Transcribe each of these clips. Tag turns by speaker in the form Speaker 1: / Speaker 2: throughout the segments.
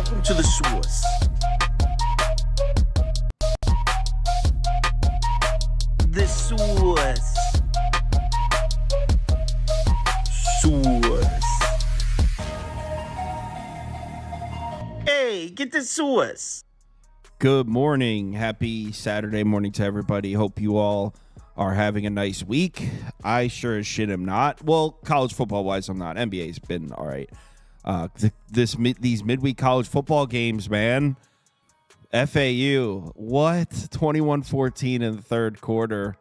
Speaker 1: Welcome to the source. The source. Source. Hey, get the source.
Speaker 2: Good morning. Happy Saturday morning to everybody. Hope you all are having a nice week. I sure as shit am not. Well, college football wise, I'm not. NBA's been all right. These midweek college football games, man. FAU, what? 21-14 in the third quarter.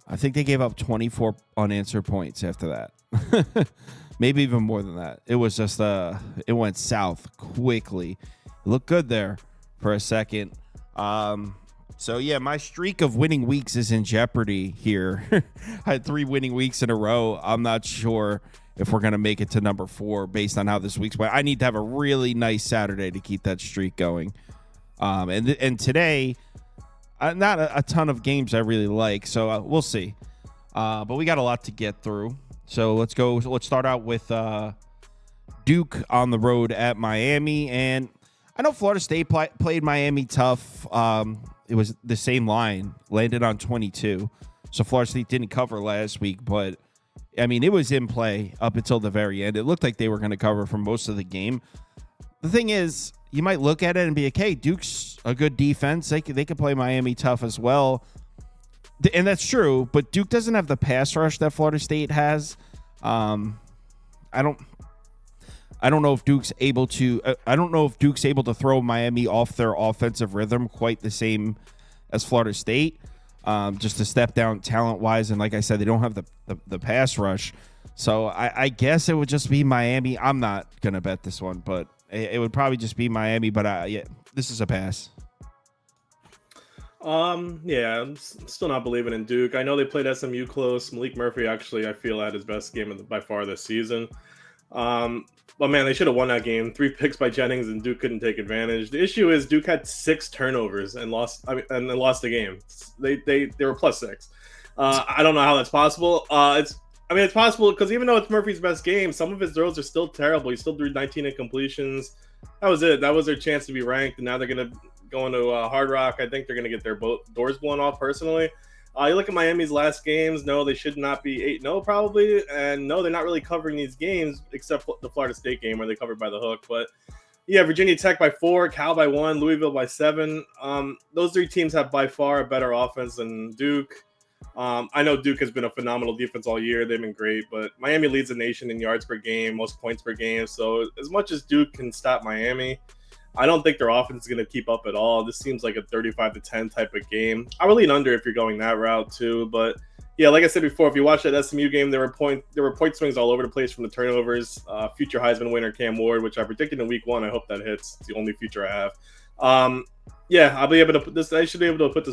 Speaker 2: I think they gave up 24 unanswered points after that. Maybe even more than that. It was just, it went south quickly. It looked good there for a second. So, yeah, my streak of winning weeks is in jeopardy here. I had 3 winning weeks in a row. I'm not sure if we're going to make it to number 4 based on how this week's went. I need to have a really nice Saturday to keep that streak going. And today, not a ton of games I really like, so we'll see. But we got a lot to get through. So let's go. Let's start out with Duke on the road at Miami. And I know Florida State played Miami tough. It was the same line, landed on 22. So Florida State didn't cover last week, but I mean, it was in play up until the very end. It looked like they were going to cover for most of the game. The thing is, you might look at it and be like, hey, Duke's a good defense. They could play Miami tough as well. And that's true, but Duke doesn't have the pass rush that Florida State has. I don't know if Duke's able to. I don't know if Duke's able to throw Miami off their offensive rhythm quite the same as Florida State. Just a step down talent-wise, and like I said, they don't have the pass rush. So I guess it would just be Miami. I'm not gonna bet this one, but it would probably just be Miami. But yeah, this is a pass.
Speaker 3: Yeah, I'm still not believing in Duke. I know they played SMU close. Malik Murphy actually, I feel, had his best game by far this season. But man, they should have won that game. 3 picks by Jennings, and Duke couldn't take advantage. The issue is Duke had 6 turnovers and lost. And then lost the game. They were +6. I don't know how that's possible. It's possible because even though it's Murphy's best game, some of his throws are still terrible. He still threw 19 incompletions. That was it. That was their chance to be ranked, and now they're gonna go into Hard Rock. I think they're gonna get their doors blown off. Personally, you look at Miami's last games. No, they should not be 8-0 probably, and no, they're not really covering these games except the Florida State game where they covered by the hook. But yeah, Virginia Tech by 4, Cal by 1, Louisville by 7. Those 3 teams have by far a better offense than Duke. I know Duke has been a phenomenal defense all year. They've been great, but Miami leads the nation in yards per game, most points per game. So as much as Duke can stop Miami, I don't think their offense is going to keep up at all. This seems like a 35-10 type of game. I would lean under if you're going that route too. But yeah, like I said before, if you watch that SMU game, there were point swings all over the place from the turnovers. Future Heisman winner Cam Ward, which I predicted in week 1. I hope that hits. It's the only future I have. Yeah, I'll be able to put this. I should be able to put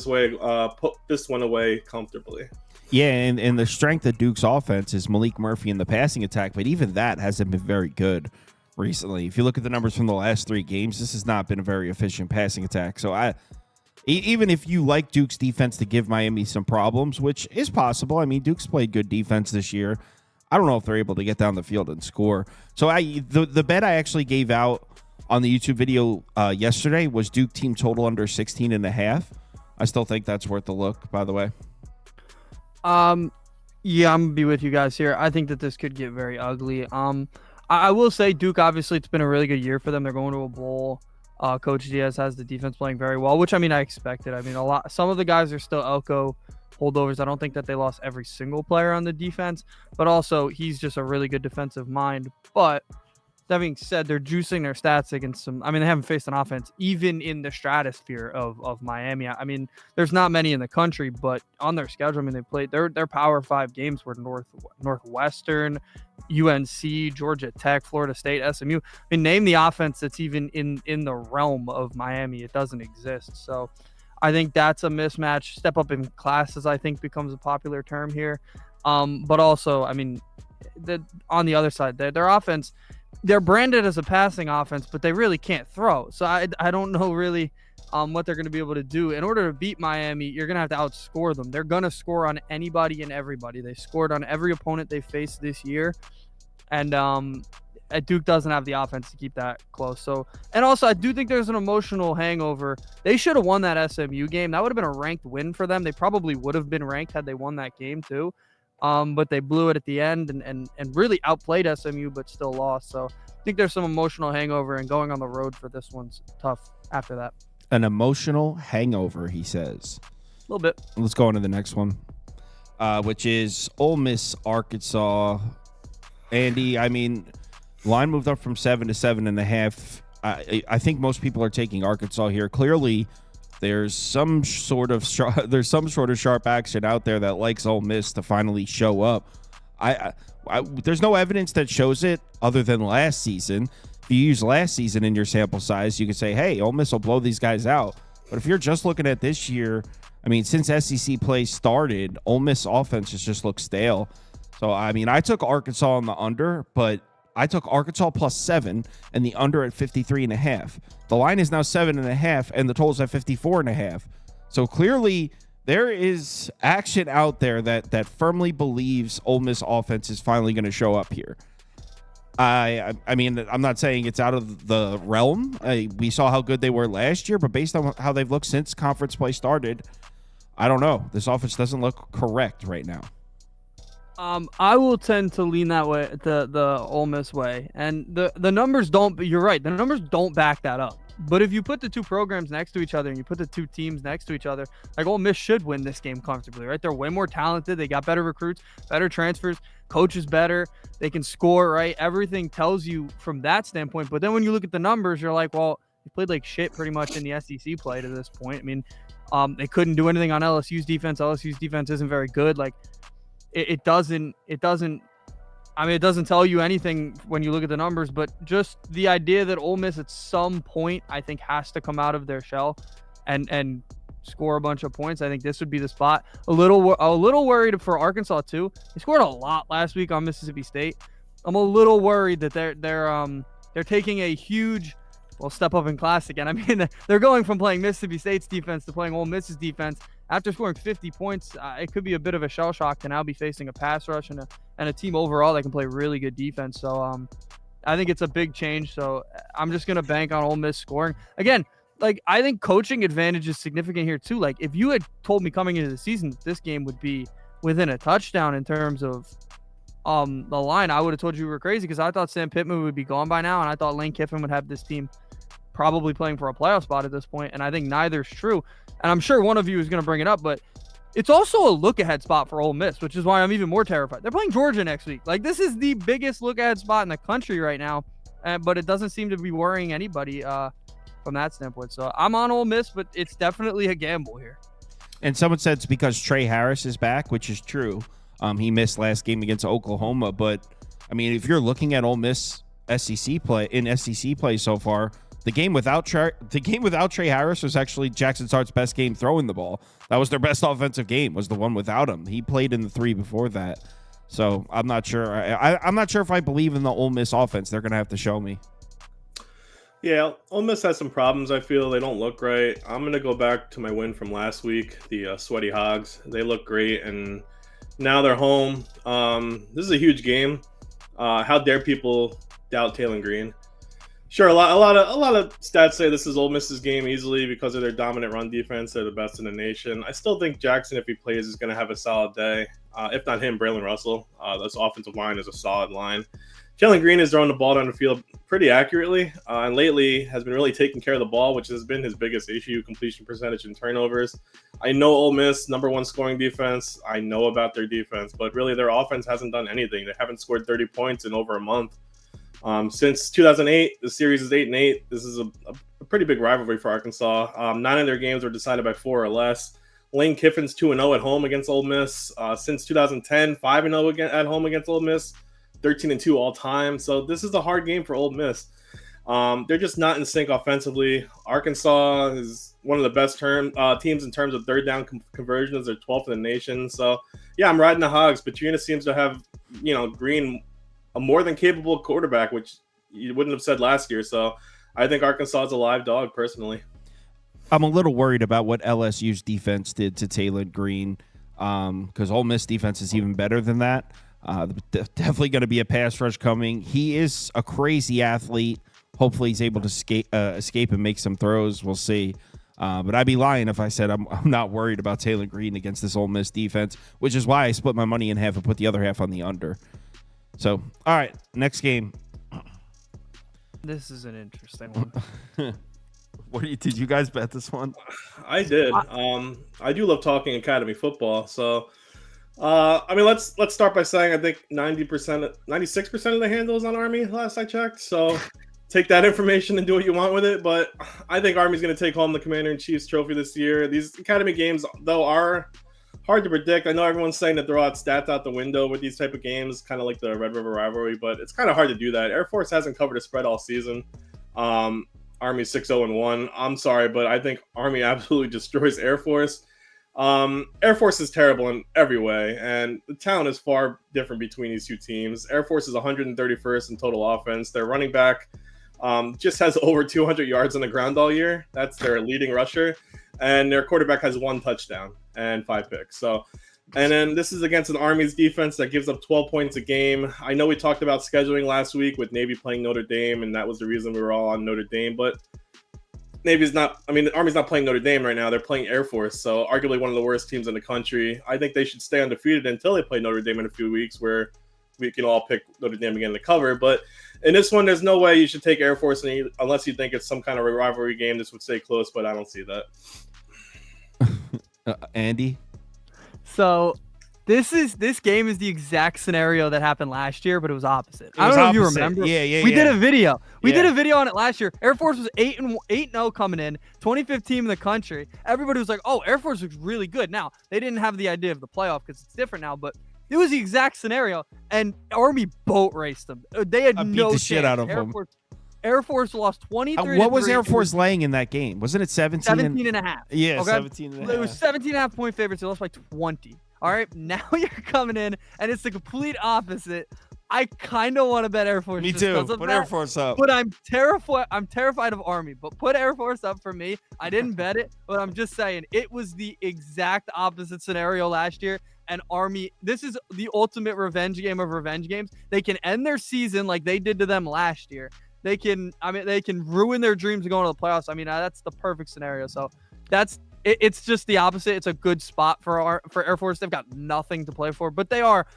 Speaker 3: this one away comfortably.
Speaker 2: Yeah, and the strength of Duke's offense is Malik Murphy in the passing attack, but even that hasn't been very good recently. If you look at the numbers from the last 3 games, this has not been a very efficient passing attack. So even if you like Duke's defense to give Miami some problems, which is possible. I mean, Duke's played good defense this year. I don't know if they're able to get down the field and score. So the bet I actually gave out on the YouTube video yesterday was Duke team total under 16.5. I still think that's worth a look, by the way.
Speaker 4: Yeah, I'm gonna be with you guys here. I think that this could get very ugly. I will say Duke, obviously, it's been a really good year for them. They're going to a bowl. Coach Diaz has the defense playing very well, which, I mean, I expected. I mean, some of the guys are still Elko holdovers. I don't think that they lost every single player on the defense, but also he's just a really good defensive mind. But that being said, they're juicing their stats against some. I mean, they haven't faced an offense even in the stratosphere of Miami. I mean, there's not many in the country, but on their schedule, I mean, they played their Power 5 games were Northwestern, UNC, Georgia Tech, Florida State, SMU. I mean, name the offense that's even in the realm of Miami. It doesn't exist. So I think that's a mismatch. Step up in classes, I think, becomes a popular term here. But also, I mean, on the other side, their offense. They're branded as a passing offense, but they really can't throw. So I don't know really what they're going to be able to do. In order to beat Miami, you're going to have to outscore them. They're going to score on anybody and everybody. They scored on every opponent they faced this year. And Duke doesn't have the offense to keep that close. So, and also I do think there's an emotional hangover. They should have won that SMU game. That would have been a ranked win for them. They probably would have been ranked had they won that game too. But they blew it at the end and really outplayed SMU, but still lost. So I think there's some emotional hangover, and going on the road for this one's tough after that.
Speaker 2: An emotional hangover, he says.
Speaker 4: A little bit.
Speaker 2: Let's go on to the next one, which is Ole Miss, Arkansas. Andy, I mean, line moved up from 7 to 7.5. I think most people are taking Arkansas here. Clearly, there's some sort of sharp action out there that likes Ole Miss to finally show up. There's no evidence that shows it other than last season. If you use last season in your sample size, you could say, hey, Ole Miss will blow these guys out. But if you're just looking at this year, I mean, since SEC play started, Ole Miss offense just looks stale. So, I mean, I took Arkansas on the under, but I took Arkansas +7 and the under at 53.5. The line is now 7.5 and the total's at 54.5. So clearly there is action out there that firmly believes Ole Miss offense is finally going to show up here. I mean, I'm not saying it's out of the realm. We saw how good they were last year, but based on how they've looked since conference play started, I don't know. This offense doesn't look correct right now.
Speaker 4: I will tend to lean that way, the Ole Miss way, and the numbers don't. You're right, the numbers don't back that up. But if you put the two programs next to each other and you put the two teams next to each other, like Ole Miss should win this game comfortably, right? They're way more talented. They got better recruits, better transfers, coaches better. They can score, right? Everything tells you from that standpoint. But then when you look at the numbers, you're like, well, they played like shit pretty much in the SEC play to this point. I mean, they couldn't do anything on LSU's defense. LSU's defense isn't very good. Like, it doesn't tell you anything when you look at the numbers, but just the idea that Ole Miss at some point, I think, has to come out of their shell and score a bunch of points. I think this would be the spot. A little worried for Arkansas too. They scored a lot last week on Mississippi State. I'm a little worried that they're taking a huge step up in class again. I mean, they're going from playing Mississippi State's defense to playing Ole Miss's defense. After scoring 50 points, it could be a bit of a shell shock to now be facing a pass rush and a team overall that can play really good defense. So I think it's a big change. So I'm just going to bank on Ole Miss scoring. Again, like, I think coaching advantage is significant here too. Like, if you had told me coming into the season that this game would be within a touchdown in terms of the line, I would have told you were crazy, because I thought Sam Pittman would be gone by now, and I thought Lane Kiffin would have this team probably playing for a playoff spot at this point, and I think neither's true. And I'm sure one of you is going to bring it up, but it's also a look-ahead spot for Ole Miss, which is why I'm even more terrified. They're playing Georgia next week. Like, this is the biggest look-ahead spot in the country right now, but it doesn't seem to be worrying anybody from that standpoint. So I'm on Ole Miss, but it's definitely a gamble here.
Speaker 2: And someone said it's because Trey Harris is back, which is true. He missed last game against Oklahoma, but I mean, if you're looking at Ole Miss SEC play so far, the game without Trey Harris was actually Jackson Start's best game throwing the ball. That was their best offensive game, was the one without him. He played in the 3 before that. So I'm not sure. I'm not sure if I believe in the Ole Miss offense. They're going to have to show me.
Speaker 3: Yeah, Ole Miss has some problems, I feel. They don't look right. I'm going to go back to my win from last week, the Sweaty Hogs. They look great, and now they're home. This is a huge game. How dare people doubt Taylor Green? Sure, a lot of stats say this is Ole Miss's game easily because of their dominant run defense. They're the best in the nation. I still think Jackson, if he plays, is going to have a solid day. If not him, Braylon Russell. This offensive line is a solid line. Jalen Green is throwing the ball down the field pretty accurately, and lately has been really taking care of the ball, which has been his biggest issue: completion percentage and turnovers. I know Ole Miss, #1 scoring defense. I know about their defense, but really their offense hasn't done anything. They haven't scored 30 points in over a month. Since 2008, the series is 8-8. This is a pretty big rivalry for Arkansas. 9 of their games were decided by 4 or less. Lane Kiffin's 2-0 at home against Ole Miss. Since 2010, 5-0 at home against Ole Miss. 13-2 all time. So this is a hard game for Ole Miss. They're just not in sync offensively. Arkansas is one of the best teams in terms of third down conversions. They're 12th in the nation. So yeah, I'm riding the Hogs. Petrina seems to have, Green, a more than capable quarterback, which you wouldn't have said last year. So I think Arkansas is a live dog, personally.
Speaker 2: I'm a little worried about what LSU's defense did to Taylor Green, because Ole Miss defense is even better than that. Definitely going to be a pass rush coming. He is a crazy athlete. Hopefully he's able to escape and make some throws. We'll see. But I'd be lying if I said I'm not worried about Taylor Green against this Ole Miss defense, which is why I split my money in half and put the other half on the under. So, all right, next game.
Speaker 4: This is an interesting one.
Speaker 2: Did you guys bet this one?
Speaker 3: I did. I do love talking academy football. So, let's start by saying I think 96% of the handle is on Army last I checked. So take that information and do what you want with it. But I think Army's going to take home the Commander-in-Chief's trophy this year. These academy games, though, are hard to predict. I know everyone's saying to throw out stats out the window with these type of games, kind of like the Red River rivalry, but it's kind of hard to do that. Air Force hasn't covered a spread all season. Army 6-0-1. I'm sorry, but I think Army absolutely destroys Air Force. Air Force is terrible in every way, and the talent is far different between these two teams. Air Force is 131st in total offense. Their running back just has over 200 yards on the ground all year. That's their leading rusher. And their quarterback has 1 touchdown and 5 picks. So, and then this is against an Army's defense that gives up 12 points a game. I know we talked about scheduling last week with Navy playing Notre Dame, and that was the reason we were all on Notre Dame. But Army's not playing Notre Dame right now. They're playing Air Force, so arguably one of the worst teams in the country. I think they should stay undefeated until they play Notre Dame in a few weeks, where we can all pick Notre Dame again to cover. But in this one, there's no way you should take Air Force unless you think it's some kind of a rivalry game. This would stay close, but I don't see that.
Speaker 2: Andy?
Speaker 4: So this game is the exact scenario that happened last year, but it was opposite. I don't know if you remember.
Speaker 2: Yeah.
Speaker 4: We did a video. We did a video on it last year. Air Force was 8-0 coming in, 25th team in the country. Everybody was like, "Oh, Air Force looks really good." Now they didn't have the idea of the playoff because it's different now, but it was the exact scenario, and Army boat raced them. They had no
Speaker 2: beat the
Speaker 4: chance.
Speaker 2: shit out of them.
Speaker 4: Air Force lost 23.
Speaker 2: What was Air Force laying in that game? Wasn't it 17?
Speaker 4: 17 and a half.
Speaker 2: Yeah,
Speaker 4: okay?
Speaker 2: 17 and a half.
Speaker 4: It was 17 and a half point favorites. They lost by 20. All right, now you're coming in, and it's the complete opposite. I kind of want to bet Air Force.
Speaker 2: Me too. Put Air Force up.
Speaker 4: But I'm terrified of Army. But put Air Force up for me. I didn't bet it, but I'm just saying it was the exact opposite scenario last year. And Army, this is the ultimate revenge game of revenge games. They can end their season like they did to them last year. They can ruin their dreams of going to the playoffs. I mean, that's the perfect scenario. So it's just the opposite. It's a good spot for Air Force. They've got nothing to play for, but they are,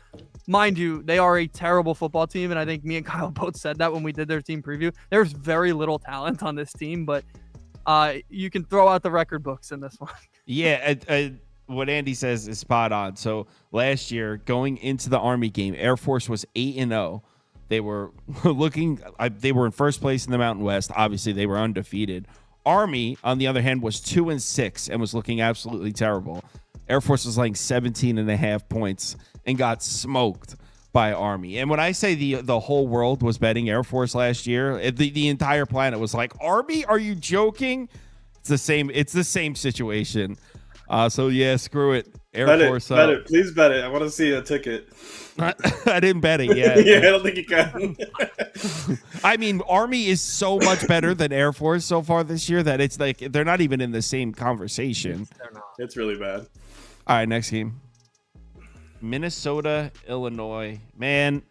Speaker 4: mind you, they are a terrible football team. And I think me and Kyle both said that when we did their team preview. There's very little talent on this team, but you can throw out the record books in this one.
Speaker 2: Yeah, what Andy says is spot on. So last year, going into the Army game, Air Force was 8-0. They were they were in first place in the Mountain West. Obviously, they were undefeated. Army, on the other hand, was 2-6 and was looking absolutely terrible. Air Force was like 17 and a half points and got smoked by Army. And when I say the whole world was betting Air Force last year, the entire planet was like, Army, are you joking? It's the same situation. So yeah, screw it. Air Force up.
Speaker 3: Bet it. Please bet it. I want to see a ticket.
Speaker 2: I didn't bet it yet.
Speaker 3: Yeah, I don't think you can.
Speaker 2: I mean, Army is so much better than Air Force so far this year that it's like they're not even in the same conversation.
Speaker 3: They're not. It's really bad.
Speaker 2: All right, next game. Minnesota, Illinois. Man,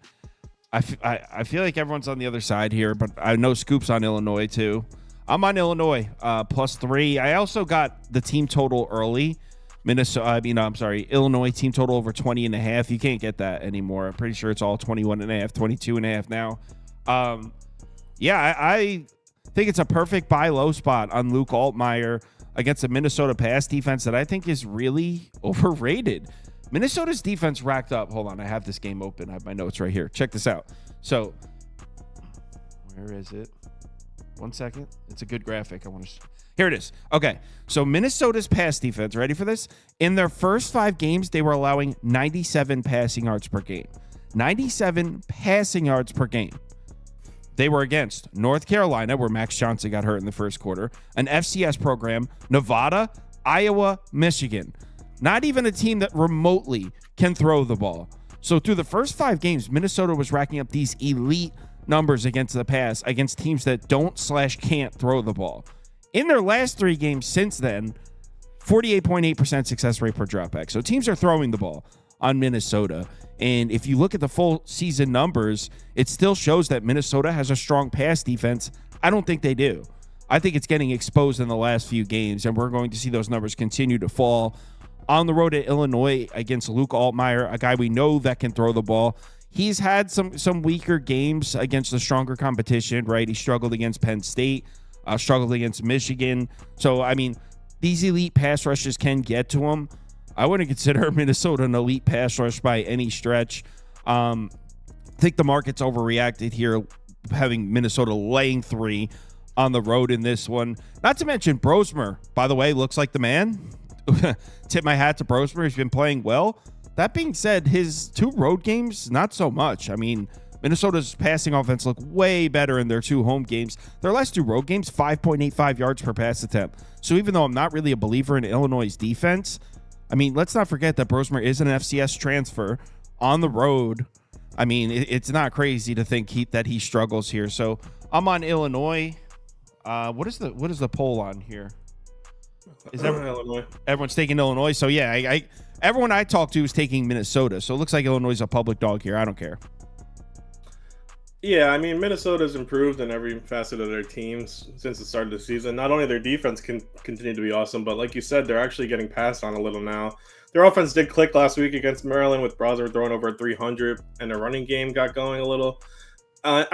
Speaker 2: I feel like everyone's on the other side here, but I know Scoop's on Illinois too. I'm on Illinois, +3. I also got the team total early. Illinois team total over 20 and a half. You can't get that anymore. I'm pretty sure it's all 21 and a half, 22 and a half now. I think it's a perfect buy low spot on Luke Altmaier against a Minnesota pass defense that I think is really overrated. Minnesota's defense racked up. Hold on, I have this game open. I have my notes right here. Check this out. So, where is it? 1 second. It's a good graphic. Here it is. Okay. So Minnesota's pass defense, ready for this? In their first 5 games, they were allowing 97 passing yards per game. 97 passing yards per game. They were against North Carolina, where Max Johnson got hurt in the first quarter, an FCS program, Nevada, Iowa, Michigan. Not even a team that remotely can throw the ball. So through the first 5 games, Minnesota was racking up these elite numbers against the pass, against teams that don't/can't throw the ball. In their last 3 games since then, 48.8% success rate per dropback. So teams are throwing the ball on Minnesota. And if you look at the full season numbers, it still shows that Minnesota has a strong pass defense. I don't think they do. I think it's getting exposed in the last few games, and we're going to see those numbers continue to fall. On the road at Illinois against Luke Altmaier, a guy we know that can throw the ball. He's had some weaker games against the stronger competition, right? He struggled against Penn State, struggled against Michigan. So, I mean, these elite pass rushes can get to him. I wouldn't consider Minnesota an elite pass rush by any stretch. I think the market's overreacted here, having Minnesota laying 3 on the road in this one. Not to mention Brosmer, by the way, looks like the man. Tip my hat to Brosmer. He's been playing well. That being said, his 2 road games, not so much. I mean, Minnesota's passing offense looked way better in their 2 home games. Their last 2 road games, 5.85 yards per pass attempt. So even though I'm not really a believer in Illinois' defense, I mean, let's not forget that Brosmer is an FCS transfer on the road. I mean, it's not crazy to think that he struggles here. So I'm on Illinois. What is the poll on here? Is
Speaker 3: Illinois.
Speaker 2: Everyone's taking Illinois? So yeah, everyone I talk to is taking Minnesota. So it looks like Illinois is a public dog here. I don't care.
Speaker 3: Yeah, I mean, Minnesota's improved in every facet of their teams since the start of the season. Not only their defense can continue to be awesome, but like you said, they're actually getting passed on a little now. Their offense did click last week against Maryland with Browser throwing over 300, and their running game got going a little. I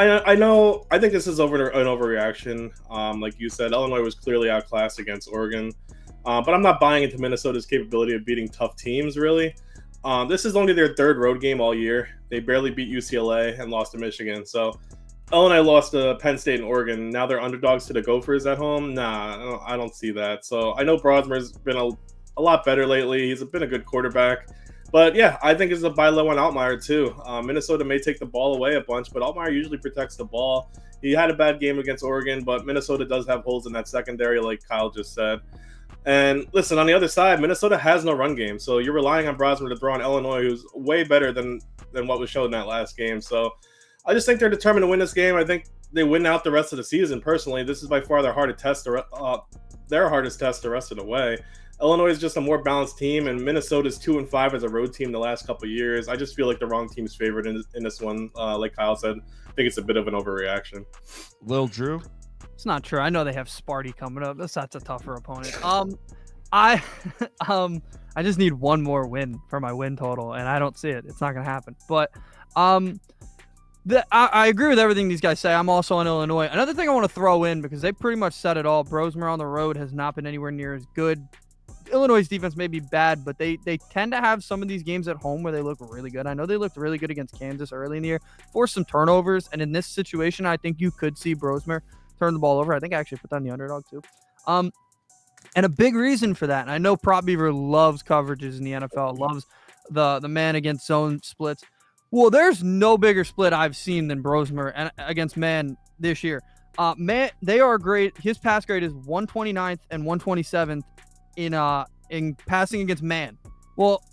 Speaker 3: think this is an overreaction. Like you said, Illinois was clearly outclassed against Oregon. But I'm not buying into Minnesota's capability of beating tough teams, really. This is only their 3rd road game all year. They barely beat UCLA and lost to Michigan. So Illinois lost to Penn State and Oregon. Now they're underdogs to the Gophers at home. Nah, I don't see that. So I know Brosmer's been a lot better lately. He's been a good quarterback. But yeah, I think it's a buy low on Altmaier too. Minnesota may take the ball away a bunch, but Altmaier usually protects the ball. He had a bad game against Oregon, but Minnesota does have holes in that secondary, like Kyle just said. And listen, on the other side, Minnesota has no run game, so you're relying on Brosmer to throw on Illinois, who's way better than what was shown in that last game. So I just think they're determined to win this game. I think they win out the rest of the season. Personally, this is by far their hardest test the rest of the way. Illinois is just a more balanced team, and Minnesota's 2-5 as a road team the last couple of years. I just feel like the wrong team's favored in this one. Like Kyle said, I think it's a bit of an overreaction.
Speaker 2: Lil Drew?
Speaker 4: It's not true. I know they have Sparty coming up. That's a tougher opponent. I just need one more win for my win total, and I don't see it. It's not going to happen. But I agree with everything these guys say. I'm also on Illinois. Another thing I want to throw in, because they pretty much said it all, Brosmer on the road has not been anywhere near as good. Illinois' defense may be bad, but they tend to have some of these games at home where they look really good. I know they looked really good against Kansas early in the year, forced some turnovers, and in this situation, I think you could see Brosmer turn the ball over. I think I actually put down the underdog too. And a big reason for that, and I know Prop Beaver loves coverages in the NFL, loves the man against zone splits. Well, there's no bigger split I've seen than Brosmer against man this year. Man, they are great. His pass grade is 129th and 127th in passing against man. Well,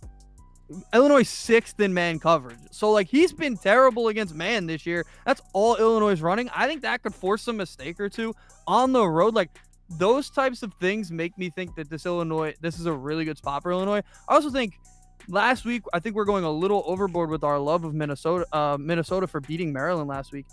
Speaker 4: Illinois 6th in man coverage. So like he's been terrible against man this year. That's all Illinois is running. I think that could force a mistake or two on the road. Like those types of things make me think that this is a really good spot for Illinois. I also think last week, I think we're going a little overboard with our love of Minnesota for beating Maryland last week.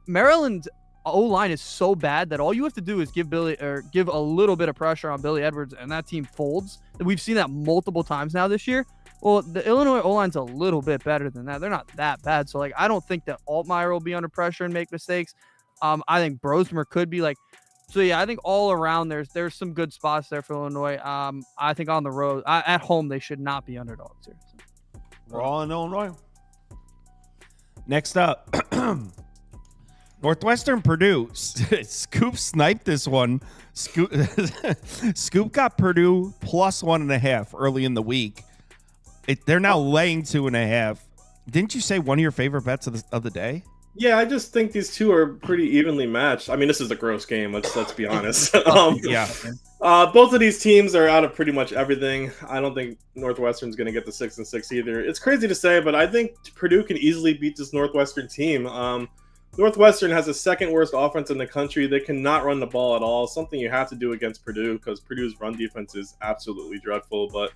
Speaker 4: Maryland's O-line is so bad that all you have to do is give a little bit of pressure on Billy Edwards, and that team folds. We've seen that multiple times now this year. Well, the Illinois O-line's a little bit better than that. They're not that bad. So, like, I don't think that Altmaier will be under pressure and make mistakes. I think Brosmer could be like. So, yeah, I think all around there's some good spots there for Illinois. I think on the road, at home, they should not be underdogs here. So.
Speaker 2: We're all in Illinois. Next up, Northwestern Purdue. Scoop sniped this one. Scoop got Purdue plus 1.5 early in the week. They're now laying 2.5. Didn't you say one of your favorite bets of the day?
Speaker 3: Yeah, I just think these two are pretty evenly matched. I mean, this is a gross game. Let's be honest.
Speaker 2: Yeah.
Speaker 3: Both of these teams are out of pretty much everything. I don't think Northwestern's going to get the 6-6 either. It's crazy to say, but I think Purdue can easily beat this Northwestern team. Northwestern has the second worst offense in the country. They cannot run the ball at all. Something you have to do against Purdue because Purdue's run defense is absolutely dreadful. But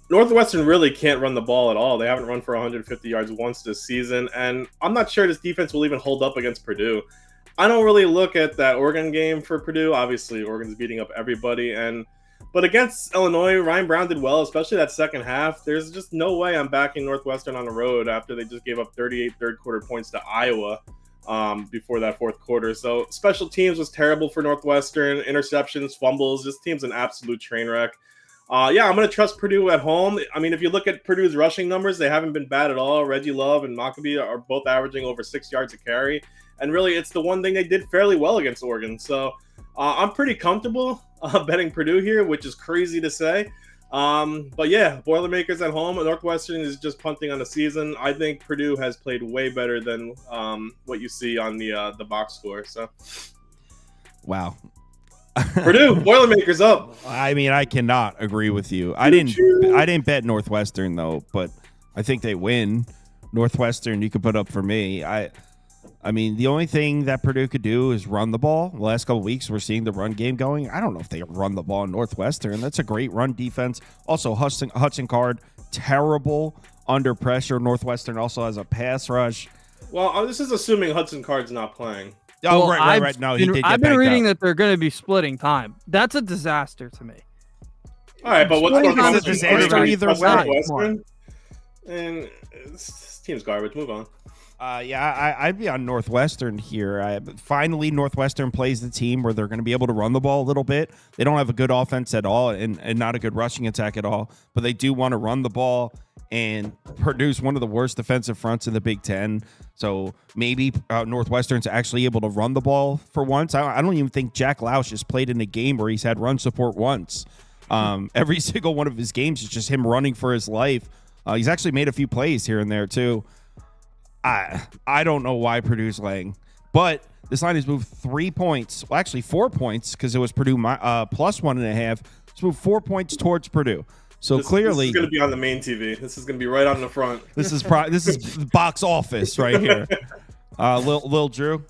Speaker 3: Northwestern really can't run the ball at all. They haven't run for 150 yards once this season, and I'm not sure this defense will even hold up against Purdue. I don't really look at that Oregon game for Purdue. Obviously, Oregon's beating up everybody, but against Illinois, Ryan Brown did well, especially that second half. There's just no way I'm backing Northwestern on the road after they just gave up 38 third-quarter points to Iowa before that fourth quarter. So special teams was terrible for Northwestern. Interceptions, fumbles. This team's an absolute train wreck. I'm going to trust Purdue at home. I mean, if you look at Purdue's rushing numbers, they haven't been bad at all. Reggie Love and Maccabee are both averaging over 6 yards a carry. And really, it's the one thing they did fairly well against Oregon. So I'm pretty comfortable betting Purdue here, which is crazy to say. But yeah, Boilermakers at home. Northwestern is just punting on the season. I think Purdue has played way better than what you see on the box score. So,
Speaker 2: wow.
Speaker 3: Purdue Boilermakers up.
Speaker 2: I mean, I cannot agree with you. I didn't bet Northwestern though, but I think they win. Northwestern, you could put up for me. I mean, the only thing that Purdue could do is run the ball. The last couple of weeks, we're seeing the run game going. I don't know if they run the ball in Northwestern. That's a great run defense. Also, Hudson Card, terrible under pressure. Northwestern also has a pass rush.
Speaker 3: Well, this is assuming Hudson Card's not playing.
Speaker 2: Oh, well, right. No, he did.
Speaker 4: I've been reading that they're going to be splitting time. That's a disaster to me.
Speaker 3: All right, but what's going on?
Speaker 2: It's a disaster either way.
Speaker 3: And this team's garbage. Move on.
Speaker 2: I'd be on Northwestern here. Finally, Northwestern plays the team where they're going to be able to run the ball a little bit. They don't have a good offense at all and not a good rushing attack at all, but they do want to run the ball and produce one of the worst defensive fronts in the Big Ten. So maybe Northwestern's actually able to run the ball for once. I don't even think Jack Lausch has played in a game where he's had run support once. Every single one of his games is just him running for his life. He's actually made a few plays here and there too. I don't know why Purdue's laying, but this line has moved 3 points. Well, actually 4 points because it was Purdue plus 1.5. It's moved 4 points towards Purdue. So clearly,
Speaker 3: this is going to be on the main TV. This is going to be right on the front.
Speaker 2: This is box office right here. Lil Drew.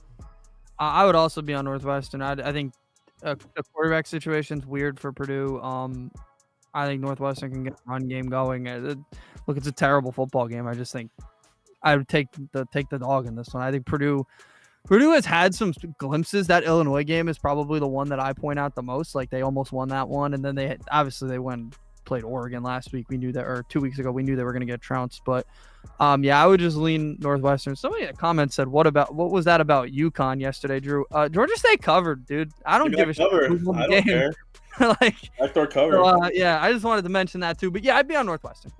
Speaker 4: I would also be on Northwestern. I think the quarterback situation's weird for Purdue. I think Northwestern can get a run game going. Look, it's a terrible football game. I just think I would take the dog in this one. I think Purdue has had some glimpses. That Illinois game is probably the one that I point out the most. Like they almost won that one, and then they played Oregon last week. We knew that, or 2 weeks ago, we knew they were going to get trounced. But I would just lean Northwestern. Somebody in the comments said, "What was that about UConn yesterday, Drew?" Georgia State covered, dude. I don't give a shit.
Speaker 3: I don't care.
Speaker 4: Like
Speaker 3: I thought covered.
Speaker 4: So, I just wanted to mention that too. But yeah, I'd be on Northwestern.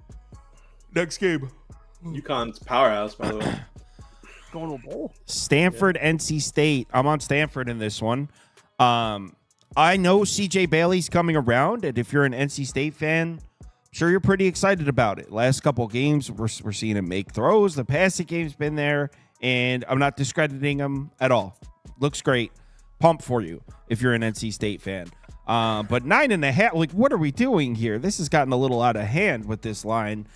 Speaker 2: Next game.
Speaker 3: UConn's powerhouse, by the way.
Speaker 4: Going to a bowl.
Speaker 2: Stanford, NC State. I'm on Stanford in this one. I know CJ Bailey's coming around, and if you're an NC State fan, I'm sure you're pretty excited about it. Last couple of games, we're seeing him make throws. The passing game's been there, and I'm not discrediting him at all. Looks great. Pump for you if you're an NC State fan. But 9.5, like, what are we doing here? This has gotten a little out of hand with this line.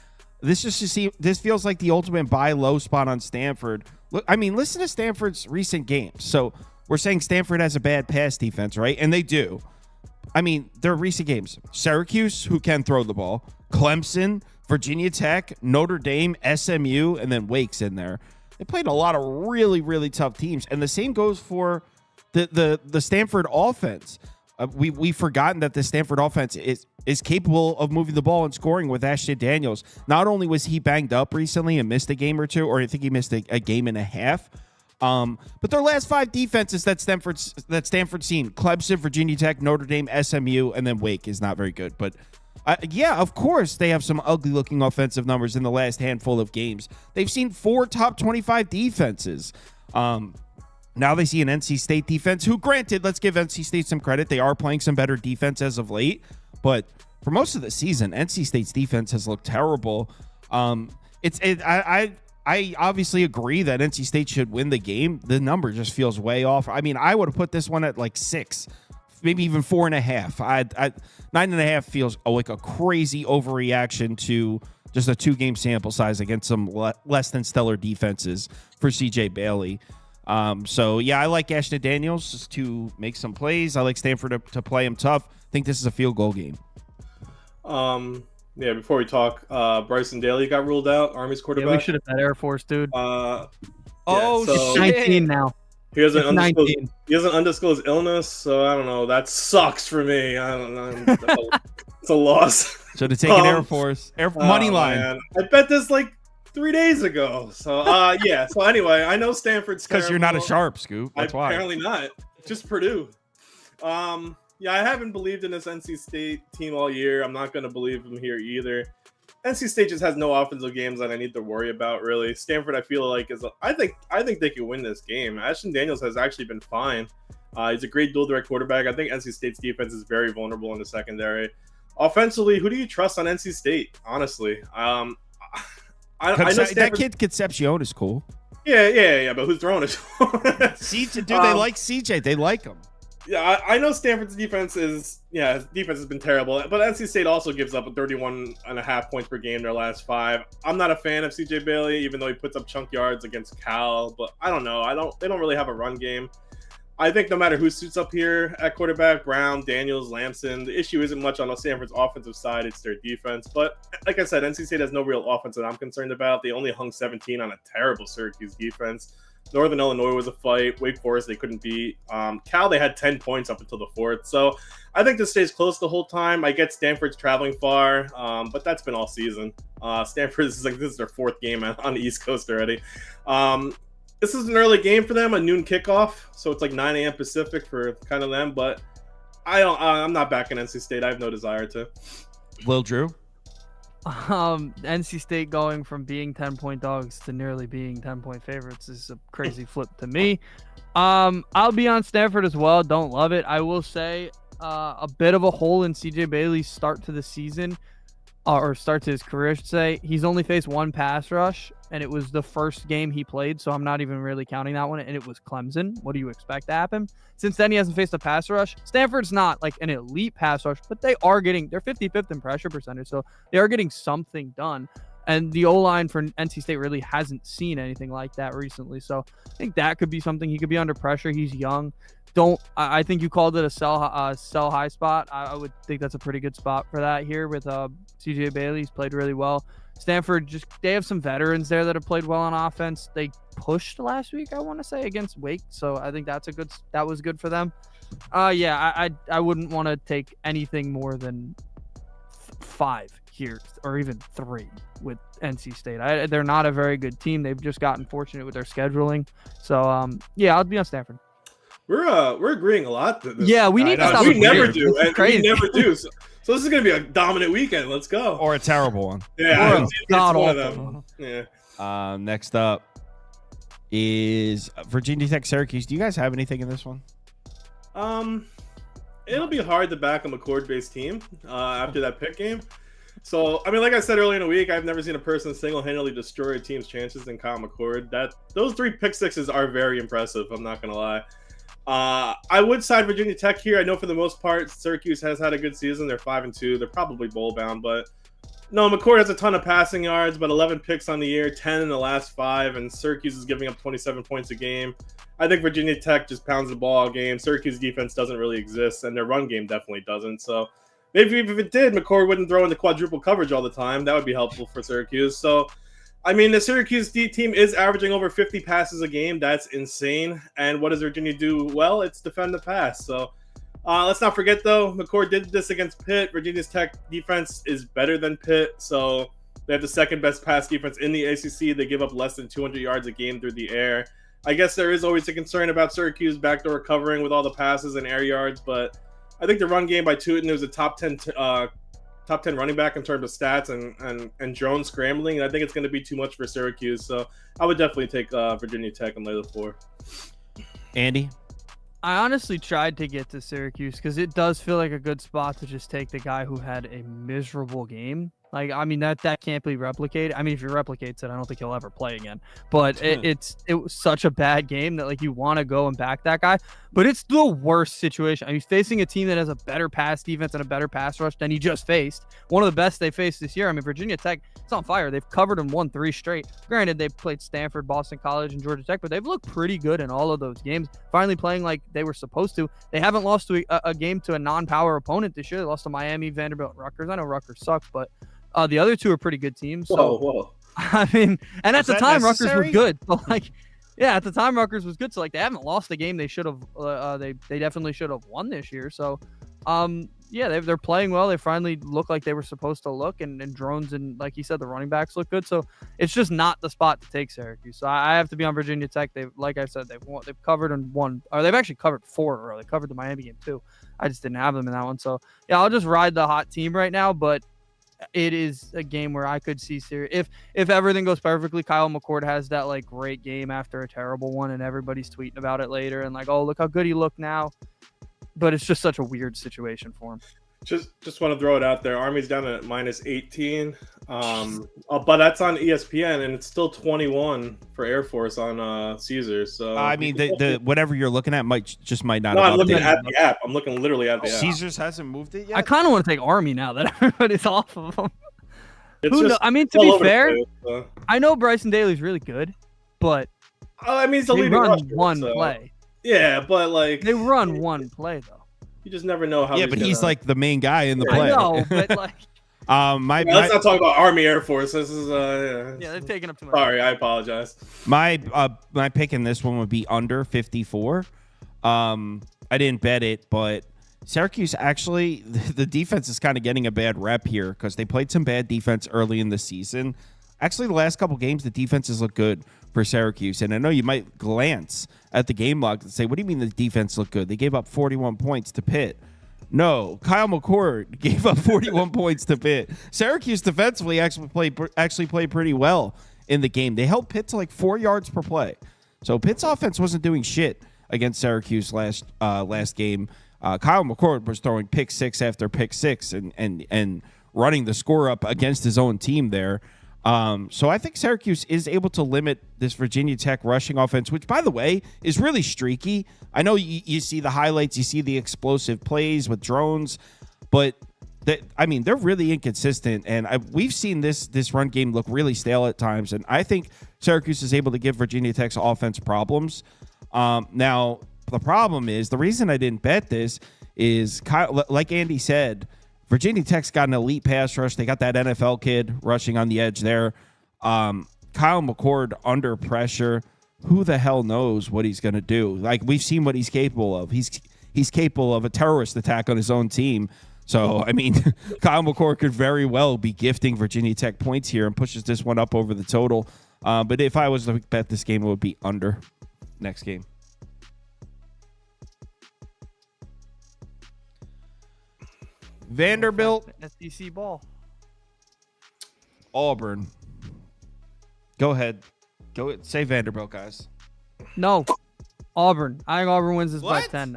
Speaker 2: This feels like the ultimate buy low spot on Stanford. Look, I mean, listen to Stanford's recent games. So we're saying Stanford has a bad pass defense, right? And they do. I mean, their recent games: Syracuse, who can throw the ball; Clemson, Virginia Tech, Notre Dame, SMU, and then Wake's in there. They played a lot of really, really tough teams, and the same goes for the Stanford offense. We've forgotten that the Stanford offense is capable of moving the ball and scoring with Ashton Daniels. Not only was he banged up recently and missed a game or two, or I think he missed a game and a half, but their last 5 defenses that Stanford's seen: Clemson, Virginia Tech, Notre Dame, SMU, and then Wake is not very good. But of course they have some ugly-looking offensive numbers in the last handful of games. They've seen 4 top 25 defenses. Now they see an NC State defense who, granted, let's give NC State some credit. They are playing some better defense as of late. But for most of the season, NC State's defense has looked terrible. I obviously agree that NC State should win the game. The number just feels way off. I mean, I would have put this one at like 6, maybe even 4.5. 9.5 feels like a crazy overreaction to just a 2-game sample size against some less than stellar defenses for CJ Bailey. I like Ashton Daniels just to make some plays. I like Stanford to play him tough. I think this is a field goal game.
Speaker 3: Yeah, before we talk, Bryson Daly got ruled out, Army's
Speaker 4: Yeah,
Speaker 3: quarterback.
Speaker 4: we should have had Air Force, dude.
Speaker 2: Oh,
Speaker 3: so-
Speaker 2: shit.
Speaker 4: 19 now.
Speaker 3: He has an
Speaker 4: It's
Speaker 3: undisclosed
Speaker 4: 19.
Speaker 3: he has an undisclosed illness, so I don't know. That sucks for me. I don't know. It's a loss.
Speaker 2: Should have taken Air Force. Money
Speaker 3: Oh,
Speaker 2: line.
Speaker 3: man. I bet this like 3 days ago. So yeah. So anyway, I know Stanford's
Speaker 2: Because you're not a
Speaker 3: terrible.
Speaker 2: sharp, Scoop. That's why.
Speaker 3: Apparently not. Just Purdue. Yeah, I haven't believed in this NC State team all year. I'm not going to believe them here either. NC State just has no offensive games that I need to worry about, really. Stanford, I feel like I think they can win this game. Ashton Daniels has actually been fine. He's a great dual threat quarterback. I think NC State's defense is very vulnerable in the secondary. Offensively, who do you trust on NC State? Honestly, I know
Speaker 2: That kid Concepcion is cool.
Speaker 3: Yeah. But who's throwing it?
Speaker 2: CJ, dude, they like CJ. They like him.
Speaker 3: Yeah, I know Stanford's defense his defense has been terrible, but NC State also gives up 31.5 points per game their last 5. I'm not a fan of CJ Bailey, even though he puts up chunk yards against Cal, but I don't know. They don't really have a run game. I think no matter who suits up here at quarterback, Brown, Daniels, Lamson, the issue isn't much on Stanford's offensive side, it's their defense. But like I said, NC State has no real offense that I'm concerned about. They only hung 17 on a terrible Syracuse defense. Northern Illinois was a fight. Wake Forest, they couldn't beat. Cal, they had 10 points up until the 4th. So I think this stays close the whole time. I get Stanford's traveling far, but that's been all season. Stanford, this is their 4th game on the East Coast already. This is an early game for them, a noon kickoff. So it's like 9 a.m. Pacific for kind of them. But I'm not backing NC State. I have no desire to.
Speaker 2: Will Drew?
Speaker 4: NC State going from being 10-point dogs to nearly being 10-point favorites is a crazy flip to me. I'll be on Stanford as well. Don't love it. I will say a bit of a hole in CJ Bailey's start to the season, or start to his career, I should say. He's only faced 1 pass rush, and it was the first game he played, so I'm not even really counting that one, and it was Clemson. What do you expect to happen? Since then, he hasn't faced a pass rush. Stanford's not like an elite pass rush, but they're 55th in pressure percentage, so they are getting something done. And the O-line for NC State really hasn't seen anything like that recently, so I think that could be something. He could be under pressure. He's young. I think you called it a sell high spot. I would think that's a pretty good spot for that here with CJ Bailey. He's played really well. Stanford, they have some veterans there that have played well on offense. They pushed last week, I want to say, against Wake, so I think that was good for them. I wouldn't want to take anything more than 5 here, or even 3 with NC State. They're not a very good team. They've just gotten fortunate with their scheduling. So I'll be on Stanford.
Speaker 3: We're agreeing a lot.
Speaker 4: Yeah, we need to stop.
Speaker 3: We never
Speaker 4: weird.
Speaker 3: do.
Speaker 4: It's crazy.
Speaker 3: We never do. So this is going to be a dominant weekend. Let's go.
Speaker 2: Or a terrible one.
Speaker 3: Yeah,
Speaker 4: Or
Speaker 3: it's
Speaker 4: God
Speaker 3: one of
Speaker 4: awful.
Speaker 3: them. Yeah.
Speaker 2: Next up is Virginia Tech Syracuse. Do you guys have anything in this one?
Speaker 3: It'll be hard to back a McCord-based team after that Pitt game. So, I mean, like I said earlier in the week, I've never seen a person single-handedly destroy a team's chances than Kyle McCord. Those 3 pick sixes are very impressive. I'm not going to lie. I would side Virginia Tech here. I know for the most part, Syracuse has had a good season. They're 5-2. They're probably bowl-bound, but no, McCord has a ton of passing yards, but 11 picks on the year, 10 in the last 5, and Syracuse is giving up 27 points a game. I think Virginia Tech just pounds the ball all game. Syracuse defense doesn't really exist, and their run game definitely doesn't. So maybe if it did, McCord wouldn't throw into quadruple coverage all the time. That would be helpful for Syracuse. So, I mean, the Syracuse team is averaging over 50 passes a game. That's insane. And what does Virginia do well? It's defend the pass. So let's not forget, though, McCord did this against Pitt. Virginia Tech defense is better than Pitt. So they have the 2nd best pass defense in the ACC. They give up less than 200 yards a game through the air. I guess there is always a concern about Syracuse backdoor covering with all the passes and air yards. But I think the run game by Tootin was a top 10 running back in terms of stats and drone scrambling. And I think it's going to be too much for Syracuse. So I would definitely take Virginia Tech and lay the 4.
Speaker 2: Andy?
Speaker 4: I honestly tried to get to Syracuse because it does feel like a good spot to just take the guy who had a miserable game. Like, I mean, that can't be replicated. I mean, if he replicates it, I don't think he'll ever play again. But it was such a bad game that, like, you want to go and back that guy. But it's the worst situation. I mean, he's facing a team that has a better pass defense and a better pass rush than he just faced. One of the best they faced this year. I mean, Virginia Tech, it's on fire. They've covered and won 3 straight. Granted, they've played Stanford, Boston College, and Georgia Tech, but they've looked pretty good in all of those games. Finally playing like they were supposed to. They haven't lost to a game to a non-power opponent this year. They lost to Miami, Vanderbilt, Rutgers. I know Rutgers sucks, but The other two are pretty good teams. So,
Speaker 3: Whoa.
Speaker 4: I mean, and at
Speaker 2: Was
Speaker 4: the
Speaker 2: that
Speaker 4: time, Rutgers
Speaker 2: necessary?
Speaker 4: was good. So, like, yeah, at the time, Rutgers was good. So, like, they haven't lost a game they should have. They definitely should have won this year. So, yeah, they're playing well. They finally look like they were supposed to look, and Drones and, like you said, the running backs look good. So it's just not the spot to take Syracuse. So I have to be on Virginia Tech. Like I said, they've covered and won, or they've actually covered 4 in a row. They covered the Miami game too. I just didn't have them in that one. So yeah, I'll just ride the hot team right now. But it is a game where I could see Syracuse if everything goes perfectly. Kyle McCord has that like great game after a terrible one, and everybody's tweeting about it later and like, oh, look how good he looked now. But it's just such a weird situation for him.
Speaker 3: Just want to throw it out there. Army's down at -18, but that's on ESPN, and it's still 21 for Air Force on Caesar. So
Speaker 2: I mean, the whatever you're looking at might not.
Speaker 3: No,
Speaker 2: have
Speaker 3: I'm looking
Speaker 2: updated.
Speaker 3: at the app. I'm looking literally at the app.
Speaker 2: Caesars hasn't moved it yet.
Speaker 4: I kind of want to take Army now that everybody's off of them.
Speaker 3: It's
Speaker 4: Who
Speaker 3: just
Speaker 4: knows? I mean, to
Speaker 3: all
Speaker 4: be
Speaker 3: over the
Speaker 4: fair,
Speaker 3: place, so.
Speaker 4: I know Bryson Daly's really good, but
Speaker 3: I mean, he's the
Speaker 4: they
Speaker 3: leading
Speaker 4: run
Speaker 3: rusher,
Speaker 4: one
Speaker 3: so.
Speaker 4: play.
Speaker 3: Yeah, but like
Speaker 4: They run one play though.
Speaker 3: you just never know how.
Speaker 2: Yeah, but he's
Speaker 3: gonna...
Speaker 2: like the main guy in the
Speaker 3: Yeah.
Speaker 2: play.
Speaker 4: I know, but like,
Speaker 3: let's not talk about Army Air Force. This is
Speaker 4: yeah, they're taking up too much.
Speaker 3: Sorry, I apologize.
Speaker 2: my pick in this one would be under 54. I didn't bet it, but Syracuse actually the defense is kind of getting a bad rep here because they played some bad defense early in the season. Actually, the last couple games, the defenses look good for Syracuse. And I know you might glance at the game log and say, what do you mean the defense looked good? They gave up 41 points to Pitt. No, Kyle McCord gave up 41 points to Pitt. Syracuse defensively actually played pretty well in the game. They held Pitt to like 4 yards per play. So Pitt's offense wasn't doing shit against Syracuse last game. Kyle McCord was throwing pick 6 after pick 6 and running the score up against his own team there. So I think Syracuse is able to limit this Virginia Tech rushing offense, which, by the way, is really streaky. I know you see the highlights, you see the explosive plays with drones, but they're really inconsistent, and we've seen this run game look really stale at times, and I think Syracuse is able to give Virginia Tech's offense problems. Now, the problem is, the reason I didn't bet this is, like Andy said, Virginia Tech's got an elite pass rush. They got that NFL kid rushing on the edge there. Kyle McCord under pressure. Who the hell knows what he's going to do? Like, we've seen what he's capable of. He's capable of a terrorist attack on his own team. So, I mean, Kyle McCord could very well be gifting Virginia Tech points here and pushes this one up over the total. But if I was to bet this game, it would be under next game. Vanderbilt,
Speaker 4: SEC ball.
Speaker 2: Auburn. Go ahead. Say Vanderbilt, guys.
Speaker 4: No, Auburn. I think Auburn wins this by
Speaker 2: What?
Speaker 4: 10.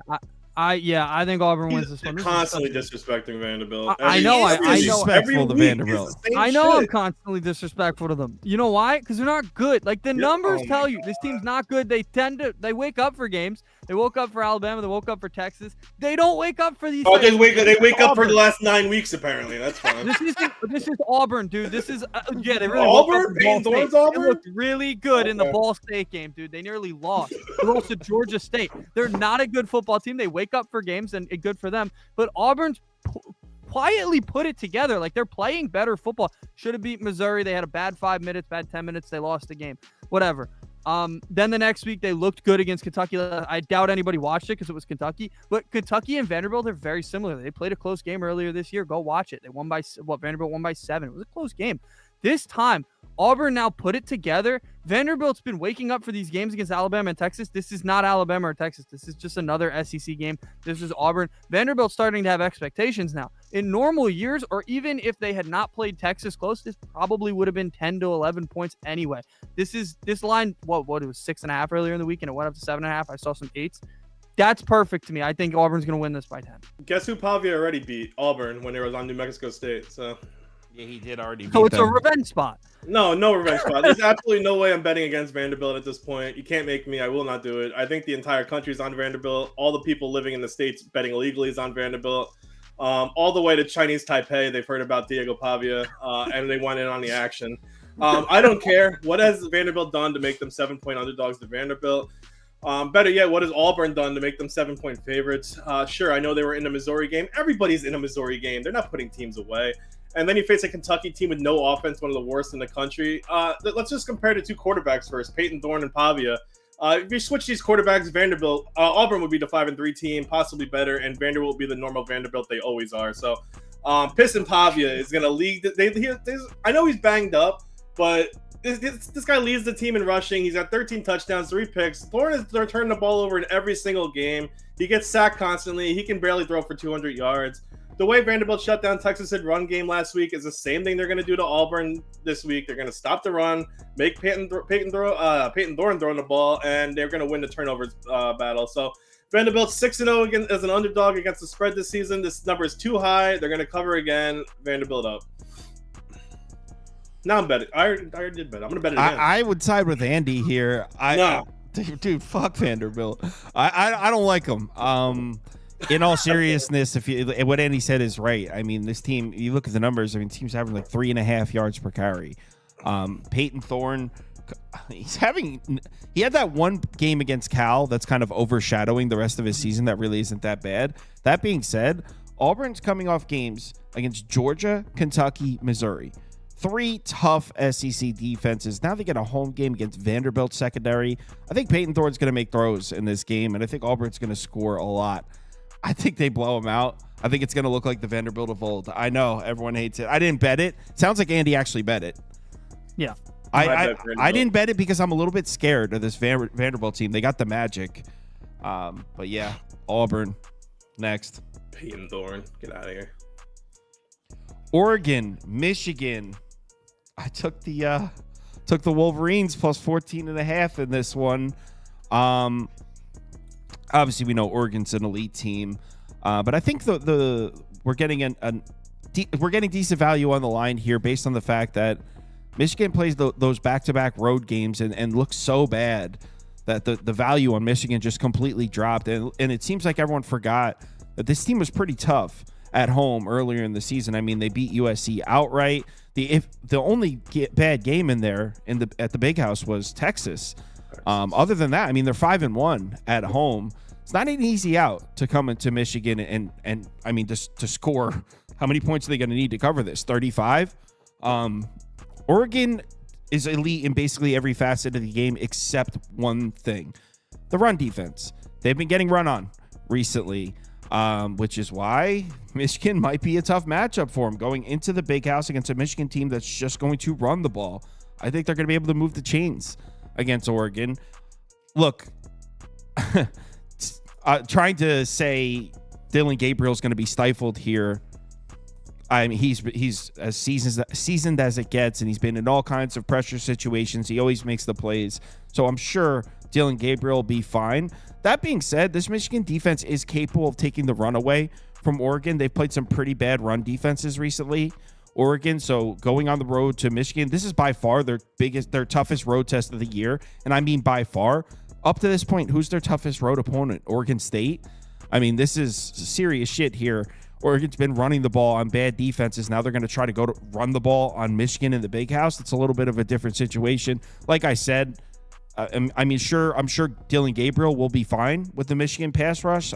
Speaker 4: I think Auburn wins this one.
Speaker 3: You're
Speaker 4: This is
Speaker 3: constantly disrespecting Vanderbilt.
Speaker 4: I know, I know.
Speaker 2: Disrespectful to Vanderbilt.
Speaker 4: I know I'm constantly disrespectful to them. You know why? Because they're not good. Like, the numbers
Speaker 3: oh my
Speaker 4: tell you this team's not good. They wake up for games. They woke up for Alabama. They woke up for Texas. They don't wake up for these.
Speaker 3: Oh, they wake up for
Speaker 4: Auburn.
Speaker 3: the last 9 weeks. Apparently, that's fine.
Speaker 4: This is Auburn, dude. This is yeah. They really
Speaker 3: Auburn?
Speaker 4: woke up in Ball
Speaker 3: Peyton Thorne's
Speaker 4: State.
Speaker 3: Auburn?
Speaker 4: They looked really good in the
Speaker 3: Okay.
Speaker 4: Ball State game, dude. They nearly lost. They lost to Georgia State. They're not a good football team. They wake up for games, and good for them. But Auburn's quietly put it together. Like, they're playing better football. Should have beat Missouri. They had a bad 5 minutes, bad 10 minutes. They lost the game. Whatever. Then the next week they looked good against Kentucky. I doubt anybody watched it because it was Kentucky. But Kentucky and Vanderbilt are very similar. They played a close game earlier this year. Go watch it. They won by Vanderbilt won by 7. It was a close game. This time Auburn now put it together. Vanderbilt's been waking up for these games against Alabama and Texas. This is not Alabama or Texas. This is just another SEC game. This is Auburn. Vanderbilt's starting to have expectations now. In normal years, or even if they had not played Texas close, this probably would have been 10 to 11 points anyway. This line, what it was 6.5 earlier in the week, and it went up to 7.5. I saw some 8s. That's perfect to me. I think Auburn's going to win this by 10.
Speaker 3: Guess who Pavia already beat? Auburn when they was on New Mexico State. So
Speaker 2: Yeah, he did already.
Speaker 4: So it's a revenge spot.
Speaker 3: no revenge spot. There's absolutely no way I'm betting against Vanderbilt at this point. You can't make me. I will not do it. I think the entire country is on Vanderbilt. All the people living in the States betting illegally is on Vanderbilt. All the way to Chinese Taipei, they've heard about Diego Pavia, and they went in on the action. I don't care. What has Vanderbilt done to make them 7-point underdogs to Vanderbilt? Better yet, what has Auburn done to make them 7-point favorites? Sure, I know they were in a Missouri game. Everybody's in a Missouri game. They're not putting teams away. And then you face a Kentucky team with no offense, one of the worst in the country. Let's just compare the two quarterbacks first, Peyton Thorne and Pavia. If you switch these quarterbacks, Vanderbilt, Auburn would be the 5-3 team, possibly better, and Vanderbilt would be the normal Vanderbilt they always are. So, Piston Pavia is going to lead. I know he's banged up, but this guy leads the team in rushing. He's got 13 touchdowns, 3 picks. Thorne is turning the ball over in every single game. He gets sacked constantly. He can barely throw for 200 yards. The way Vanderbilt shut down Texas' run game last week is the same thing they're going to do to Auburn this week. They're going to stop the run, make Peyton Thorne throwing the ball, and they're going to win the turnovers battle. So Vanderbilt 6-0 again as an underdog against the spread this season. This number is too high. They're going to cover again. Vanderbilt up. Now I'm betting. I already did bet. I'm going to bet it again.
Speaker 2: I would side with Andy here.
Speaker 3: No.
Speaker 2: Dude, fuck Vanderbilt. I don't like them. In all seriousness, what Andy said is right. I mean, this team, you look at the numbers, I mean, team's having like 3.5 yards per carry. Peyton Thorne, he had that one game against Cal that's kind of overshadowing the rest of his season that really isn't that bad. That being said, Auburn's coming off games against Georgia, Kentucky, Missouri. 3 tough SEC defenses. Now they get a home game against Vanderbilt secondary. I think Peyton Thorne's going to make throws in this game, and I think Auburn's going to score a lot. I think they blow them out. I think it's going to look like the Vanderbilt of old. I know everyone hates it. I didn't bet it. Sounds like Andy actually bet it.
Speaker 4: Yeah.
Speaker 2: I didn't bet it because I'm a little bit scared of this Vanderbilt team. They got the magic. But yeah, Auburn next.
Speaker 3: Peyton Thorne, get out of here.
Speaker 2: Oregon, Michigan. I took the Wolverines plus 14.5 in this one. Obviously, we know Oregon's an elite team, but I think we're getting we're getting decent value on the line here based on the fact that Michigan plays those back-to-back road games and looks so bad that the value on Michigan just completely dropped, and it seems like everyone forgot that this team was pretty tough at home earlier in the season. I mean, they beat USC outright. The only bad game in there at the Big House was Texas. Other than that, I mean, they're 5-1 at home. It's not an easy out to come into Michigan and I mean, just to score. How many points are they going to need to cover this? 35. Oregon is elite in basically every facet of the game except one thing: the run defense. They've been getting run on recently, which is why Michigan might be a tough matchup for them going into the Big House against a Michigan team that's just going to run the ball. I think they're going to be able to move the chains against Oregon. Look, trying to say Dillon Gabriel's going to be stifled here. I mean, he's as seasoned as it gets, and he's been in all kinds of pressure situations. He always makes the plays. So I'm sure Dillon Gabriel will be fine. That being said, this Michigan defense is capable of taking the run away from Oregon. They've played some pretty bad run defenses recently, Oregon. So going on the road to Michigan, this is by far their toughest road test of the year. And I mean by far. Up to this point, who's their toughest road opponent? Oregon State? I mean, this is serious shit here. Oregon's been running the ball on bad defenses. Now they're going to try to run the ball on Michigan in the Big House. It's a little bit of a different situation. Like I said, I'm sure Dillon Gabriel will be fine with the Michigan pass rush.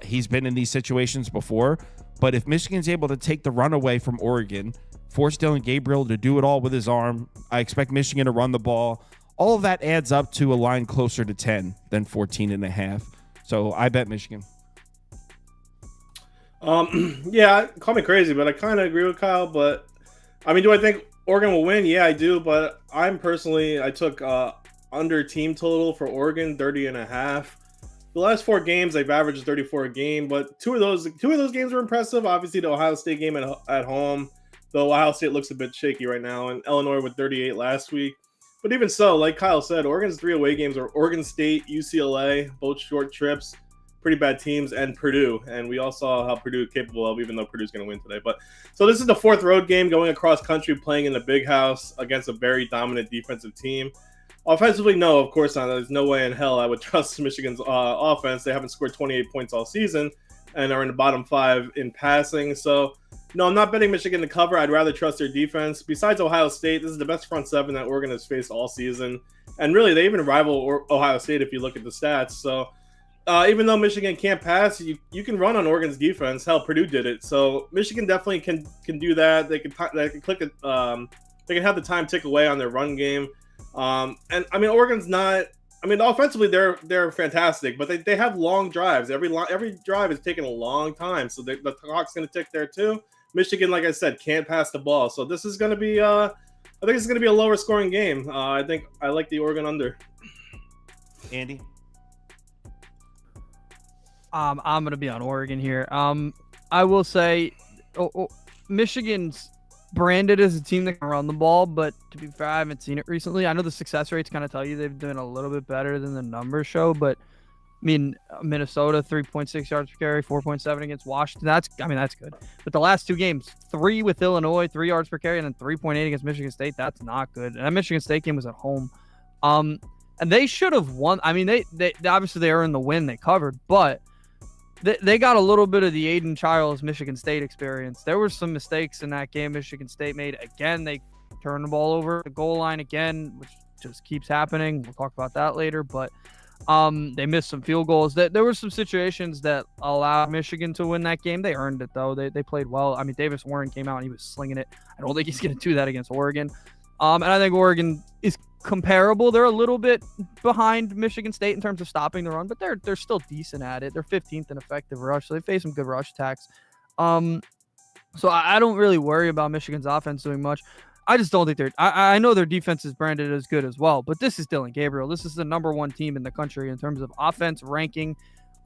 Speaker 2: He's been in these situations before. But if Michigan's able to take the run away from Oregon, force Dillon Gabriel to do it all with his arm, I expect Michigan to run the ball. All of that adds up to a line closer to 10 than 14.5. So I bet Michigan.
Speaker 3: Yeah, call me crazy, but I kind of agree with Kyle. But I mean, do I think Oregon will win? Yeah, I do. But I took under team total for Oregon, 30.5. The last 4 games, they've averaged 34 a game, but two of those games were impressive. Obviously, the Ohio State game at home, though Ohio State looks a bit shaky right now, and Illinois with 38 last week. But even so, like Kyle said, Oregon's 3 away games are Oregon State, UCLA, both short trips, pretty bad teams, and Purdue. And we all saw how Purdue is capable of, even though Purdue's going to win today. But so this is the 4th road game going across country, playing in the Big House against a very dominant defensive team. Offensively, no, of course not. There's no way in hell I would trust Michigan's offense. They haven't scored 28 points all season and are in the bottom 5 in passing. So, no, I'm not betting Michigan to cover. I'd rather trust their defense. Besides Ohio State, this is the best front 7 that Oregon has faced all season. And really, they even rival Ohio State if you look at the stats. So, even though Michigan can't pass, you can run on Oregon's defense. Hell, Purdue did it. So Michigan definitely can do that. They can click it. They can have the time tick away on their run game. And I mean, Oregon's not. I mean, offensively they're fantastic, but they have long drives. Every drive is taking a long time, so the clock's going to tick there too. Michigan, like I said, can't pass the ball, so this is going to be. I think it's going to be a lower scoring game. I think I like the Oregon under.
Speaker 2: Andy?
Speaker 4: I'm going to be on Oregon here. I will say Michigan's branded as a team that can run the ball, but to be fair, I haven't seen it recently. I know the success rates kind of tell you they've done a little bit better than the numbers show, but I mean, Minnesota 3.6 yards per carry, 4.7 against Washington. That's good. But the last two games, 3 with Illinois, 3 yards per carry, and then 3.8 against Michigan State. That's not good. And that Michigan State game was at home. And they should have won. I mean, they obviously they earned the win. They covered, but they got a little bit of the Aiden Childs Michigan State experience. There were some mistakes in that game Michigan State made. Again, they turned the ball over the goal line again, which just keeps happening. We'll talk about that later. But they missed some field goals. There were some situations that allowed Michigan to win that game. They earned it, though. They played well. I mean, Davis Warren came out and he was slinging it. I don't think he's going to do that against Oregon. And I think Oregon is comparable. They're a little bit behind Michigan State in terms of stopping the run, but they're still decent at it. They're 15th in effective rush, so they face some good rush attacks. So I don't really worry about Michigan's offense doing much. I just don't think I know their defense is branded as good as well, but this is Dylan Gabriel. This is the number 1 team in the country in terms of offense ranking,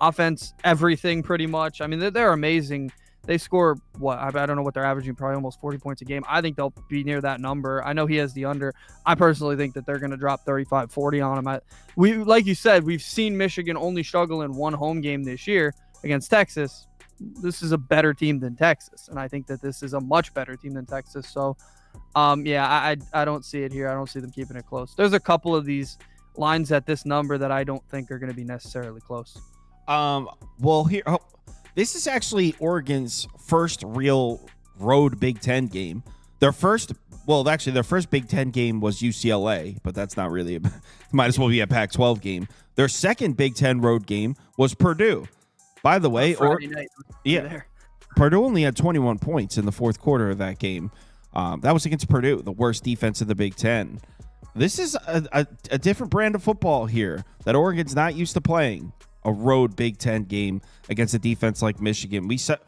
Speaker 4: offense, everything pretty much. I mean, they're amazing. They score, I don't know what they're averaging, probably almost 40 points a game. I think they'll be near that number. I know he has the under. I personally think that they're going to drop 35, 40 on him. Like you said, we've seen Michigan only struggle in 1 home game this year against Texas. This is a better team than Texas, and I think that this is a much better team than Texas. So, I don't see it here. I don't see them keeping it close. There's a couple of these lines at this number that I don't think are going to be necessarily close.
Speaker 2: Well, here... This is actually Oregon's first real road Big Ten game. Their first Big Ten game was UCLA, but that's not really might as well be a Pac-12 game. Their second Big Ten road game was Purdue. By the way, Purdue only had 21 points in the fourth quarter of that game. That was against Purdue, the worst defense in the Big Ten. This is a different brand of football here that Oregon's not used to playing. A road Big Ten game against a defense like Michigan. We said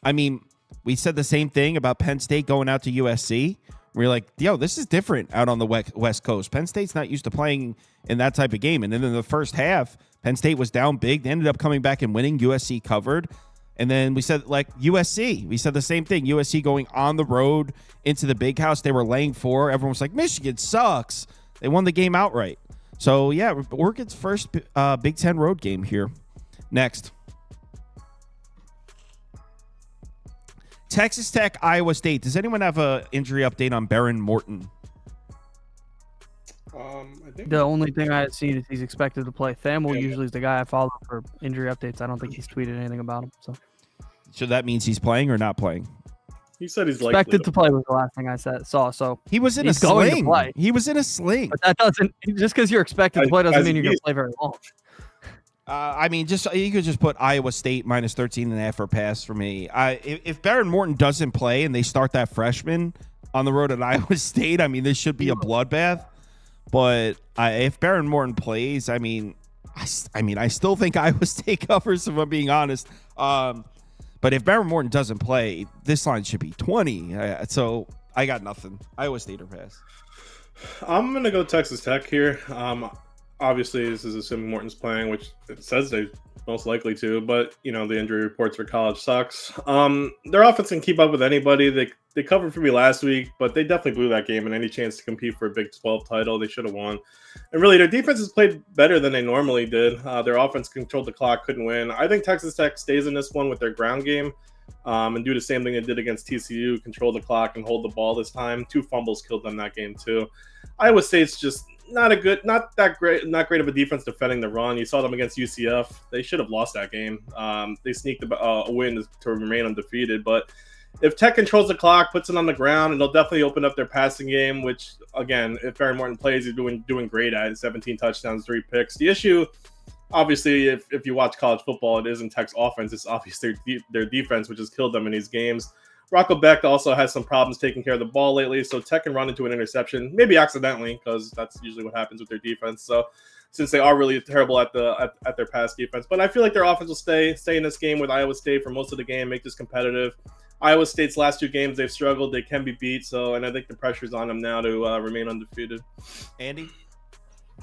Speaker 2: the same thing about Penn State going out to USC. We're like, yo, this is different out on the West Coast. Penn State's not used to playing in that type of game. And then in the first half, Penn State was down big. They ended up coming back and winning. USC covered. And then we said, like, USC. We said the same thing. USC going on the road into the Big House. They were laying 4. Everyone was like, Michigan sucks. They won the game outright. So, yeah, Oregon's first Big Ten road game here. Next. Texas Tech, Iowa State. Does anyone have an injury update on Baron Morton?
Speaker 4: I think the only thing I had seen is he's expected to play. Thamel usually is the guy I follow for injury updates. I don't think he's tweeted anything about him. So
Speaker 2: that means he's playing or not playing?
Speaker 3: He said he's
Speaker 4: expected to play was the last thing I saw. So
Speaker 2: he was in a sling. He was in a sling.
Speaker 4: But that doesn't just because you're expected to play doesn't mean you're going to play very long.
Speaker 2: You could just put Iowa State minus 13.5 for pass for me. If Baron Morton doesn't play and they start that freshman on the road at Iowa State, I mean, this should be a bloodbath. But if Baron Morton plays, I still think Iowa State covers. If I'm being honest. But if Baron Morton doesn't play, this line should be 20. So I got nothing. Iowa State or pass.
Speaker 3: I'm going to go Texas Tech here. Obviously, this is assuming Morton's playing, which it says they most likely to. But, the injury reports for college sucks. Their offense can keep up with anybody. They covered for me last week, but they definitely blew that game. And any chance to compete for a Big 12 title, they should have won. And really, their defense has played better than they normally did. Their offense controlled the clock, couldn't win. I think Texas Tech stays in this one with their ground game and do the same thing they did against TCU, control the clock and hold the ball this time. 2 fumbles killed them that game, too. Iowa State's just not great of a defense defending the run. You saw them against UCF. They should have lost that game. They sneaked a win to remain undefeated, but if Tech controls the clock, puts it on the ground, and they'll definitely open up their passing game, which, again, if Baron Morton plays, he's doing great at it. 17 touchdowns, 3 picks. The issue obviously, if you watch college football, it isn't Tech's offense. It's obviously their defense, which has killed them in these games. Rocco Beck also has some problems taking care of the ball lately, so Tech can run into an interception, maybe accidentally, because that's usually what happens with their defense. So since they are really terrible at their pass defense, but I feel like their offense will stay in this game with Iowa State for most of the game, make this competitive. Iowa State's last 2 games, they've struggled. They can be beat, and I think the pressure's on them now to remain undefeated.
Speaker 2: Andy?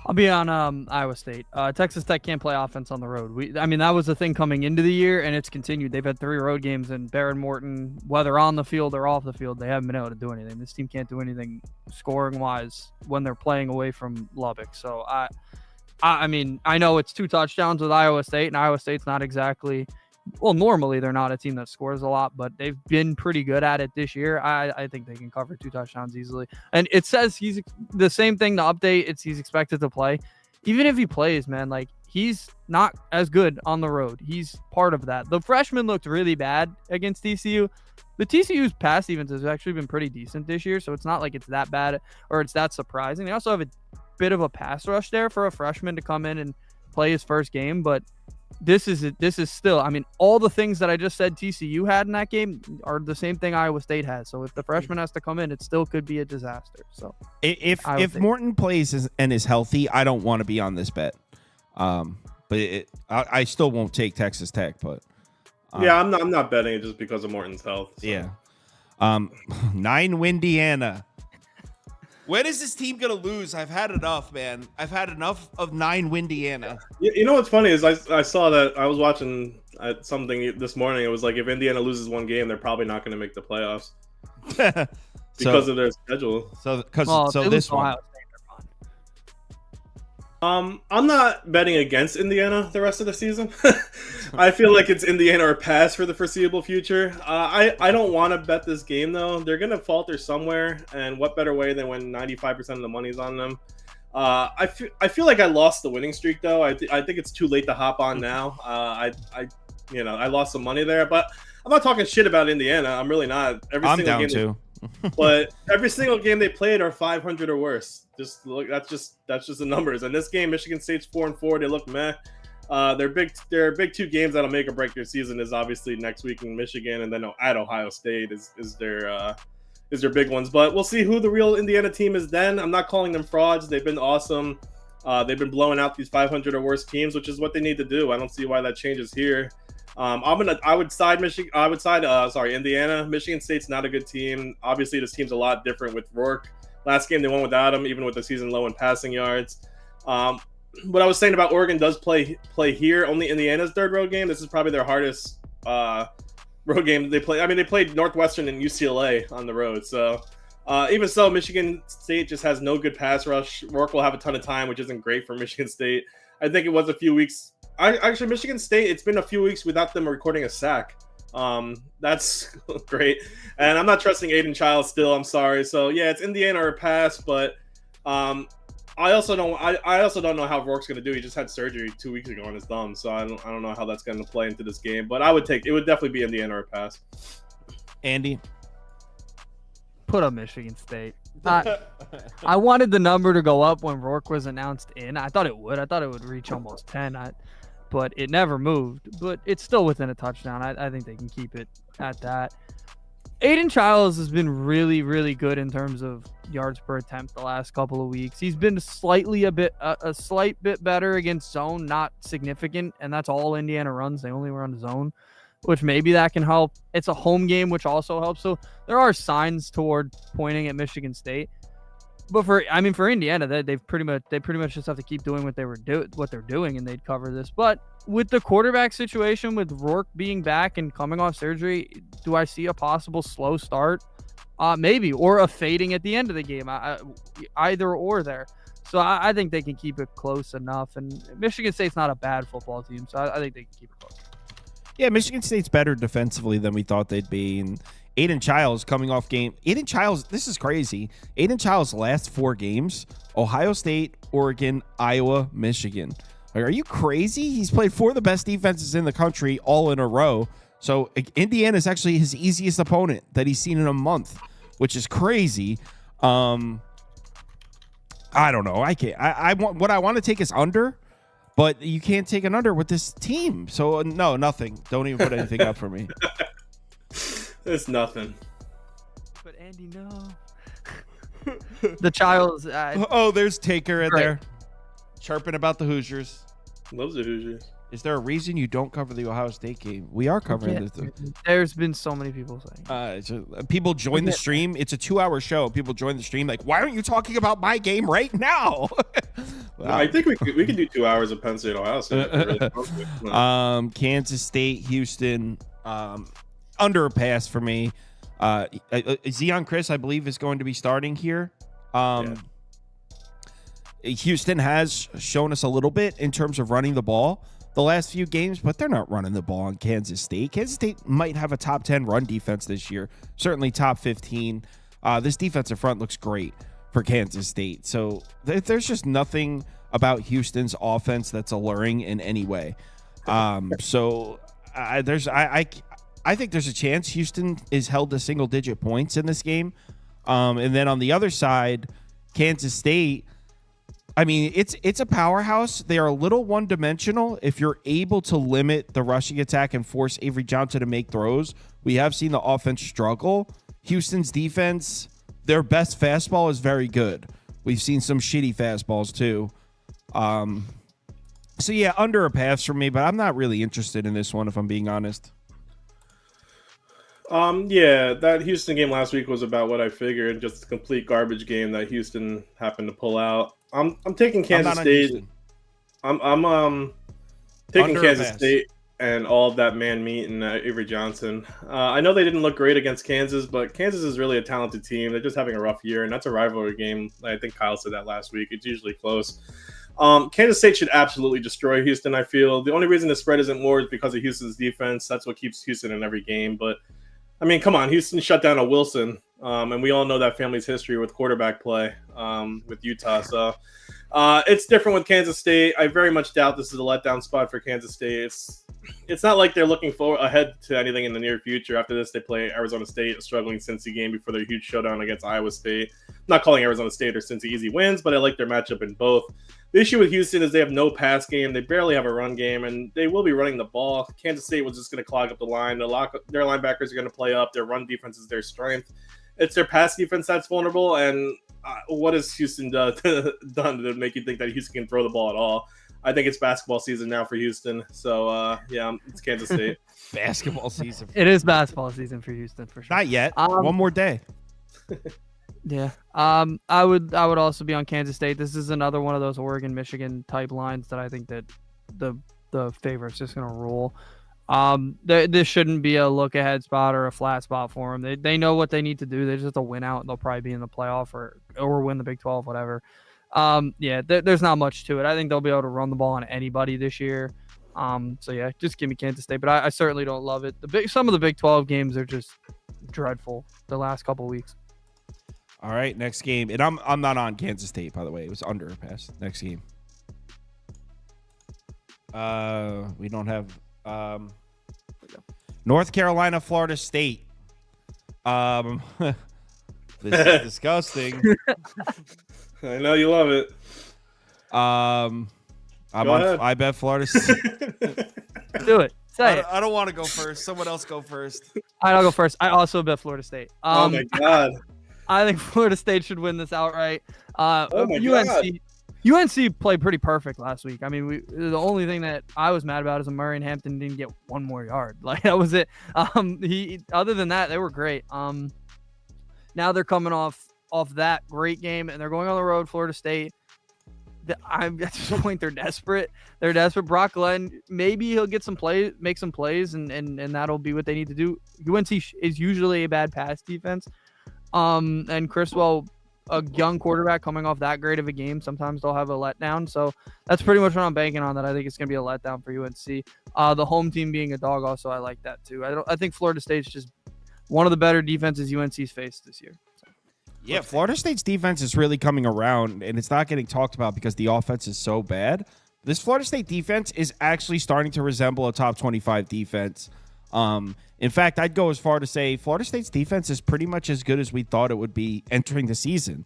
Speaker 4: I'll be on Iowa State. Texas Tech can't play offense on the road. That was the thing coming into the year, and it's continued. They've had 3 road games, and Barron Morton, whether on the field or off the field, they haven't been able to do anything. This team can't do anything scoring-wise when they're playing away from Lubbock. So, I know it's 2 touchdowns with Iowa State, and Iowa State's not exactly – well, normally they're not a team that scores a lot, but they've been pretty good at it this year. I think they can cover 2 touchdowns easily. And it says he's the same thing. The update, he's expected to play. Even if he plays, man, like he's not as good on the road. He's part of that. The freshman looked really bad against TCU. The TCU's pass defense has actually been pretty decent this year, so it's not like it's that bad or it's that surprising. They also have a bit of a pass rush there for a freshman to come in and play his first game, but this is still, all the things that I just said TCU had in that game are the same thing Iowa State has. So if the freshman has to come in, it still could be a disaster. So
Speaker 2: if Morton plays and is healthy, I don't want to be on this bet. But I still won't take Texas Tech. But
Speaker 3: I'm not betting it just because of Morton's health. So.
Speaker 2: Yeah. 9 Windiana. When is this team going to lose? I've had enough, man. I've had enough of 9 Windiana.
Speaker 3: You know what's funny is I saw that I was watching something this morning. It was like if Indiana loses 1 game, they're probably not going to make the playoffs because of their schedule.
Speaker 2: So this one.
Speaker 3: I'm not betting against Indiana the rest of the season. I feel like it's Indiana or pass for the foreseeable future. I don't want to bet this game, though. They're going to falter somewhere, and what better way than when 95% of the money's on them. I feel like I lost the winning streak, though. I think it's too late to hop on now. I lost some money there, but I'm not talking shit about Indiana. I'm really not.
Speaker 2: I'm down too.
Speaker 3: But every single game they played are 500 or worse. Just look, that's just the numbers. And this game, Michigan State's 4-4. They look meh. Their big 2 games that'll make or break their season is obviously next week in Michigan, and then at Ohio State is their big ones. But we'll see who the real Indiana team is then. I'm not calling them frauds. They've been awesome. They've been blowing out these 500 or worse teams, which is what they need to do. I don't see why that changes here. I would side Indiana. Michigan State's not a good team. Obviously, this team's a lot different with Rourke. Last game they won without him, even with the season low in passing yards. What I was saying about Oregon does play here. Only Indiana's 3rd road game. This is probably their hardest road game they play. They played Northwestern and UCLA on the road. So even so, Michigan State just has no good pass rush. Rourke will have a ton of time, which isn't great for Michigan State. I think it was a few weeks. Actually, Michigan State, it's been a few weeks without them recording a sack. That's great. And I'm not trusting Aiden Childs still. I'm sorry. So, yeah, it's Indiana or pass, but I also don't know how Rourke's going to do. He just had surgery 2 weeks ago on his thumb, so I don't know how that's going to play into this game. But it would definitely be Indiana or pass.
Speaker 2: Andy?
Speaker 4: Put up Michigan State. I wanted the number to go up when Rourke was announced in. I thought it would. I thought it would reach almost 10. But it never moved. But it's still within a touchdown. I think they can keep it at that. Aiden Childs has been really, really good in terms of yards per attempt the last couple of weeks. He's been a slight bit better against zone, not significant, and that's all Indiana runs. They only run zone, which maybe that can help. It's a home game, which also helps. So there are signs toward pointing at Michigan State. But for Indiana, they pretty much just have to keep doing what they're doing, and they'd cover this. But with the quarterback situation, with Rourke being back and coming off surgery, do I see a possible slow start? Maybe, or a fading at the end of the game. Either or there. So I think they can keep it close enough. And Michigan State's not a bad football team, so I think they can keep it close.
Speaker 2: Yeah, Michigan State's better defensively than we thought they'd be. And Aiden Childs coming off game. Aiden Childs, this is crazy. Aiden Childs' last 4 games, Ohio State, Oregon, Iowa, Michigan. Like, are you crazy? He's played 4 of the best defenses in the country all in a row. So Indiana is actually his easiest opponent that he's seen in a month, which is crazy. I don't know. I can't. What I want to take is under. But you can't take an under with this team. So, no, nothing. Don't even put anything up for me.
Speaker 3: It's nothing.
Speaker 4: But Andy, no. The Child's.
Speaker 2: There's Taker in there. Chirping about the Hoosiers.
Speaker 3: Loves the Hoosiers.
Speaker 2: Is there a reason you don't cover the Ohio State game? We are covering this.
Speaker 4: There's been so many people saying.
Speaker 2: People join the stream. It's a 2-hour show. People join the stream like, why aren't you talking about my game right now?
Speaker 3: I think we could do 2 hours of Penn State, Ohio State. Really
Speaker 2: Kansas State, Houston, under a pass for me. Zion Chris, I believe, is going to be starting here. Houston has shown us a little bit in terms of running the ball the last few games, but they're not running the ball on Kansas State. Kansas State might have a top 10 run defense this year, certainly top 15. This defensive front looks great for Kansas State. So there's just nothing about Houston's offense that's alluring in any way. I think there's a chance Houston is held to single-digit points in this game. And then on the other side, Kansas State, I mean, it's a powerhouse. They are a little one-dimensional. If you're able to limit the rushing attack and force Avery Johnson to make throws, we have seen the offense struggle. Houston's defense, their best fastball is very good. We've seen some shitty fastballs too. So yeah, under a pass for me, but I'm not really interested in this one if I'm being honest.
Speaker 3: Yeah, that Houston game last week was about what I figured, just a complete garbage game that Houston happened to pull out. I'm taking Kansas State. I'm taking Kansas State and all of that man meat and Avery Johnson. I know they didn't look great against Kansas, but Kansas is really a talented team. They're just having a rough year, and that's a rivalry game. I think Kyle said that last week. It's usually close. Kansas State should absolutely destroy Houston, I feel. The only reason the spread isn't more is because of Houston's defense. That's what keeps Houston in every game. But, I mean, come on. Houston shut down a Wilson, and we all know that family's history with quarterback play with Utah. So it's different with Kansas State. I very much doubt this is a letdown spot for Kansas State. It's not like they're looking ahead to anything in the near future. After this, they play Arizona State, a struggling Cincy game before their huge showdown against Iowa State. I'm not calling Arizona State or Cincy easy wins, but I like their matchup in both. The issue with Houston is they have no pass game. They barely have a run game, and they will be running the ball. Kansas State was just going to clog up the line. Their linebackers are going to play up. Their run defense is their strength. It's their pass defense that's vulnerable, and what has Houston done to make you think that Houston can throw the ball at all? I think it's basketball season now for Houston. So, yeah, it's Kansas State.
Speaker 2: Basketball season.
Speaker 4: It is basketball season for Houston, for sure.
Speaker 2: Not yet. One more day.
Speaker 4: Yeah. I would also be on Kansas State. This is another one of those Oregon, Michigan type lines that I think that the favorite's just going to rule. This shouldn't be a look ahead spot or a flat spot for them. They know what they need to do. They just have to win out, and they'll probably be in the playoff or win the Big 12, whatever. There's not much to it. I think they'll be able to run the ball on anybody this year. So yeah, just give me Kansas State, but I certainly don't love it. Some of the Big 12 games are just dreadful the last couple weeks.
Speaker 2: All right, next game, and I'm not on Kansas State, by the way. It was under a pass. Next game. We don't have North Carolina, Florida State. This is disgusting.
Speaker 3: I know you love it.
Speaker 2: I bet Florida State.
Speaker 4: Do it. Say it.
Speaker 2: I don't want to go first. Someone else go first.
Speaker 4: I'll go first. I also bet Florida State.
Speaker 3: Oh my god.
Speaker 4: I think Florida State should win this outright.
Speaker 3: Oh my god.
Speaker 4: UNC played pretty perfect last week. I mean, the only thing that I was mad about is Murray and Hampton didn't get one more yard. Like, that was it. Other than that, they were great. Now they're coming off that great game, and they're going on the road, Florida State. At this point, they're desperate. They're desperate. Brock Glenn, maybe he'll get some plays, make some plays, and that'll be what they need to do. UNC is usually a bad pass defense. And Criswell, a young quarterback coming off that great of a game, sometimes they'll have a letdown. So that's pretty much what I'm banking on, that I think it's going to be a letdown for UNC. The home team being a dog also, I like that too. I think Florida State's just one of the better defenses UNC's faced this year. So.
Speaker 2: Yeah, Florida State's defense is really coming around, and it's not getting talked about because the offense is so bad. This Florida State defense is actually starting to resemble a top 25 defense. In fact, I'd go as far to say Florida State's defense is pretty much as good as we thought it would be entering the season.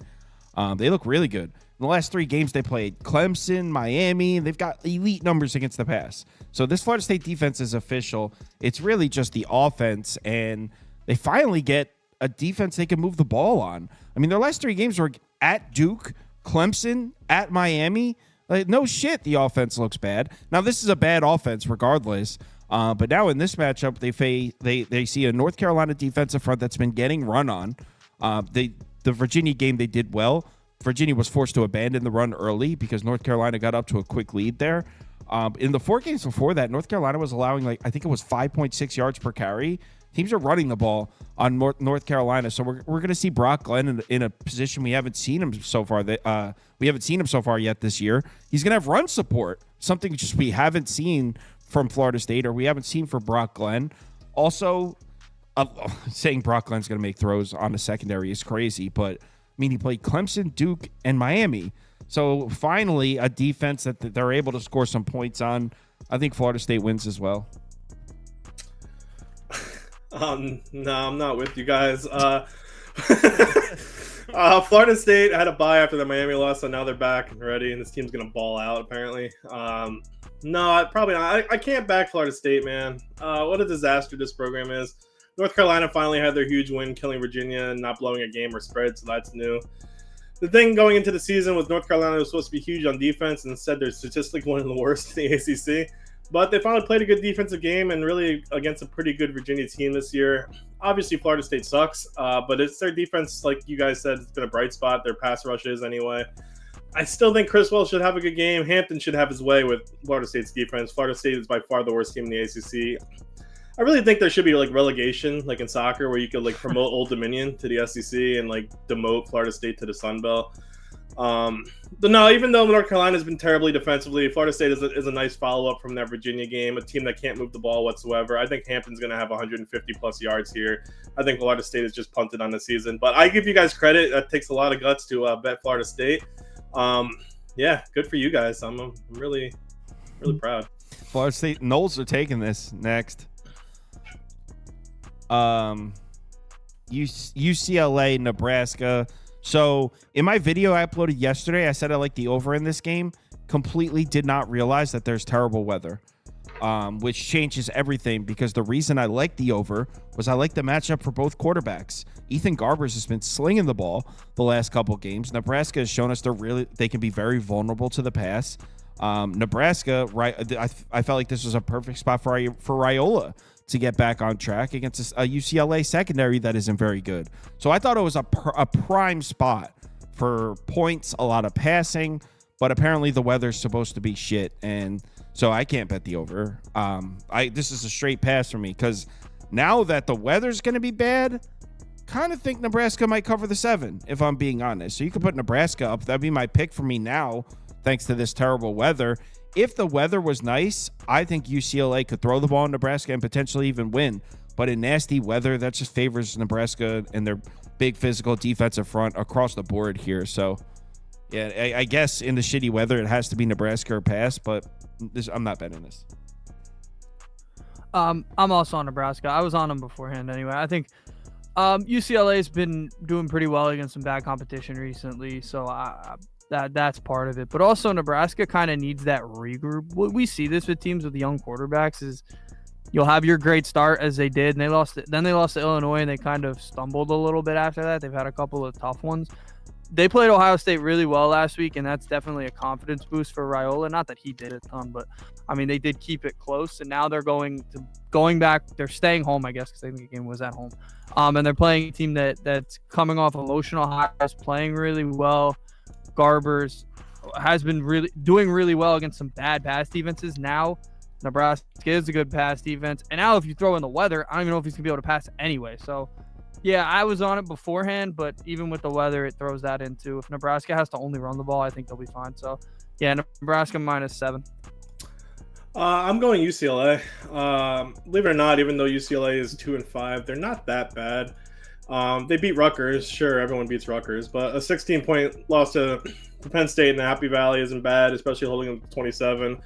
Speaker 2: They look really good. In the last 3 games, they played Clemson, Miami. They've got elite numbers against the pass. So this Florida State defense is official. It's really just the offense, and they finally get a defense they can move the ball on. I mean, their last 3 games were at Duke, Clemson, at Miami. Like, no shit, the offense looks bad. Now, this is a bad offense regardless. But now in this matchup, they see a North Carolina defensive front that's been getting run on. The Virginia game, they did well. Virginia was forced to abandon the run early because North Carolina got up to a quick lead there. In the 4 games before that, North Carolina was allowing, I think it was 5.6 yards per carry. Teams are running the ball on North Carolina, so we're going to see Brock Glenn in a position we haven't seen him so far. We haven't seen him so far yet this year. He's going to have run support, something just we haven't seen from Florida State, or we haven't seen for Brock Glenn. Also, saying Brock Glenn's going to make throws on the secondary is crazy, but I mean, he played Clemson, Duke, and Miami. So finally, a defense that they're able to score some points on. I think Florida State wins as well.
Speaker 3: No, I'm not with you guys. Florida State had a bye after the Miami loss, so now they're back and ready, and this team's going to ball out, apparently. No, probably not. I can't back Florida State, man. What a disaster this program is. North Carolina finally had their huge win, killing Virginia and not blowing a game or spread, so that's new. The thing going into the season was North Carolina was supposed to be huge on defense, and instead they're statistically one of the worst in the ACC. But they finally played a good defensive game and really against a pretty good Virginia team this year. Obviously, Florida State sucks, but it's their defense, like you guys said, it's been a bright spot. Their pass rush is anyway. I still think Chris Wells should have a good game. Hampton should have his way with Florida State's defense. Florida State is by far the worst team in the ACC. I really think there should be relegation, like in soccer, where you could promote Old Dominion to the SEC and demote Florida State to the Sun Belt. But no, even though North Carolina has been terribly defensively, Florida State is a nice follow-up from that Virginia game, a team that can't move the ball whatsoever. I think Hampton's going to have 150-plus yards here. I think Florida State is just punted on the season. But I give you guys credit. That takes a lot of guts to bet Florida State. Yeah, good for you guys. I'm really, really proud.
Speaker 2: Florida State Knowles are taking this next. UCLA, Nebraska. So in my video I uploaded yesterday, I said I like the over in this game. Completely did not realize that there's terrible weather, which changes everything, because the reason I like the over was I like the matchup for both quarterbacks. Ethan Garbers has been slinging the ball the last couple games. Nebraska has shown us they can be very vulnerable to the pass. Nebraska, right? I felt like this was a perfect spot for Raiola to get back on track against a UCLA secondary that isn't very good. So I thought it was a prime spot for points, a lot of passing, but apparently the weather's supposed to be shit, and so I can't bet the over. This is a straight pass for me, because now that the weather's going to be bad, kind of think Nebraska might cover the 7, if I'm being honest. So you could put Nebraska up. That'd be my pick for me now, thanks to this terrible weather. If the weather was nice, I think UCLA could throw the ball in Nebraska and potentially even win. But in nasty weather, that just favors Nebraska and their big physical defensive front across the board here. So, yeah, I guess in the shitty weather, it has to be Nebraska or pass, but I'm not betting this.
Speaker 4: I'm also on Nebraska. I was on them beforehand anyway. I think UCLA's been doing pretty well against some bad competition recently, so that's part of it. But also Nebraska kind of needs that regroup. We see this with teams with young quarterbacks is you'll have your great start, as they did, and they lost to Illinois, and they kind of stumbled a little bit after that. They've had a couple of tough ones. They played Ohio State really well last week, and that's definitely a confidence boost for Raiola. Not that he did a ton, but I mean, they did keep it close, and now they're going back. They're staying home, I guess, because I think the game was at home. And they're playing a team that's coming off emotional highs, playing really well. Garbers has been doing really well against some bad pass defenses. Now Nebraska is a good pass defense, and now if you throw in the weather, I don't even know if he's gonna be able to pass anyway. So yeah, I was on it beforehand, but even with the weather, it throws that into, if Nebraska has to only run the ball, I think they'll be fine. So yeah, Nebraska -7.
Speaker 3: I'm going UCLA. Believe it or not, even though UCLA is 2-5, they're not that bad. They beat Rutgers. Sure, everyone beats Rutgers, but a 16-point loss to Penn State in the Happy Valley isn't bad, especially holding them to 27.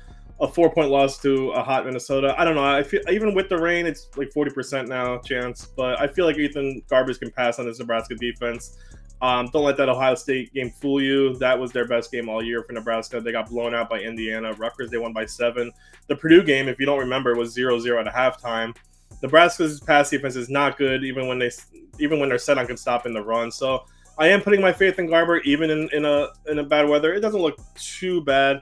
Speaker 3: A 4-point loss to a hot Minnesota. I don't know. I feel even with the rain, it's 40% now chance, but I feel like Ethan Garbers can pass on this Nebraska defense. Don't let that Ohio State game fool you. That was their best game all year for Nebraska. They got blown out by Indiana. Rutgers, they won by 7. The Purdue game, if you don't remember, was 0-0 at halftime. Nebraska's pass defense is not good, even when they're set on stopping the run. So I am putting my faith in Garber, even in a bad weather. It doesn't look too bad.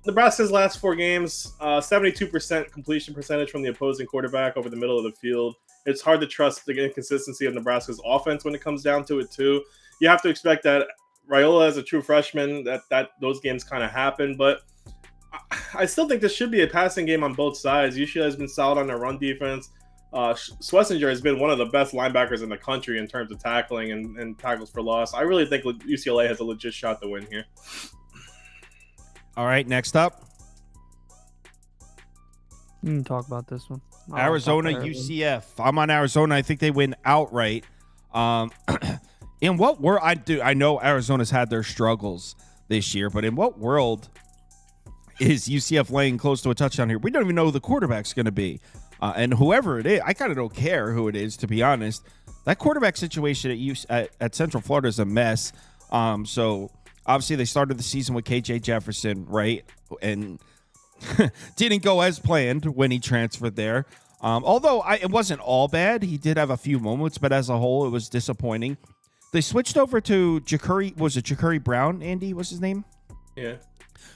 Speaker 3: Nebraska's last 4 games, 72% completion percentage from the opposing quarterback over the middle of the field. It's hard to trust the inconsistency of Nebraska's offense when it comes down to it too. You have to expect that Raiola as a true freshman, that those games kind of happen, but I still think this should be a passing game on both sides. UCLA has been solid on their run defense. Schlesinger has been one of the best linebackers in the country in terms of tackling and tackles for loss. I really think UCLA has a legit shot to win here.
Speaker 2: All right, next up.
Speaker 4: You can talk about this one.
Speaker 2: Arizona, UCF. I'm on Arizona. I think they win outright. In what world? I know Arizona's had their struggles this year, but in what world is UCF laying close to a touchdown here? We don't even know who the quarterback's going to be. And whoever it is, I kind of don't care who it is, to be honest. That quarterback situation at Central Florida is a mess. So obviously they started the season with KJ Jefferson, right? And didn't go as planned when he transferred there. Although it wasn't all bad. He did have a few moments, but as a whole, it was disappointing. They switched over to Ja'Cory. Was it Ja'Cory Brown, Andy? What's his name?
Speaker 3: Yeah.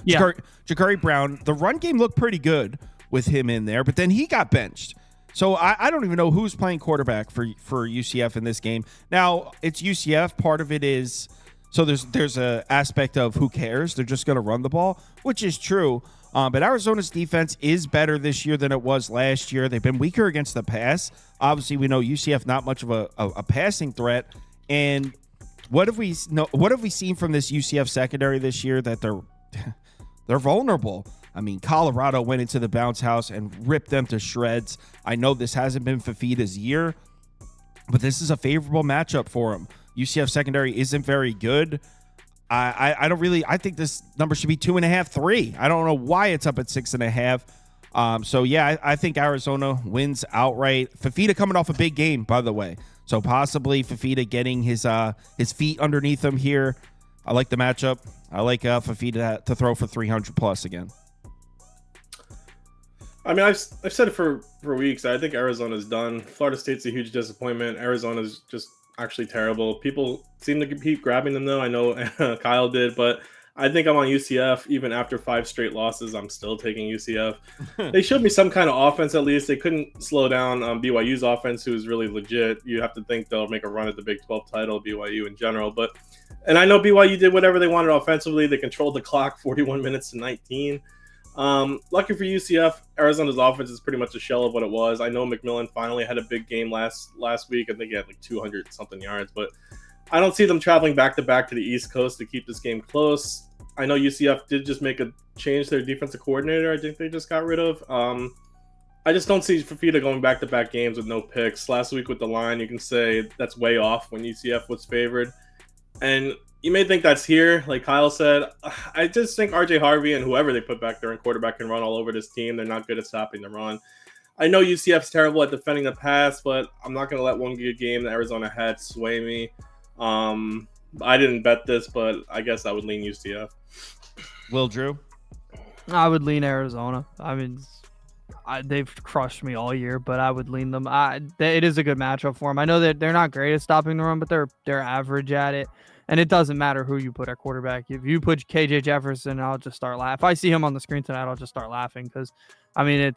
Speaker 2: Ja'Cory Brown. The run game looked pretty good with him in there, but then he got benched. So I don't even know who's playing quarterback for UCF in this game. Now, it's UCF. Part of it is, so there's a aspect of who cares. They're just going to run the ball, which is true. But Arizona's defense is better this year than it was last year. They've been weaker against the pass. Obviously, we know UCF not much of a passing threat. And what have we seen from this UCF secondary this year? That they're vulnerable. I mean, Colorado went into the bounce house and ripped them to shreds. I know this hasn't been Fafita's year, but this is a favorable matchup for him. UCF secondary isn't very good. I think this number should be 2.5, 3. I don't know why it's up at 6.5. So yeah, I think Arizona wins outright. Fafita coming off a big game, by the way. So possibly Fafita getting his feet underneath him here. I like the matchup. I like Fafita to throw for 300 plus again.
Speaker 3: I mean, I've said it for weeks. I think Arizona's done. Florida State's a huge disappointment. Arizona's just actually terrible. People seem to keep grabbing them, though. I know Kyle did, but I think I'm on UCF. Even after 5 straight losses, I'm still taking UCF. They showed me some kind of offense at least. They couldn't slow down BYU's offense, who's really legit. You have to think they'll make a run at the Big 12 title, BYU in general. And I know BYU did whatever they wanted offensively. They controlled the clock 41 minutes to 19. Lucky for UCF, Arizona's offense is pretty much a shell of what it was. I know McMillan finally had a big game last week. I think he had like 200 something yards, but I don't see them traveling back to back to the East Coast to keep this game close. I know UCF did just make a change to their defensive coordinator. I think they just got rid of. I just don't see Fafita going back to back games with no picks. Last week with the line, you can say that's way off when UCF was favored. And you may think that's here, like Kyle said. I just think RJ Harvey and whoever they put back there in quarterback can run all over this team. They're not good at stopping the run. I know UCF's terrible at defending the pass, but I'm not going to let one good game that Arizona had sway me. I didn't bet this, but I guess I would lean UCF.
Speaker 2: Will Drew?
Speaker 4: I would lean Arizona. I mean, they've crushed me all year, but I would lean them. It is a good matchup for them. I know that they're not great at stopping the run, but they're average at it. And it doesn't matter who you put at quarterback. If you put KJ Jefferson, I'll just start laughing. If I see him on the screen tonight, I'll just start laughing because, I mean,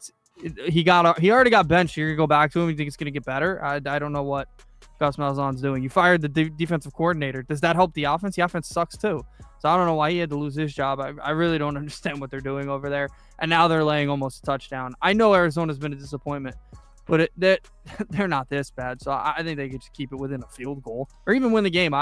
Speaker 4: he already got benched. You're gonna go back to him. You think it's gonna get better? I don't know what Gus Malzahn's doing. You fired the defensive coordinator. Does that help the offense? The offense sucks too. So I don't know why he had to lose his job. I really don't understand what they're doing over there. And now they're laying almost a touchdown. I know Arizona's been a disappointment, but they're not this bad. So I think they could just keep it within a field goal or even win the game.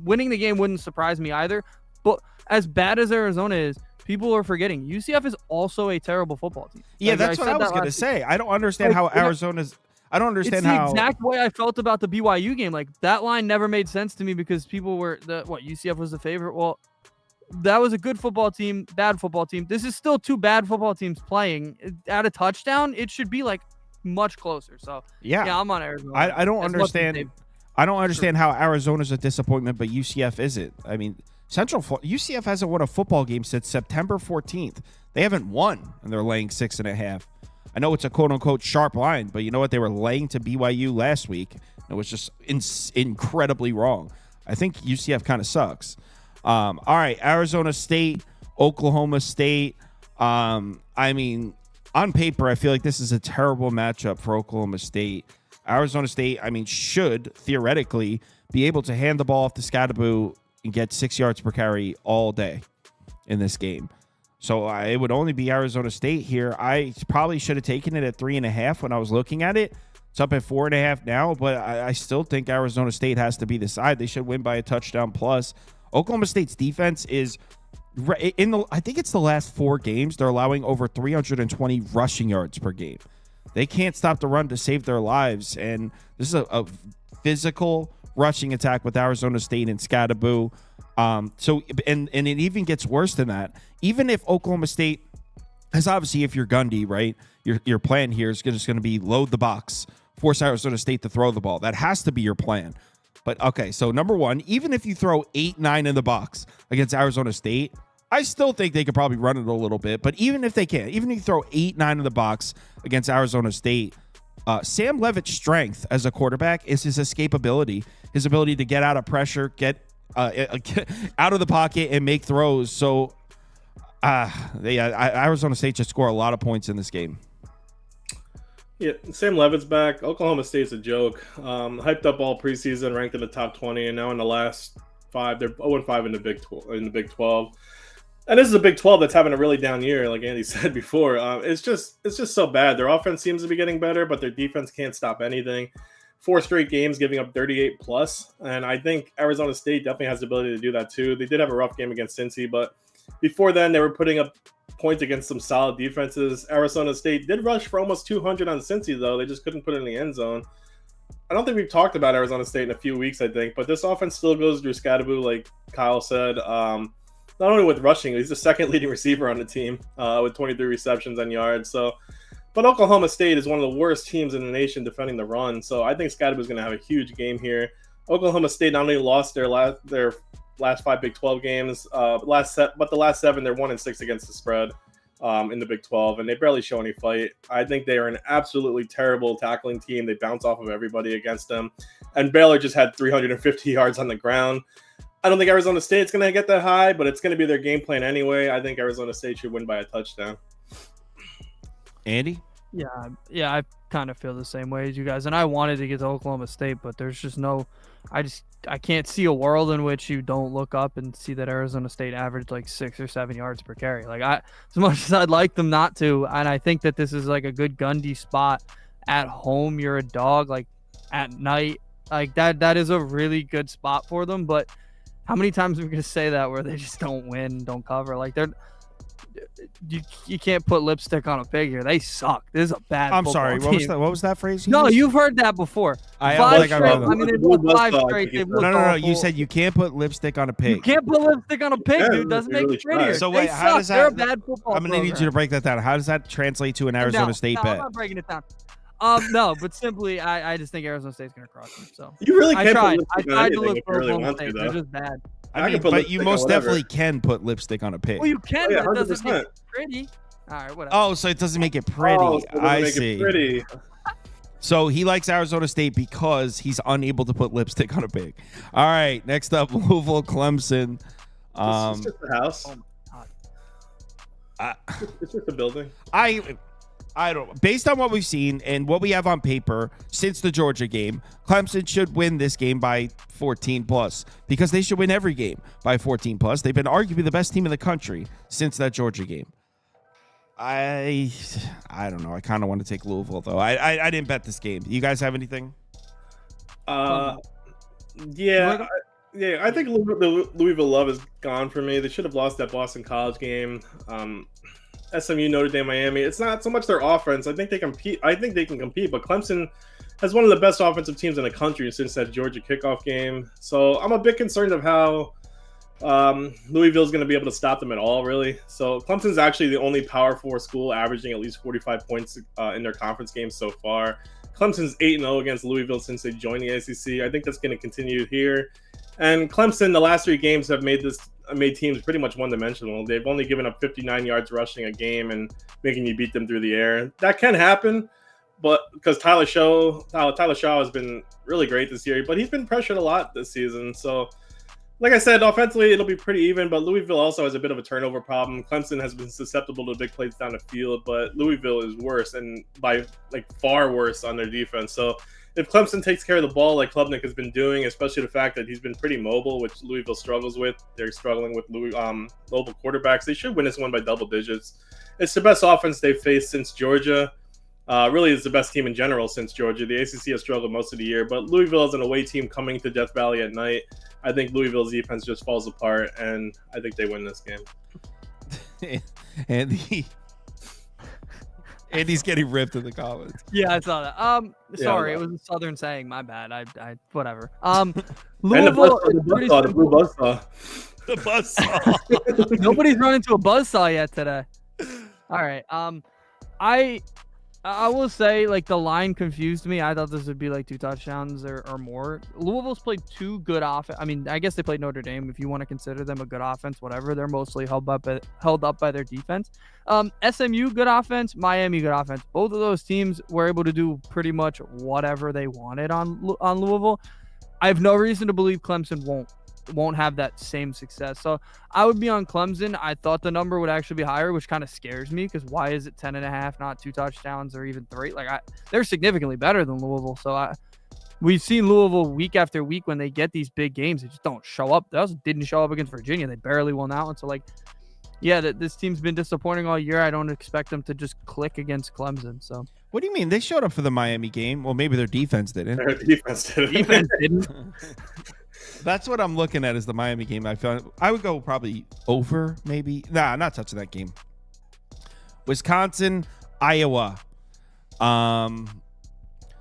Speaker 4: Winning the game wouldn't surprise me either. But as bad as Arizona is, people are forgetting UCF is also a terrible football team.
Speaker 2: Yeah, that's what I was going to say. I don't understand how Arizona's – I don't understand how –
Speaker 4: It's the exact way I felt about the BYU game. Like, that line never made sense to me because people were – UCF was the favorite? Well, that was a good football team, bad football team. This is still 2 bad football teams playing. At a touchdown, it should be, like, much closer. So, yeah I'm on Arizona.
Speaker 2: I don't understand. I don't understand how Arizona's a disappointment, but UCF isn't. I mean, UCF hasn't won a football game since September 14th. They haven't won, and they're laying 6.5. I know it's a quote-unquote sharp line, but you know what? They were laying to BYU last week. It was just incredibly wrong. I think UCF kind of sucks. All right, Arizona State, Oklahoma State. I mean, on paper, I feel like this is a terrible matchup for Oklahoma State. Arizona State, I mean, should theoretically be able to hand the ball off to Scadaboo and get 6 yards per carry all day in this game. So it would only be Arizona State here. I probably should have taken it at 3.5 when I was looking at it. It's up at 4.5 now, but I still think Arizona State has to be the side. They should win by a touchdown plus. Oklahoma State's defense is I think it's the last 4 games they're allowing over 320 rushing yards per game. They can't stop the run to save their lives, and this is a physical rushing attack with Arizona State and Scadaboo. So it even gets worse than that. Even if Oklahoma State has, obviously, if you're Gundy, right, your plan here is just going to be load the box, force Arizona State to throw the ball. That has to be your plan. But okay, so number one, even if you throw 8-9 in the box against Arizona State, I still think they could probably run it a little bit. But even if they can't, even if you throw 8-9 in the box against Arizona State, Sam Levitt's strength as a quarterback is his escapability, his ability to get out of pressure, get out of the pocket and make throws. So, Arizona State just score a lot of points in this game.
Speaker 3: Yeah, Sam Levitt's back. Oklahoma State's a joke. Hyped up all preseason, ranked in the top 20, and now in the last 5, they're 0-5 in the Big 12. And this is a Big 12 that's having a really down year, like Andy said before. It's just so bad. Their offense seems to be getting better, but their defense can't stop anything. 4 straight games giving up 38 plus, and I think Arizona State definitely has the ability to do that too. They did have a rough game against Cincy, but before then they were putting up points against some solid defenses. Arizona State did rush for almost 200 on Cincy, though. They just couldn't put it in the end zone. I don't think we've talked about Arizona State in a few weeks, I think, but this offense still goes through Scadaboo, like Kyle said. Not only with rushing, he's the second leading receiver on the team with 23 receptions and yards. So, but Oklahoma State is one of the worst teams in the nation defending the run. So I think Scadaboo is going to have a huge game here. Oklahoma State not only lost their last 5 Big 12 games, but the last 7 they're 1-6 against the spread in the Big 12, and they barely show any fight. I think they are an absolutely terrible tackling team. They bounce off of everybody against them, and Baylor just had 350 yards on the ground. I don't think Arizona State's going to get that high, but it's going to be their game plan anyway. I think Arizona State should win by a touchdown.
Speaker 2: Andy?
Speaker 4: Yeah, I kind of feel the same way as you guys. And I wanted to get to Oklahoma State, but there's just I can't see a world in which you don't look up and see that Arizona State averaged like 6 or 7 yards per carry. Like as much as I'd like them not to, and I think that this is like a good Gundy spot at home. You're a dog, like at night, like that is a really good spot for them. But how many times are we going to say that where they just don't win, don't cover? Like you can't put lipstick on a pig here. They suck. This is a bad.
Speaker 2: I'm sorry.
Speaker 4: Team.
Speaker 2: What was that phrase?
Speaker 4: No, you've heard that before.
Speaker 2: They've
Speaker 4: won 5 straight.
Speaker 2: No. You said you can't put lipstick on a pig.
Speaker 4: You can't put lipstick on a pig, dude. Doesn't make it prettier.
Speaker 2: So wait, how does that?
Speaker 4: They're a bad football.
Speaker 2: I'm gonna need you to break that down. How does that translate to an Arizona State bet?
Speaker 4: I'm not breaking it down. No, but simply, I just think Arizona State's gonna crush them. So
Speaker 3: you really can't.
Speaker 4: I tried to look for Oklahoma State. They're just bad.
Speaker 2: I mean, but you most definitely can put lipstick on a pig.
Speaker 4: Well, you can, but it doesn't make it pretty. All right, whatever.
Speaker 2: Oh, so it doesn't make it pretty. I see.
Speaker 3: Pretty.
Speaker 2: So he likes Arizona State because he's unable to put lipstick on a pig. All right, next up, Louisville, Clemson.
Speaker 3: It's just the house. It's just a building.
Speaker 2: I don't. Based on what we've seen and what we have on paper since the Georgia game, Clemson should win this game by 14 plus because they should win every game by 14 plus. They've been arguably the best team in the country since that Georgia game. I don't know. I kind of want to take Louisville though. I didn't bet this game. You guys have anything?
Speaker 3: Yeah. I think the Louisville love is gone for me. They should have lost that Boston College game. SMU, Notre Dame, Miami. It's not so much their offense. I think they can compete, but Clemson has one of the best offensive teams in the country since that Georgia kickoff game. So I'm a bit concerned of how Louisville is going to be able to stop them at all, really. So Clemson's actually the only Power 4 school averaging at least 45 points in their conference games so far. Clemson's 8-0 against Louisville since they joined the ACC. I think that's going to continue here. And Clemson, the last 3 games have made teams pretty much one-dimensional. They've only given up 59 yards rushing a game and making you beat them through the air. That can happen, but because Tyler Shaw has been really great this year, but he's been pressured a lot this season. So, like I said, offensively it'll be pretty even, but Louisville also has a bit of a turnover problem. Clemson has been susceptible to big plays down the field, but Louisville is worse, and by far worse on their defense. So if Clemson takes care of the ball like Klubnik has been doing, especially the fact that he's been pretty mobile, which Louisville struggles with, they're struggling with mobile quarterbacks, they should win this one by double digits. It's the best offense they've faced since Georgia. Really, it's the best team in general since Georgia. The ACC has struggled most of the year, but Louisville is an away team coming to Death Valley at night. I think Louisville's defense just falls apart, and I think they win this game.
Speaker 2: Andy's getting ripped in the comments.
Speaker 4: Yeah, I saw that. Sorry, it was a Southern saying. My bad. I whatever. Louisville.
Speaker 3: The blue buzzsaw.
Speaker 2: The buzzsaw.
Speaker 4: Nobody's run into a buzzsaw yet today. All right. I will say, the line confused me. I thought this would be 2 touchdowns or more. Louisville's played 2 good offense. I mean, I guess they played Notre Dame. If you want to consider them a good offense, whatever. They're mostly held up by their defense. SMU, good offense. Miami, good offense. Both of those teams were able to do pretty much whatever they wanted on Louisville. I have no reason to believe Clemson won't have that same success. So I would be on Clemson. I thought the number would actually be higher, which kind of scares me because why is it 10.5, not 2 touchdowns or even 3? They're significantly better than Louisville. So we've seen Louisville week after week when they get these big games, they just don't show up. They also didn't show up against Virginia. They barely won that one. So this team's been disappointing all year. I don't expect them to just click against Clemson. So
Speaker 2: What do you mean? They showed up for the Miami game. Well, maybe their defense didn't.
Speaker 3: Their defense
Speaker 4: didn't.
Speaker 2: That's what I'm looking at is the Miami game. I would go probably over, maybe. Nah, not touching that game. Wisconsin, Iowa.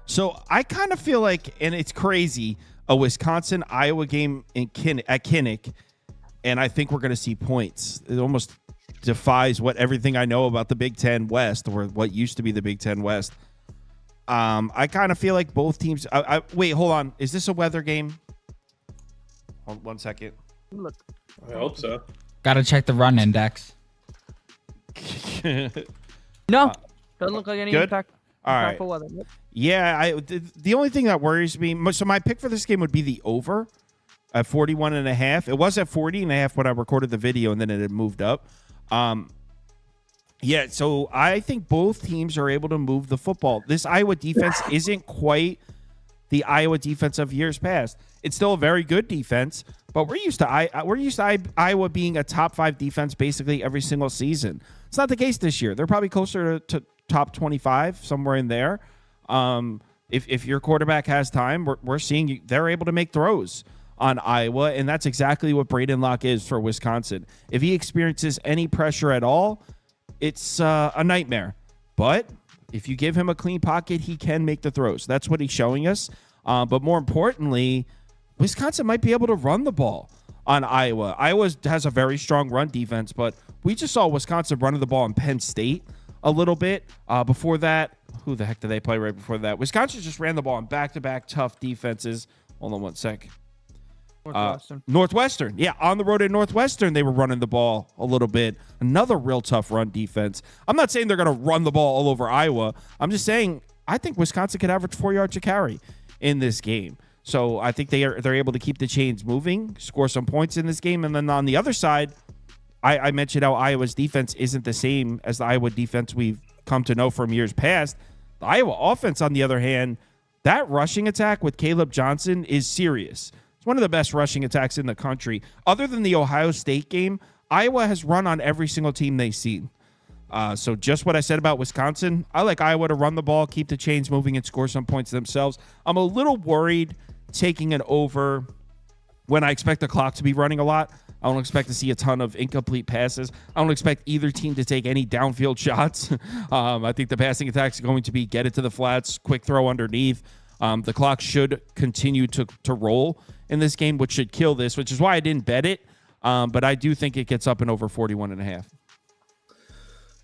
Speaker 2: So I kind of feel like, and it's crazy, a Wisconsin-Iowa game at Kinnick, and I think we're going to see points. It almost defies everything I know about the Big Ten West, or what used to be the Big Ten West. I kind of feel like both teams. Wait, hold on. Is this a weather game? Hold 1 second.
Speaker 4: Look,
Speaker 3: I hope so.
Speaker 5: Gotta check the run index.
Speaker 4: No, doesn't look like any
Speaker 2: Good?
Speaker 4: impact.
Speaker 2: All right.
Speaker 4: Weather. Yep.
Speaker 2: Yeah, the only thing that worries me, so my pick for this game would be the over at 41.5. It was at 40.5 when I recorded the video, and then it had moved up. Yeah, so I think both teams are able to move the football. This Iowa defense isn't quite the Iowa defense of years past. It's still a very good defense, but we're used to Iowa being a top 5 defense basically every single season. It's not the case this year. They're probably closer to top 25, somewhere in there. If your quarterback has time, we're seeing they're able to make throws on Iowa, and that's exactly what Braden Locke is for Wisconsin. If he experiences any pressure at all, it's a nightmare. But if you give him a clean pocket, he can make the throws. That's what he's showing us. But more importantly, Wisconsin might be able to run the ball on Iowa. Iowa has a very strong run defense, but we just saw Wisconsin running the ball in Penn State a little bit. Before that, who the heck did they play right before that? Wisconsin just ran the ball in back-to-back tough defenses. Hold on 1 sec. Northwestern. Yeah, on the road at Northwestern, they were running the ball a little bit. Another real tough run defense. I'm not saying they're going to run the ball all over Iowa. I'm just saying I think Wisconsin could average 4 yards a carry in this game. So I think they're able to keep the chains moving, score some points in this game. And then on the other side, I mentioned how Iowa's defense isn't the same as the Iowa defense we've come to know from years past. The Iowa offense, on the other hand, that rushing attack with Caleb Johnson is serious. It's one of the best rushing attacks in the country. Other than the Ohio State game, Iowa has run on every single team they've seen. So just what I said about Wisconsin, I like Iowa to run the ball, keep the chains moving, and score some points themselves. I'm a little worried taking it over when I expect the clock to be running a lot. I don't expect to see a ton of incomplete passes. I don't expect either team to take any downfield shots. I think the passing attack is going to be get it to the flats, quick throw underneath. The clock should continue to roll in this game, which should kill this, which is why I didn't bet it. But I do think it gets up and over 41.5.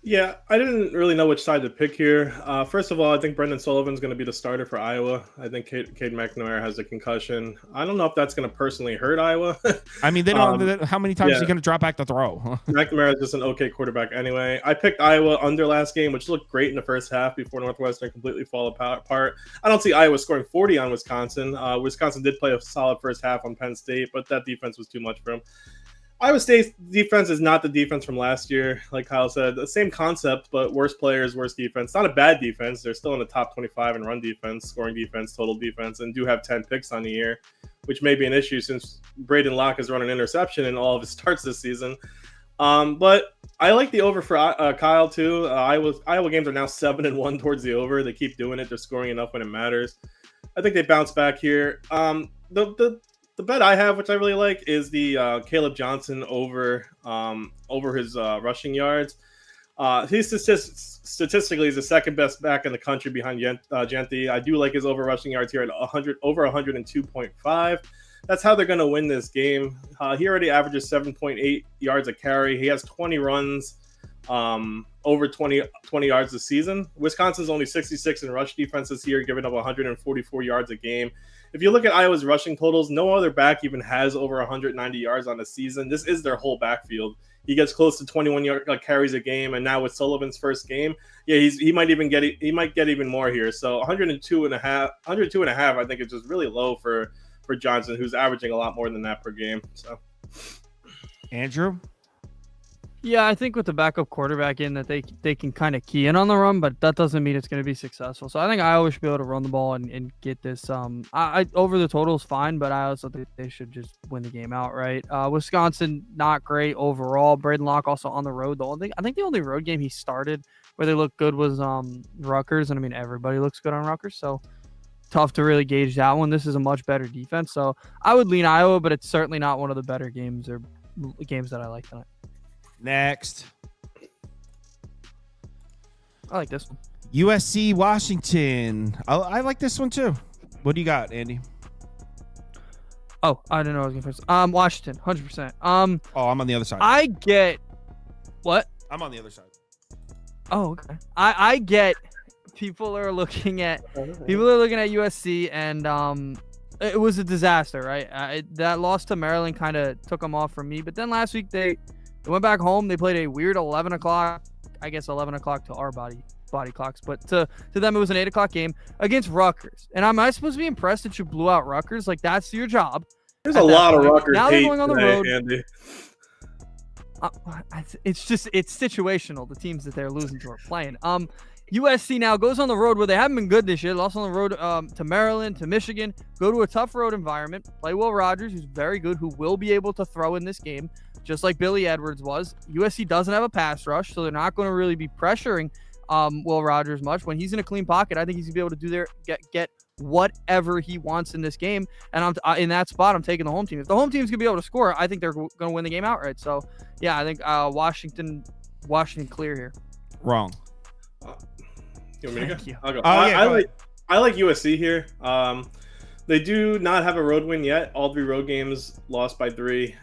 Speaker 3: Yeah, I didn't really know which side to pick here. First of all, I think Brendan Sullivan's going to be the starter for Iowa. I think Cade McNamara has a concussion. I don't know if that's going to personally hurt Iowa.
Speaker 2: I mean, they don't. How many times
Speaker 3: yeah.
Speaker 2: are you going to drop back to throw?
Speaker 3: McNamara is just an okay quarterback anyway. I picked Iowa under last game, which looked great in the first half before Northwestern completely fall apart. I don't see Iowa scoring 40 on Wisconsin. Wisconsin did play a solid first half on Penn State, but that defense was too much for them. Iowa State's defense is not the defense from last year. Like Kyle said, the same concept, but worse players, worse defense. Not a bad defense. They're still in the top 25 in run defense, scoring defense, total defense, and do have 10 picks on the year, which may be an issue since Braden Locke has run an interception in all of his starts this season. But I like the over for Kyle too. Iowa games are now 7-1 towards the over. They keep doing it. They're scoring enough when it matters. I think they bounce back here. The bet I have, which I really like, is the Caleb Johnson over his rushing yards. He's statistically is the second best back in the country behind Genti. I do like his over rushing yards here at over 102.5. That's how they're going to win this game. He already averages 7.8 yards a carry. He has 20 runs over 20 yards this season. Wisconsin's only 66 in rush defense this year, giving up 144 yards a game. If you look at Iowa's rushing totals, no other back even has over 190 yards on the season. This is their whole backfield. He gets close to 21 carries a game, and now with Sullivan's first game, yeah, he might get even more here. So 102 and a half, I think is just really low for Johnson, who's averaging a lot more than that per game. So,
Speaker 2: Andrew.
Speaker 4: Yeah, I think with the backup quarterback in that they can kind of key in on the run, but that doesn't mean it's going to be successful. So I think Iowa should be able to run the ball and get this. I over the total is fine, but I also think they should just win the game outright. Wisconsin not great overall. Braden Locke also on the road. I think the only road game he started where they looked good was Rutgers, and I mean everybody looks good on Rutgers, so tough to really gauge that one. This is a much better defense, so I would lean Iowa, but it's certainly not one of the better games or games that I like tonight.
Speaker 2: Next.
Speaker 4: I like this one.
Speaker 2: USC Washington. I like this one too. What do you got, Andy?
Speaker 4: Oh, I didn't know I was going first. Washington, 100%.
Speaker 2: I'm on the other side.
Speaker 4: I get what?
Speaker 2: I'm on the other side.
Speaker 4: Oh, okay. I get people are looking at USC, and it was a disaster, right? That loss to Maryland kind of took them off from me. But then last week they went back home. They played a weird 11 o'clock, I guess 11 o'clock to our body clocks, but to them it was an 8 o'clock game against Rutgers. And am I supposed to be impressed that you blew out Rutgers? Like, that's your job.
Speaker 3: There's a lot of Rutgers
Speaker 4: now
Speaker 3: hate
Speaker 4: they're going on the
Speaker 3: today,
Speaker 4: road.
Speaker 3: Andy.
Speaker 4: It's situational, the teams that they're losing to are playing. USC now goes on the road where they haven't been good this year. Lost on the road to Maryland, to Michigan. Go to a tough road environment. Play Will Rogers, who's very good, who will be able to throw in this game, just like Billy Edwards was. USC doesn't have a pass rush, so they're not going to really be pressuring Will Rogers much. When he's in a clean pocket, I think he's going to be able to do get whatever he wants in this game. And I'm in that spot, I'm taking the home team. If the home team's going to be able to score, I think they're going to win the game outright. So, yeah, I think Washington clear here.
Speaker 2: Wrong.
Speaker 3: You want me to go?
Speaker 4: You.
Speaker 3: I'll go.
Speaker 2: Oh,
Speaker 3: I like USC here. They do not have a road win yet. All 3 road games lost by 3.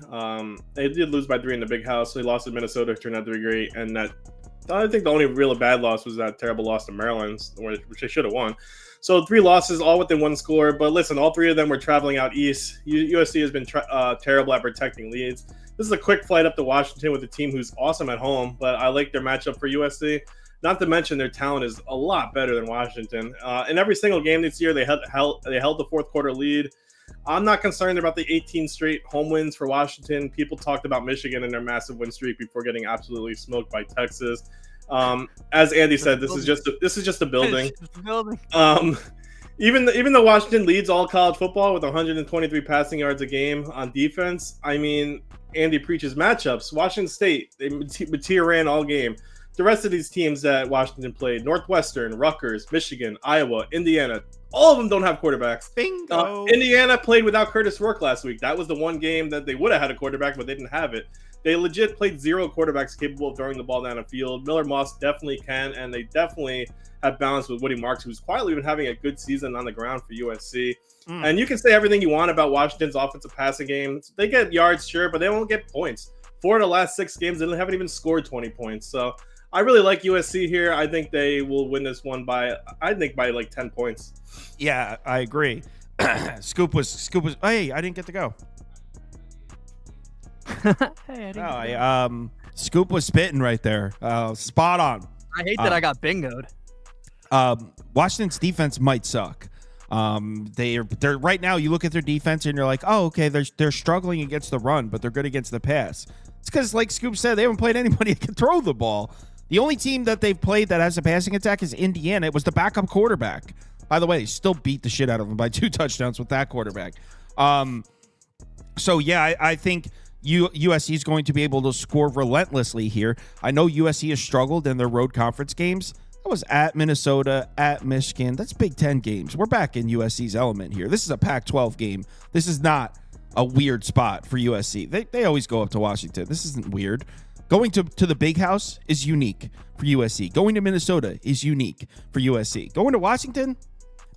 Speaker 3: They did lose by 3 in the Big House. They lost to Minnesota, turned out to be great. And I think the only real bad loss was that terrible loss to Maryland, which they should have won. So 3 losses, all within 1 score. But listen, all 3 of them were traveling out east. USC has been terrible at protecting leads. This is a quick flight up to Washington with a team who's awesome at home, but I like their matchup for USC. Not to mention their talent is a lot better than Washington. In every single game this year, they held the fourth quarter lead. I'm not concerned about the 18 straight home wins for Washington. People talked about Michigan and their massive win streak before getting absolutely smoked by Texas. As Andy said, this is just a building. Even though Washington leads all college football with 123 passing yards a game on defense, I mean, Andy preaches matchups. Washington State, they ran all game. The rest of these teams that Washington played, Northwestern, Rutgers, Michigan, Iowa, Indiana, all of them don't have quarterbacks.
Speaker 2: Bingo.
Speaker 3: Indiana played without Curtis Rourke last week. That was the one game that they would have had a quarterback, but they didn't have it. They legit played 0 quarterbacks capable of throwing the ball down the field. Miller Moss definitely can, and they definitely have balance with Woody Marks, who's quietly been having a good season on the ground for USC. And you can say everything you want about Washington's offensive passing game. They get yards, sure, but they won't get points. 4 of the last 6 games, they haven't even scored 20 points. So I really like USC here. I think they will win this one by like 10 points.
Speaker 2: Yeah, I agree. Scoop was. Hey, I didn't get to go. Scoop was spitting right there. Spot on.
Speaker 4: I hate that I got bingoed.
Speaker 2: Washington's defense might suck. They're right now. You look at their defense and you're like, oh, okay, they're struggling against the run, but they're good against the pass. It's because, like Scoop said, they haven't played anybody that can throw the ball. The only team that they've played that has a passing attack is Indiana. It was the backup quarterback. By the way, they still beat the shit out of them by 2 touchdowns with that quarterback. So yeah, I think USC is going to be able to score relentlessly here. I know USC has struggled in their road conference games. That was at Minnesota, at Michigan. That's Big Ten games. We're back in USC's element here. This is a Pac-12 game. This is not a weird spot for USC. They always go up to Washington. This isn't weird. Going to the Big House is unique for USC. Going to Minnesota is unique for USC. Going to Washington,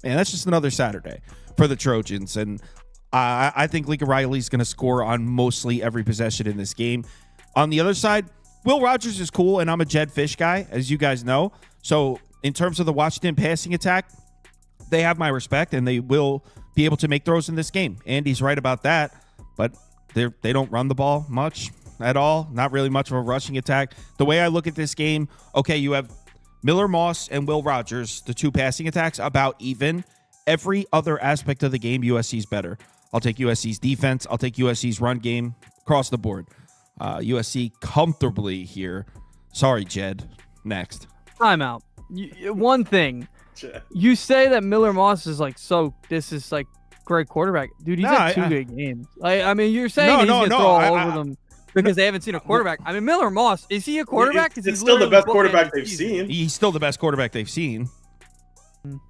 Speaker 2: man, that's just another Saturday for the Trojans. And I think Lincoln Riley's going to score on mostly every possession in this game. On the other side, Will Rogers is cool, and I'm a Jed Fish guy, as you guys know. So in terms of the Washington passing attack, they have my respect, and they will be able to make throws in this game. Andy's right about that, but they don't run the ball much at all. Not really much of a rushing attack. The way I look at this game, okay, you have Miller Moss and Will Rogers, the 2 passing attacks, about even. Every other aspect of the game, USC's better. I'll take USC's defense. I'll take USC's run game across the board. USC comfortably here. Sorry, Jed. Next.
Speaker 4: Timeout. One thing. You say that Miller Moss is like, so this is like great quarterback. Dude, he's had 2 good games. I mean, you're saying he's going to throw all over them because they haven't seen a quarterback. I mean, Miller Moss, is he a quarterback?
Speaker 3: It's still the best quarterback they've seen.
Speaker 2: He's still the best quarterback they've seen.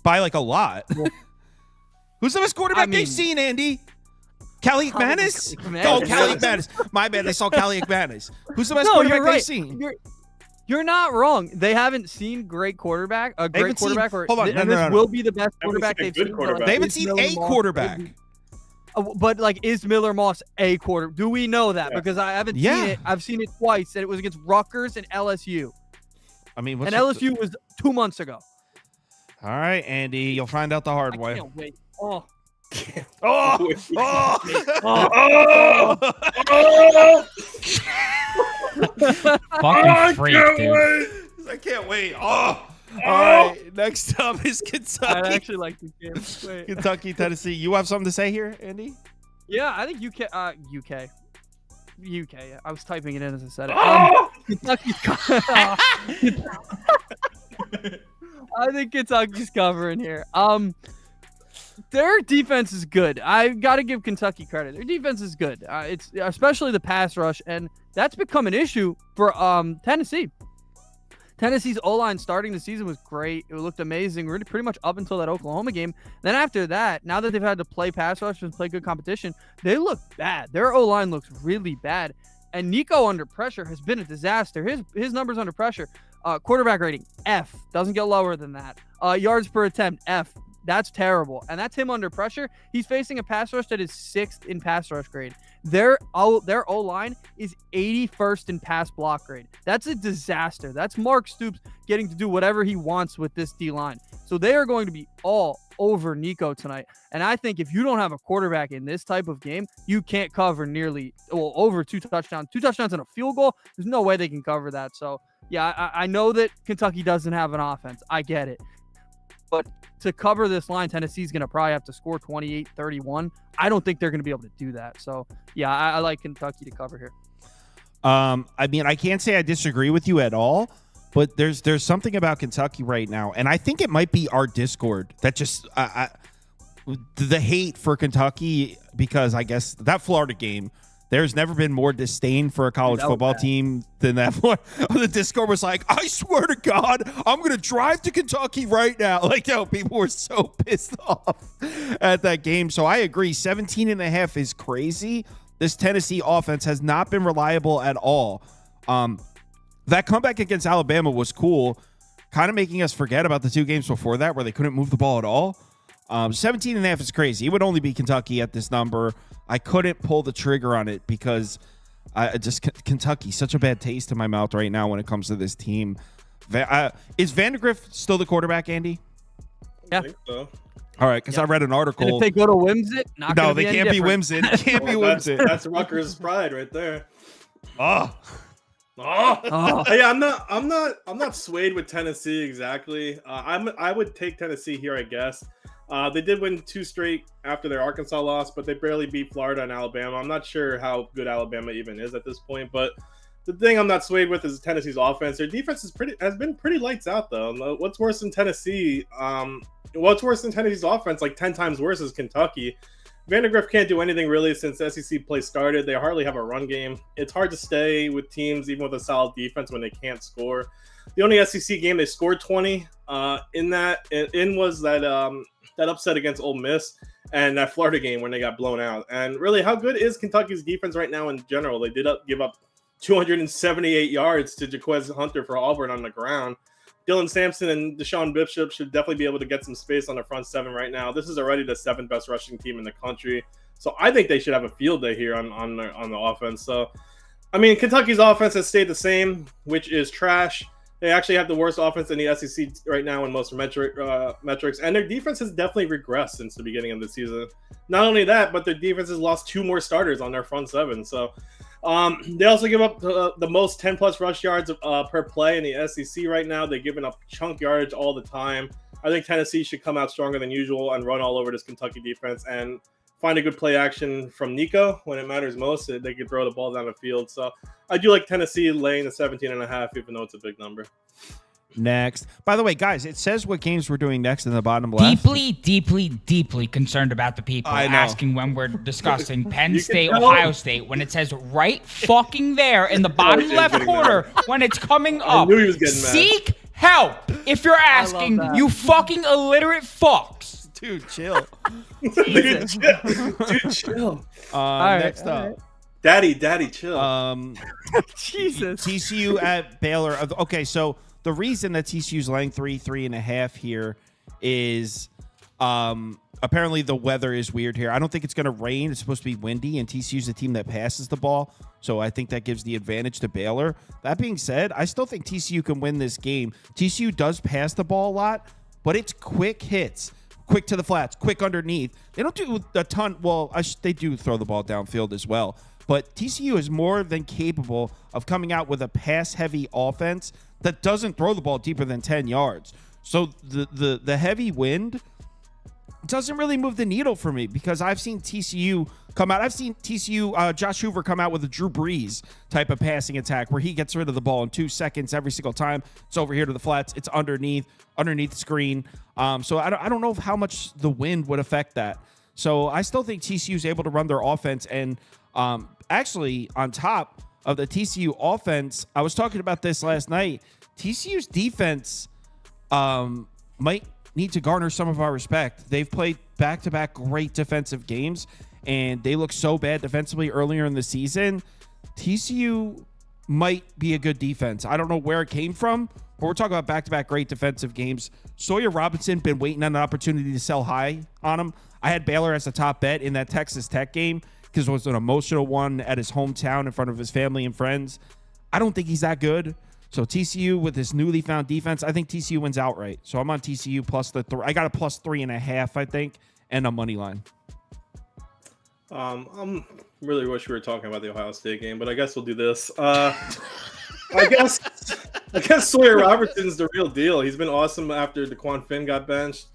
Speaker 2: By like a lot. Who's the best quarterback they've seen, Andy? Callie McManus? Oh, Callie McManus. My bad. I saw Callie McManus. Who's the best quarterback they've seen?
Speaker 4: You're not wrong. They haven't seen great quarterback. This will be the best quarterback they've seen.
Speaker 2: They haven't seen a quarterback.
Speaker 4: But like, is Miller Moss a quarter? Do we know that? Because I haven't seen it. I've seen it twice, and it was against Rutgers and LSU.
Speaker 2: I mean,
Speaker 4: LSU was 2 months ago.
Speaker 2: All right, Andy, you'll find out the hard way.
Speaker 4: I can't wait. Oh.
Speaker 5: Fucking freak, dude.
Speaker 2: I can't wait. All right, next up is Kentucky.
Speaker 4: I actually like this game. Wait.
Speaker 2: Kentucky, Tennessee. You have something to say here, Andy?
Speaker 4: Yeah, I think UK. I was typing it in as I said it. Kentucky's I think Kentucky's covering here. Their defense is good. I've got to give Kentucky credit. Their defense is good. It's especially the pass rush, and that's become an issue for Tennessee. Tennessee's O-line starting the season was great. It looked amazing pretty much up until that Oklahoma game. Then after that, now that they've had to play pass rush and play good competition, they look bad. Their O-line looks really bad. And Nico under pressure has been a disaster. His numbers under pressure. Quarterback rating, F. Doesn't get lower than that. Yards per attempt, F. That's terrible. And that's him under pressure. He's facing a pass rush that is 6th in pass rush grade. Their O-line is 81st in pass block grade. That's a disaster. That's Mark Stoops getting to do whatever he wants with this D-line. So they are going to be all over Nico tonight. And I think if you don't have a quarterback in this type of game, you can't cover over 2 touchdowns. 2 touchdowns and a field goal. There's no way they can cover that. So, yeah, I know that Kentucky doesn't have an offense. I get it. But to cover this line, Tennessee's going to probably have to score 28-31. I don't think they're going to be able to do that. So, yeah, I like Kentucky to cover here.
Speaker 2: I mean, I can't say I disagree with you at all, but there's something about Kentucky right now, and I think it might be our Discord that just the hate for Kentucky, because I guess that Florida game, there's never been more disdain for a college football team than that. The Discord was like, I swear to God, I'm going to drive to Kentucky right now. Like, yo, people were so pissed off at that game. So I agree. 17.5 is crazy. This Tennessee offense has not been reliable at all. That comeback against Alabama was cool, kind of making us forget about the 2 games before that where they couldn't move the ball at all. 17.5 is crazy. It would only be Kentucky at this number. I couldn't pull the trigger on it because Kentucky, such a bad taste in my mouth right now when it comes to this team. Is Vandergrift still the quarterback, Andy?
Speaker 4: Yeah.
Speaker 3: I think so.
Speaker 2: All right, because I read an
Speaker 4: And
Speaker 2: article.
Speaker 4: if they go to Wimsit,
Speaker 2: No, they can't be Wimsit. It can't be Wimsit.
Speaker 3: That's Rutgers' pride right there.
Speaker 2: Oh,
Speaker 3: Yeah, I'm not swayed with Tennessee exactly. I would take Tennessee here, I guess. They did win 2 straight after their Arkansas loss, but they barely beat Florida and Alabama. I'm not sure how good Alabama even is at this point, but the thing I'm not swayed with is Tennessee's offense. Their defense has been pretty lights out though. What's worse than Tennessee? What's worse than Tennessee's offense? Like 10 times worse is Kentucky. Vandergrift can't do anything really since SEC play started. They hardly have a run game. It's hard to stay with teams even with a solid defense when they can't score. The only SEC game they scored 20 in was that upset against Ole Miss and that Florida game when they got blown out. And really, how good is Kentucky's defense right now in general? They did give up 278 yards to Jaquez Hunter for Auburn on the ground. Dylan Sampson and Deshaun Bishop should definitely be able to get some space on the front seven right now. This is already the 7th best rushing team in the country. So I think they should have a field day here on the offense. So, I mean, Kentucky's offense has stayed the same, which is trash. They actually have the worst offense in the SEC right now in most metrics. And their defense has definitely regressed since the beginning of the season. Not only that, but their defense has lost 2 more starters on their front seven. So they also give up the most 10-plus rush yards per play in the SEC right now. They're giving up chunk yardage all the time. I think Tennessee should come out stronger than usual and run all over this Kentucky defense and find a good play action from Nico when it matters most. They could throw the ball down the field. So I do like Tennessee laying the 17.5, even though it's a big number.
Speaker 2: Next. By the way, guys, it says what games we're doing next in the bottom left.
Speaker 5: Deeply concerned about the people
Speaker 2: I know.
Speaker 5: asking when we're discussing Penn State,
Speaker 3: tell.
Speaker 5: Ohio State, when it says right fucking there in the bottom
Speaker 3: was
Speaker 5: left
Speaker 3: getting
Speaker 5: corner when it's coming up.
Speaker 3: knew he was getting mad.
Speaker 5: Seek help if you're asking,
Speaker 4: that.
Speaker 5: you fucking illiterate fucks.
Speaker 2: Dude, chill.
Speaker 3: Dude, chill.
Speaker 2: Next up.
Speaker 3: Daddy, chill.
Speaker 4: Jesus.
Speaker 2: TCU at Baylor. Okay, so the reason that TCU's laying 3.5 here is apparently the weather is weird here. I don't think it's going to rain. It's supposed to be windy, and TCU's a team that passes the ball, so I think that gives the advantage to Baylor. That being said, I still think TCU can win this game. TCU does pass the ball a lot, but it's quick hits. Quick to the flats, quick underneath. They don't do a ton. Well, they do throw the ball downfield as well. But TCU is more than capable of coming out with a pass-heavy offense that doesn't throw the ball deeper than 10 yards. So the heavy wind doesn't really move the needle for me because I've seen TCU come out. I've seen TCU, Josh Hoover come out with a Drew Brees type of passing attack where he gets rid of the ball in 2 seconds every single time. It's over here to the flats. It's underneath the screen. So I don't know how much the wind would affect that. So I still think TCU is able to run their offense. And actually, on top of the TCU offense, I was talking about this last night. TCU's defense might need to garner some of our respect. They've played back-to-back great defensive games, and they look so bad defensively earlier in the season. TCU might be a good defense. I don't know where it came from, but we're talking about back-to-back great defensive games. Sawyer Robinson been waiting on an opportunity to sell high on him. I had Baylor as a top bet in that Texas Tech game because it was an emotional one at his hometown in front of his family and friends. I don't think he's that good. So TCU with this newly found defense, I think TCU wins outright. So I'm on TCU plus I got a plus 3.5, I think, and a money line.
Speaker 3: I'm really wish we were talking about the Ohio State game, but I guess we'll do this. I guess Sawyer Robertson's the real deal. He's been awesome after DeQuan Finn got benched.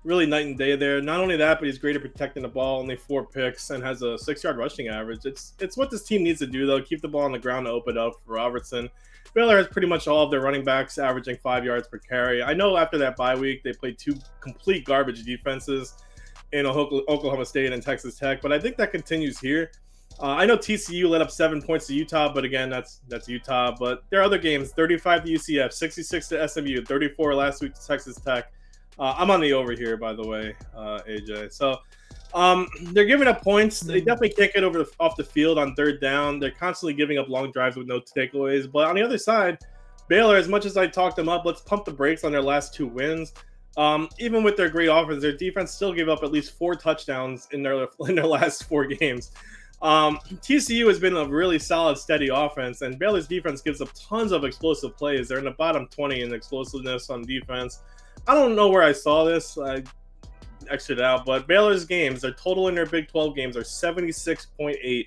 Speaker 3: Really night and day there. Not only that, but he's great at protecting the ball. Only 4 picks and has a 6-yard rushing average. It's what this team needs to do though. Keep the ball on the ground to open up for Robertson. Baylor has pretty much all of their running backs averaging 5 yards per carry. I know after that bye week, they played 2 complete garbage defenses in Oklahoma State and Texas Tech, but I think that continues here. I know TCU let up 7 points to Utah, but again, that's Utah. But there are other games: 35 to UCF, 66 to SMU, 34 last week to Texas Tech. I'm on the over here, by the way, AJ. So they're giving up points. They definitely can't get off the field on third down. They're constantly giving up long drives with no takeaways. But on the other side, Baylor, as much as I talked them up, let's pump the brakes on their last 2 wins. Even with their great offense, their defense still gave up at least 4 touchdowns in their last 4 games. TCU has been a really solid, steady offense, and Baylor's defense gives up tons of explosive plays. They're in the bottom 20 in explosiveness on defense. I don't know where I saw this. I exited out, but Baylor's games, their total in their Big 12 games are 76.8,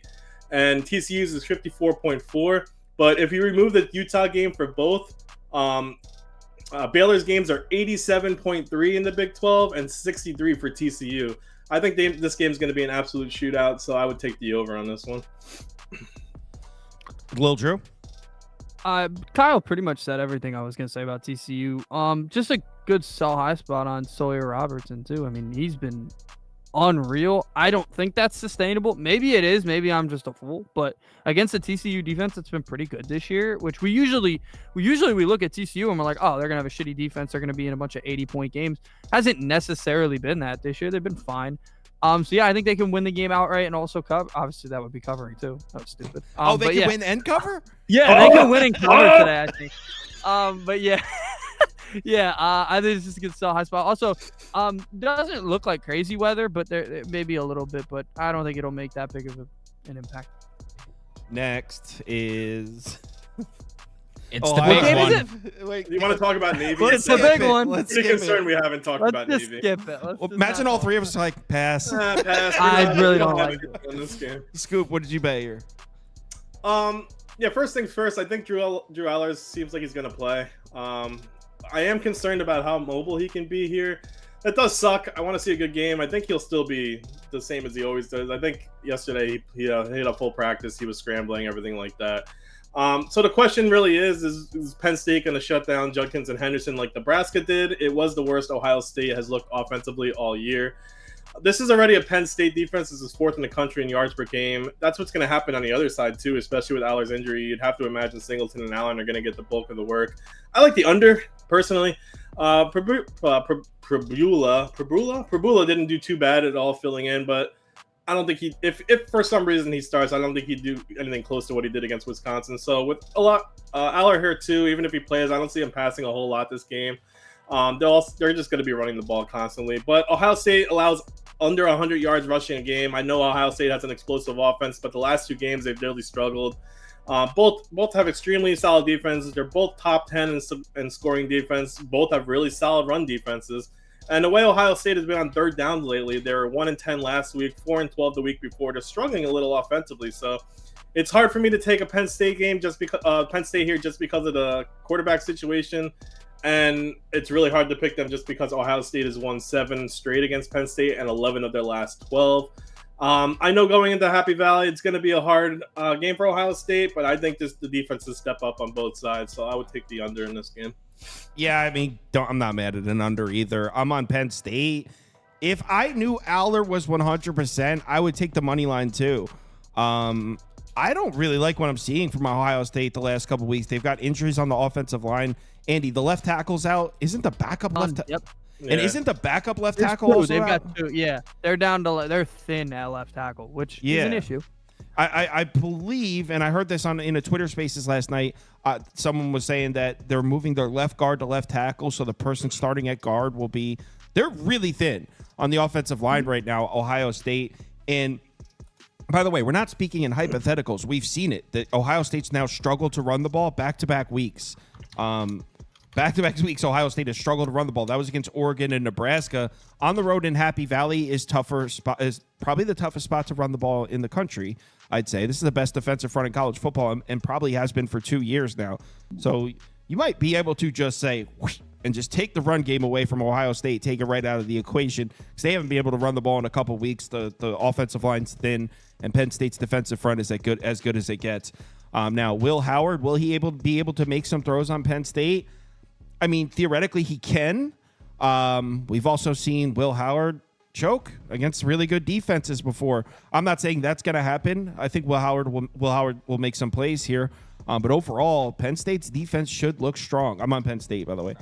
Speaker 3: and TCU's is 54.4. But if you remove the Utah game for both, Baylor's games are 87.3 in the Big 12 and 63 for TCU. I think this game is going to be an absolute shootout, so I would take the over on this one.
Speaker 2: Lil Drew?
Speaker 4: Kyle pretty much said everything I was going to say about TCU. Just a good sell high spot on Sawyer Robertson, too. I mean, he's been unreal. I don't think that's sustainable. Maybe it is. Maybe I'm just a fool. But against the TCU defense, it's been pretty good this year, which we usually look at TCU and we're like, oh, they're going to have a shitty defense. They're going to be in a bunch of 80-point games. Hasn't necessarily been that this year. They've been fine. So yeah, I think they can win the game outright and also cover. Obviously, that would be covering too. That was stupid.
Speaker 2: They can win and cover?
Speaker 4: Yeah, they can win and cover today, I think. But yeah. Yeah, I think it's just a good sell high spot. Also, doesn't look like crazy weather, but there maybe a little bit, but I don't think it'll make that big of an impact.
Speaker 2: Next is
Speaker 5: It's the big one.
Speaker 2: Wait,
Speaker 3: You want to talk about Navy?
Speaker 4: It's the big one.
Speaker 2: Let's
Speaker 3: Pretty
Speaker 2: skip
Speaker 3: concerned
Speaker 2: it.
Speaker 3: we haven't talked
Speaker 4: Let's
Speaker 3: about
Speaker 4: just
Speaker 3: Navy.
Speaker 4: skip it.
Speaker 2: Well, imagine all three of us are like, pass.
Speaker 3: Pass.
Speaker 4: I really don't like
Speaker 3: it in this game.
Speaker 2: Scoop, what did you bet here?
Speaker 3: Yeah, first things first, I think Drew Allers seems like he's going to play. I am concerned about how mobile he can be here. That does suck. I want to see a good game. I think he'll still be the same as he always does. I think yesterday he hit a full practice. He was scrambling, everything like that. So the question really is Penn State going to shut down Judkins and Henderson like Nebraska did? It was the worst Ohio State has looked offensively all year. This is already a Penn State defense. This is fourth in the country in yards per game. That's what's going to happen on the other side, too, especially with Aller's injury. You'd have to imagine Singleton and Allen are going to get the bulk of the work. I like the under, personally. Prabula didn't do too bad at all filling in, but I don't think if for some reason he starts, I don't think he'd do anything close to what he did against Wisconsin. So with a lot, Aller here, too, even if he plays, I don't see him passing a whole lot this game. They're just going to be running the ball constantly. But Ohio State allows under 100 yards rushing a game. I know Ohio State has an explosive offense, but the last two games they've really struggled. Both have extremely solid defenses. They're both top 10 in scoring defense. Both have really solid run defenses. And the way Ohio State has been on third down lately, they were 1-10 last week, 4-12 the week before. They're struggling a little offensively. So it's hard for me to take a Penn State game just because of the quarterback situation. And it's really hard to pick them just because Ohio State has won 7 straight against Penn State and 11 of their last 12. I know going into Happy Valley, it's going to be a hard game for Ohio State, but I think the defense will step up on both sides. So I would take the under in this game.
Speaker 2: Yeah, I mean, I'm not mad at an under either. I'm on Penn State. If I knew Aller was 100%, I would take the money line too. I don't really like what I'm seeing from Ohio State the last couple of weeks. They've got injuries on the offensive line. Andy, the left tackle's out. Isn't the backup left?
Speaker 4: Yep.
Speaker 2: Yeah. And isn't the backup left
Speaker 4: There's
Speaker 2: tackle
Speaker 4: two.
Speaker 2: also
Speaker 4: They've
Speaker 2: out?
Speaker 4: got 2. Yeah, they're thin at left tackle, which is an issue.
Speaker 2: I believe, and I heard this in a Twitter Spaces last night. Someone was saying that they're moving their left guard to left tackle, so the person starting at guard will be. They're really thin on the offensive line right now, Ohio State. And by the way, we're not speaking in hypotheticals. We've seen it that Ohio State's now struggled to run the ball back-to-back weeks. Back-to-back weeks, Ohio State has struggled to run the ball. That was against Oregon and Nebraska. On the road in Happy Valley is probably the toughest spot to run the ball in the country, I'd say. This is the best defensive front in college football and probably has been for 2 years now. So you might be able to just say, whoosh, and just take the run game away from Ohio State, take it right out of the equation, because they haven't been able to run the ball in a couple weeks. The offensive line's thin, and Penn State's defensive front is as good as it gets. Now, Will Howard, will he be able to make some throws on Penn State? I mean, theoretically, he can. We've also seen Will Howard choke against really good defenses before. I'm not saying that's going to happen. I think Will Howard will make some plays here. But overall, Penn State's defense should look strong. I'm on Penn State, by the way.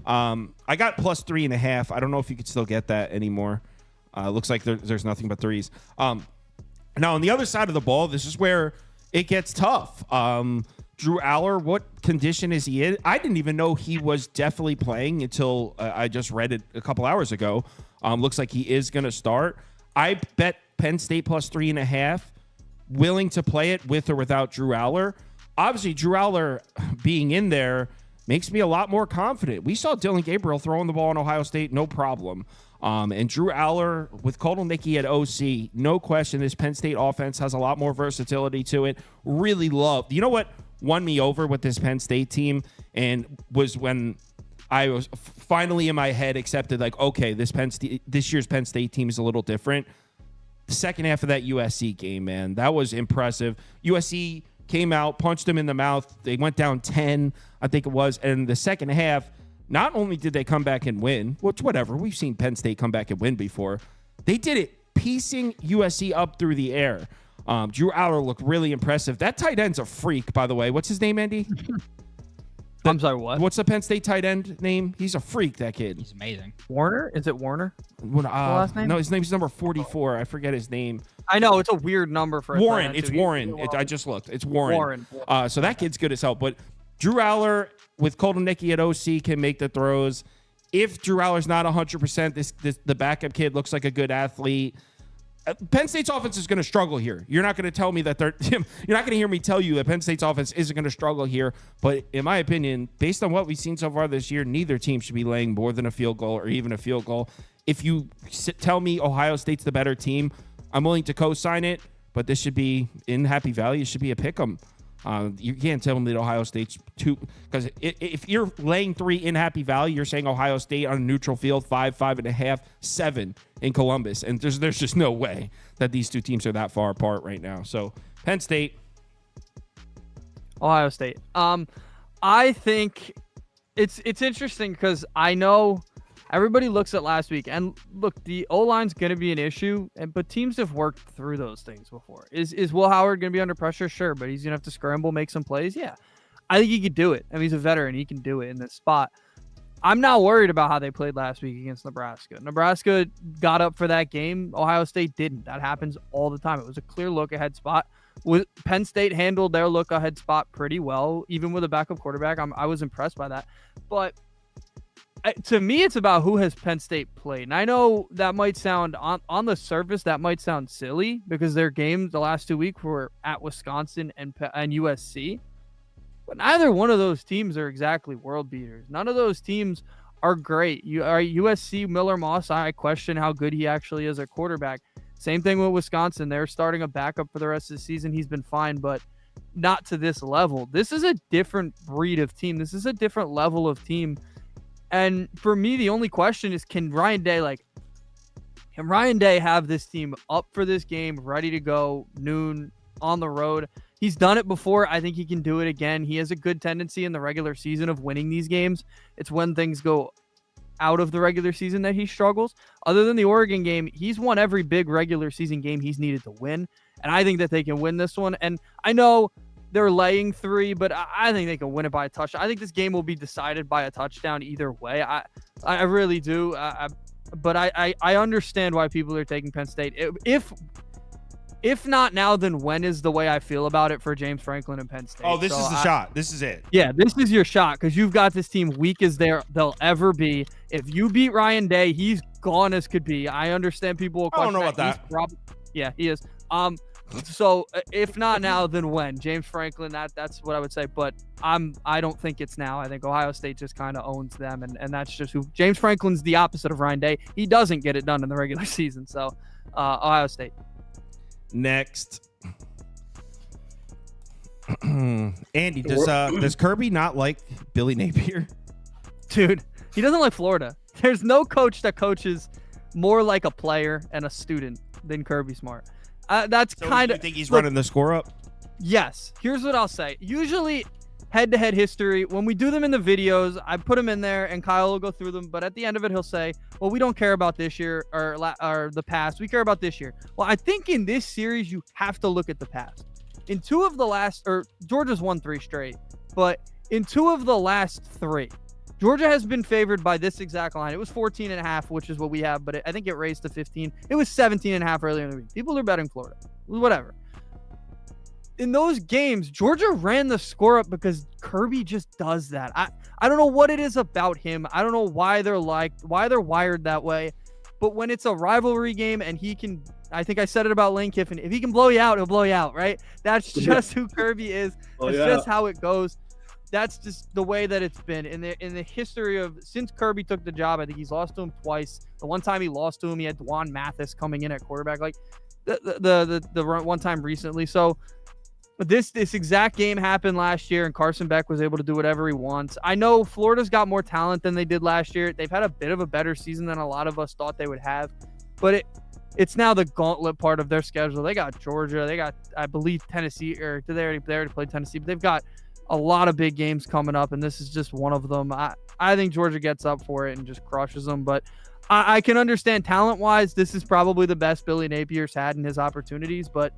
Speaker 2: I got plus 3.5. I don't know if you could still get that anymore. Looks like there's nothing but threes. Now, on the other side of the ball, this is where it gets tough. Drew Aller, what condition is he in? I didn't even know he was definitely playing until I just read it a couple hours ago. Looks like he is going to start. I bet Penn State plus 3.5. willing to play it with or without Drew Aller. Obviously, Drew Aller being in there makes me a lot more confident. We saw Dylan Gabriel throwing the ball in Ohio State, no problem. And Drew Aller with Kotelnicki at OC, no question, this Penn State offense has a lot more versatility to it. Really loved. You know what won me over with this Penn State team and was when I was finally in my head accepted, like, okay, this year's Penn State team is a little different. The second half of that USC game, man, that was impressive. USC came out, punched them in the mouth. They went down 10, I think it was. And the second half, not only did they come back and win, which whatever, we've seen Penn State come back and win before. They did it piecing USC up through the air. Drew Aller looked really impressive. That tight end's a freak, by the way. What's his name, Andy?
Speaker 4: I'm sorry, what?
Speaker 2: What's the Penn State tight end name? He's a freak, that kid.
Speaker 5: He's amazing.
Speaker 4: Warner? Is it Warner?
Speaker 2: Last name? No, his name's number 44. I forget his name.
Speaker 4: I know, it's a weird number for a
Speaker 2: Warren.
Speaker 4: tight end,
Speaker 2: It's
Speaker 4: too.
Speaker 2: Warren. I just looked. It's Warren.
Speaker 4: Warren.
Speaker 2: So that kid's good as hell. But Drew Aller with Kotelnicki at OC can make the throws. If Drew Aller's not 100%, the backup kid looks like a good athlete. Penn State's offense is going to struggle here. You're not going to tell me that you're not going to hear me tell you that Penn State's offense isn't going to struggle here. But in my opinion, based on what we've seen so far this year, neither team should be laying more than a field goal or even a field goal. If you tell me Ohio State's the better team, I'm willing to co-sign it. But this should be in Happy Valley. It should be a pick 'em. You can't tell me that Ohio State's two, because if you're laying 3 in Happy Valley, you're saying Ohio State on a neutral field, 5, 5.5, 7 in Columbus, and there's just no way that these two teams are that far apart right now. So Penn State,
Speaker 4: Ohio State. I think it's interesting because I know everybody looks at last week, and look, the O-line's going to be an issue, but teams have worked through those things before. Is Will Howard going to be under pressure? Sure, but he's going to have to scramble, make some plays? Yeah. I think he could do it. I mean, he's a veteran. He can do it in this spot. I'm not worried about how they played last week against Nebraska. Nebraska got up for that game. Ohio State didn't. That happens all the time. It was a clear look-ahead spot. Penn State handled their look-ahead spot pretty well, even with a backup quarterback. I was impressed by that. But to me, it's about who has Penn State played. And I know that might sound, on the surface, that might sound silly because their games the last 2 weeks were at Wisconsin and USC. But neither one of those teams are exactly world beaters. None of those teams are great. USC, Miller Moss, I question how good he actually is at quarterback. Same thing with Wisconsin. They're starting a backup for the rest of the season. He's been fine, but not to this level. This is a different breed of team. This is a different level of team. And for me, the only question is, can Ryan Day have this team up for this game, ready to go, noon, on the road? He's done it before. I think he can do it again. He has a good tendency in the regular season of winning these games. It's when things go out of the regular season that he struggles. Other than the Oregon game, he's won every big regular season game he's needed to win. And I think that they can win this one. And I know they're laying 3, but I think they can win it by a touchdown. I think this game will be decided by a touchdown either way. I really do. But I understand why people are taking Penn State. If not now, then when is the way I feel about it for James Franklin and Penn State.
Speaker 2: Oh, this is the shot. This is it.
Speaker 4: Yeah, this is your shot because you've got this team weak as they'll ever be. If you beat Ryan Day, he's gone as could be. I understand people will question
Speaker 2: I don't know about that.
Speaker 4: Yeah, he is. So if not now, then when? James Franklin, that's what I would say. But I don't think it's now. I think Ohio State just kind of owns them, and that's just who James Franklin's the opposite of Ryan Day. He doesn't get it done in the regular season. So Ohio State.
Speaker 2: Next. Andy, does Kirby not like Billy Napier?
Speaker 4: Dude, he doesn't like Florida. There's no coach that coaches more like a player and a student than Kirby Smart. That's
Speaker 2: So
Speaker 4: kind of.
Speaker 2: you think he's running the score up?
Speaker 4: Yes. Here's what I'll say. Usually, head-to-head history, when we do them in the videos, I put them in there, and Kyle will go through them. But at the end of it, he'll say, well, we don't care about this year or the past. We care about this year. Well, I think in this series, you have to look at the past. In 2 of the last, or Georgia's won 3 straight, but in 2 of the last 3, Georgia has been favored by this exact line. It was 14.5, which is what we have, but I think it raised to 15. It was 17.5 earlier in the week. People are betting Florida. Whatever. In those games, Georgia ran the score up because Kirby just does that. I don't know what it is about him. I don't know why they're wired that way. But when it's a rivalry game and he can I think I said it about Lane Kiffin. If he can blow you out, he'll blow you out, right? That's just who Kirby is. It's just how it goes. That's just the way that it's been in the history of since Kirby took the job. I think he's lost to him twice. The one time he lost to him, he had Dwan Mathis coming in at quarterback, like the one time recently. So this exact game happened last year, and Carson Beck was able to do whatever he wants. I know Florida's got more talent than they did last year. They've had a bit of a better season than a lot of us thought they would have, but it's now the gauntlet part of their schedule. They got Georgia. They got, I believe, Tennessee. Or did they already play Tennessee? But they've got a lot of big games coming up, and this is just one of them. I think Georgia gets up for it and just crushes them. But I can understand talent-wise, this is probably the best Billy Napier's had in his opportunities. But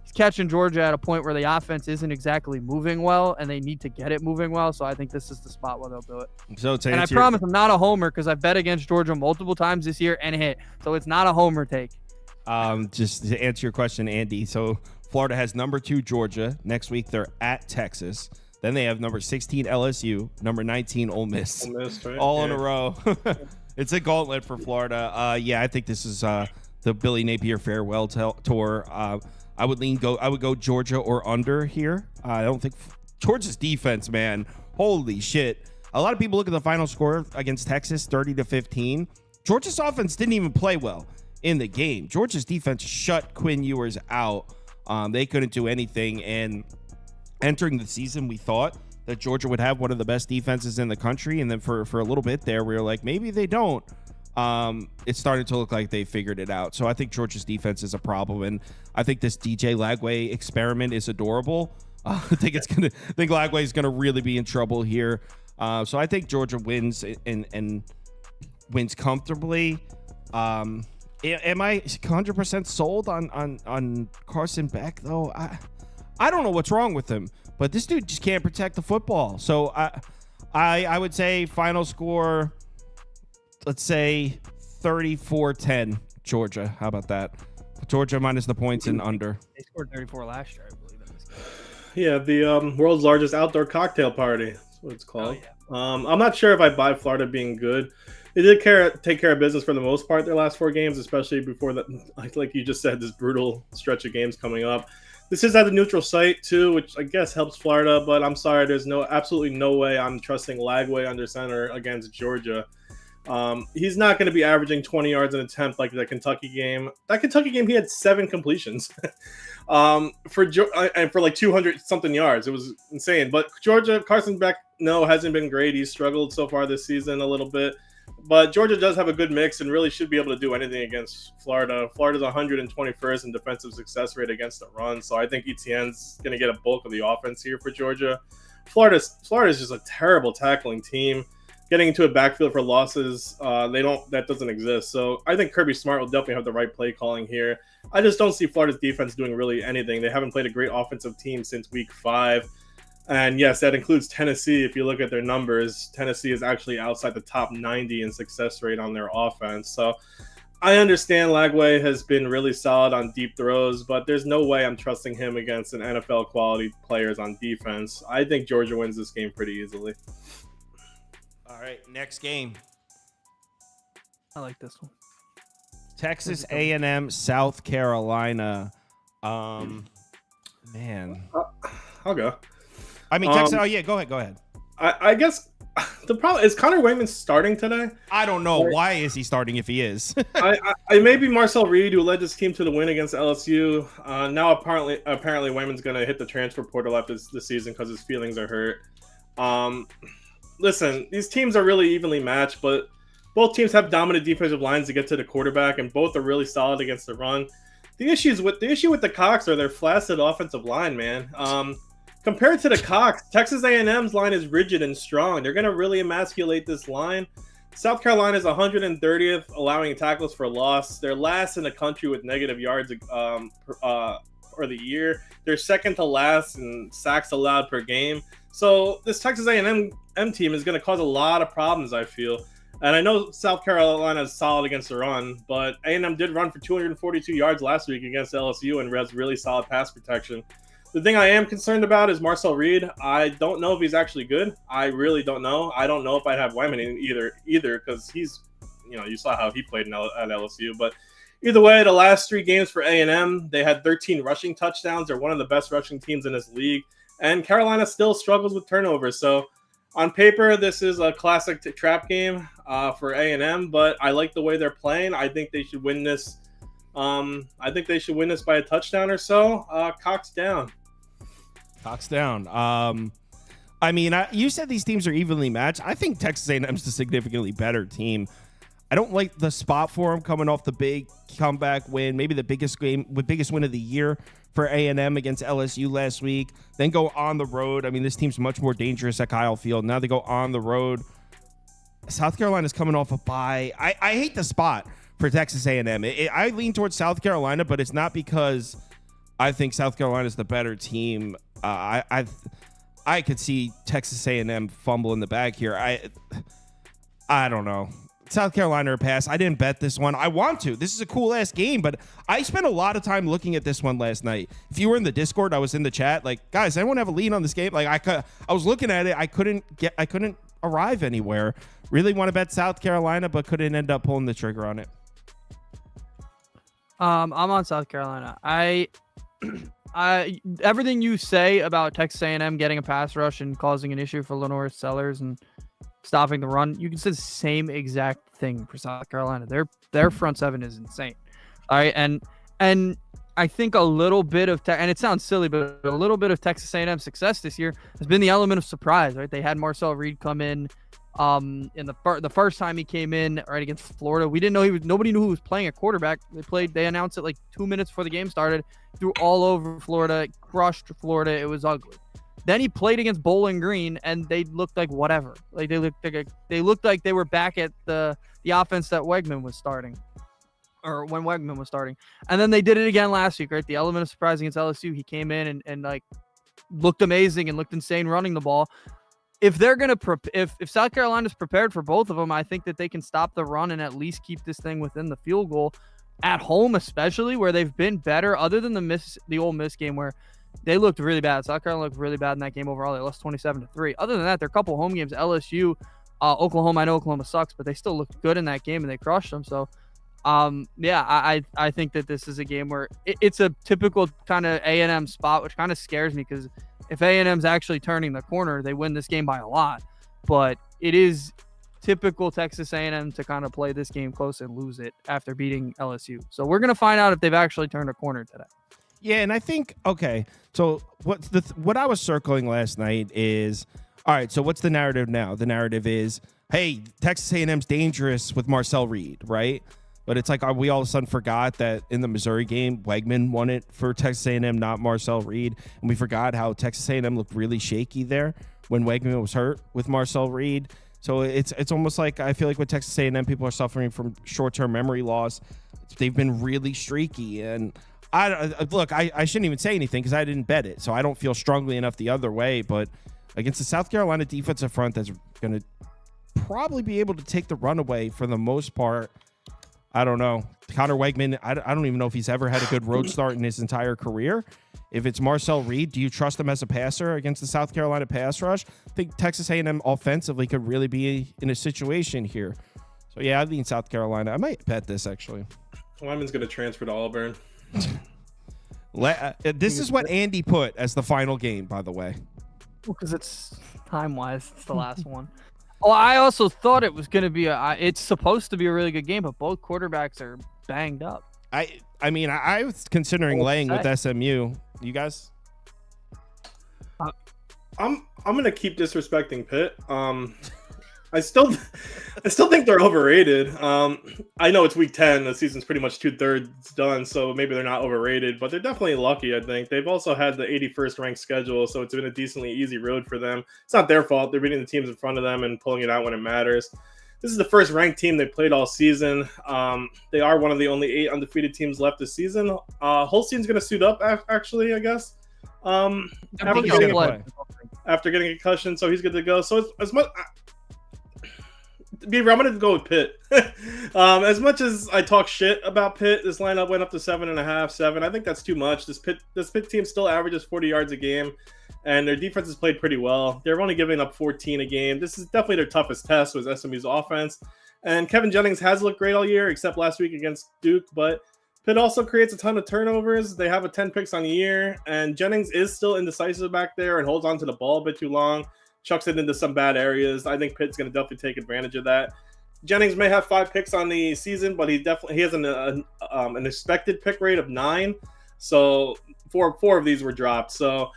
Speaker 4: he's catching Georgia at a point where the offense isn't exactly moving well, and they need to get it moving well. So I think this is the spot where they'll do it. And I promise I'm not a homer because I've bet against Georgia multiple times this year and hit. So it's not a homer take.
Speaker 2: Just to answer your question, Andy. So Florida has number 2 Georgia. Next week they're at Texas. Then they have number 16 LSU, number 19 Ole Miss,
Speaker 3: right?
Speaker 2: all in a row. It's a gauntlet for Florida. I think this is the Billy Napier farewell tour. I would go Georgia or under here. I don't think Georgia's defense, man. Holy shit. A lot of people look at the final score against Texas, 30-15. Georgia's offense didn't even play well in the game. Georgia's defense shut Quinn Ewers out. They couldn't do anything. And entering the season, we thought that Georgia would have one of the best defenses in the country. And then for a little bit there, we were like, maybe they don't. It's starting to look like they figured it out. So I think Georgia's defense is a problem. And I think this DJ Lagway experiment is adorable. I think Lagway is going to really be in trouble here. So I think Georgia wins and wins comfortably. Am I 100% sold on Carson Beck though? I don't know what's wrong with him, but this dude just can't protect the football. So I would say final score, let's say 34-10 Georgia. How about that? Georgia minus the points and under.
Speaker 4: They scored 34 last year, I believe. In this game.
Speaker 3: Yeah, the world's largest outdoor cocktail party. That's what it's called.
Speaker 4: Oh, yeah.
Speaker 3: I'm not sure if I buy Florida being good. They did take care of business for the most part their last 4 games, especially before that, like you just said, this brutal stretch of games coming up. This is at a neutral site too, which I guess helps Florida. But I'm sorry, there's absolutely no way I'm trusting Lagway under center against Georgia. He's not going to be averaging 20 yards an attempt like the Kentucky game. That Kentucky game, he had 7 completions for like 200 something yards. It was insane. But Georgia, Carson Beck, hasn't been great. He's struggled so far this season a little bit. But Georgia does have a good mix and really should be able to do anything against Florida. Florida's 121st in defensive success rate against the run, so I think ETN's going to get a bulk of the offense here for Georgia. Florida's just a terrible tackling team. Getting into a backfield for losses, that doesn't exist. So I think Kirby Smart will definitely have the right play calling here. I just don't see Florida's defense doing really anything. They haven't played a great offensive team since week 5. And yes, that includes Tennessee. If you look at their numbers, Tennessee is actually outside the top 90 in success rate on their offense. So I understand Lagway has been really solid on deep throws, but there's no way I'm trusting him against an NFL quality players on defense. I think Georgia wins this game pretty easily.
Speaker 2: All right, next game.
Speaker 4: I like this one.
Speaker 2: Texas A&M, South Carolina. Man.
Speaker 3: I'll go.
Speaker 2: I mean, Texas. Go ahead.
Speaker 3: I guess the problem is Connor Wayman's starting today.
Speaker 2: I don't know. Why is he starting if he is?
Speaker 3: I maybe Marcel Reed, who led this team to the win against LSU. Now apparently Wayman's going to hit the transfer portal after this season because his feelings are hurt. Listen, these teams are really evenly matched, but both teams have dominant defensive lines to get to the quarterback, and both are really solid against the run. The issue with the Cox are their flaccid offensive line, man. Compared to the Cox, Texas A&M's line is rigid and strong. They're going to really emasculate this line. South Carolina is 130th, allowing tackles for loss. They're last in the country with negative yards for the year. They're second to last in sacks allowed per game. So this Texas A&M team is going to cause a lot of problems, I feel. And I know South Carolina is solid against the run, but A&M did run for 242 yards last week against LSU and has really solid pass protection. The thing I am concerned about is Marcel Reed. I don't know if he's actually good. I really don't know. I don't know if I'd have Wyman in either because he's, you saw how he played at LSU, but Either way, the last 3 games for A&M, they had 13 rushing touchdowns. They're one of the best rushing teams in this league. And Carolina still struggles with turnovers. So on paper, this is a classic trap game for A&M, but I like the way they're playing. I think they should win this. I think they should win this by a touchdown or so. Cox down.
Speaker 2: Cox down. I mean, you said these teams are evenly matched. I think Texas A&M's the significantly better team. I don't like the spot for them coming off the big comeback win, maybe the biggest win of the year for A&M against LSU last week. Then go on the road. I mean, this team's much more dangerous at Kyle Field. Now they go on the road. South Carolina's coming off a bye. I hate the spot for Texas A&M. I lean towards South Carolina, but it's not because I think South Carolina's the better team. I could see Texas A&M fumble in the bag here. I don't know. South Carolina or pass. I didn't bet this one. I want to. This is a cool ass game, but I spent a lot of time looking at this one last night. If you were in the Discord, I was in the chat. Like, guys, anyone have a lean on this game? Like, I was looking at it. I couldn't arrive anywhere. Really want to bet South Carolina, but couldn't end up pulling the trigger on it.
Speaker 4: I'm on South Carolina. I everything you say about Texas A&M getting a pass rush and causing an issue for Lenore Sellers and stopping the run, you can say the same exact thing for South Carolina. Their front seven is insane. All right, and I think a little bit of and it sounds silly, but a little bit of Texas A&M success this year has been the element of surprise. Right, they had Marcel Reed come in the first time he came in right against Florida. We didn't know nobody knew who was playing at quarterback. They announced it like 2 minutes before the game started. Threw all over Florida, crushed Florida. It was ugly. Then he played against Bowling Green, and they looked like whatever. Like they looked like they were back at the offense that Wegman was starting, or when Wegman was starting. And then they did it again last week, right? The element of surprise against LSU. He came in and like looked amazing and looked insane running the ball. If they're gonna if South Carolina's prepared for both of them, I think that they can stop the run and at least keep this thing within the field goal at home, especially where they've been better. Other than the Ole Miss game where they looked really bad. South Carolina looked really bad in that game overall. They lost 27-3. Other than that, there are a couple home games. LSU, Oklahoma. I know Oklahoma sucks, but they still looked good in that game and they crushed them. So, I think that this is a game where it's a typical kind of A&M spot, which kind of scares me because if A&M's actually turning the corner, they win this game by a lot. But it is typical Texas A&M to kind of play this game close and lose it after beating LSU. So we're gonna find out if they've actually turned a corner today.
Speaker 2: Yeah, and I think, okay, so what I was circling last night is, all right, so what's the narrative now? The narrative is, hey, Texas A&M's dangerous with Marcel Reed, right? But it's like, we all of a sudden forgot that in the Missouri game, Wegman won it for Texas A&M, not Marcel Reed. And we forgot how Texas A&M looked really shaky there when Wegman was hurt with Marcel Reed. So it's almost like I feel like with Texas A&M, people are suffering from short-term memory loss. They've been really streaky, and I shouldn't even say anything because I didn't bet it, so I don't feel strongly enough the other way. But against the South Carolina defensive front that's going to probably be able to take the run away for the most part, I don't know. Connor Wegman, I don't even know if he's ever had a good road start in his entire career. If it's Marcel Reed, do you trust him as a passer against the South Carolina pass rush? I think Texas A&M offensively could really be in a situation here. So, yeah, I lean South Carolina. I might bet this, actually.
Speaker 3: Lyman's going to transfer to Auburn.
Speaker 2: This is what Andy put as the final game, by the way.
Speaker 4: Because it's time-wise, it's the last one. Oh, I also thought it was going to be it's supposed to be a really good game, but both quarterbacks are banged up.
Speaker 2: I mean, I was considering laying with SMU. You guys?
Speaker 3: I'm going to keep disrespecting Pitt. I still think they're overrated. I know it's week 10. The season's pretty much 2/3 done, so maybe they're not overrated, but they're definitely lucky, I think. They've also had the 81st ranked schedule, so it's been a decently easy road for them. It's not their fault. They're beating the teams in front of them and pulling it out when it matters. This is the first ranked team they played all season. They are one of the only 8 undefeated teams left this season. Holstein's going to suit up, actually, I guess. After getting a concussion, so he's good to go. So as much... Beaver, I'm going to go with Pitt. As much as I talk shit about Pitt, this lineup went up to 7.5, 7. I think that's too much. This Pitt team still averages 40 yards a game, and their defense has played pretty well. They're only giving up 14 a game. This is definitely their toughest test was SMU's offense. And Kevin Jennings has looked great all year, except last week against Duke. But Pitt also creates a ton of turnovers. They have a 10 picks on the year, and Jennings is still indecisive back there and holds on to the ball a bit too long, chucks it into some bad areas. I think Pitt's going to definitely take advantage of that. Jennings may have 5 picks on the season, but he has an expected pick rate of 9. So four of these were dropped. So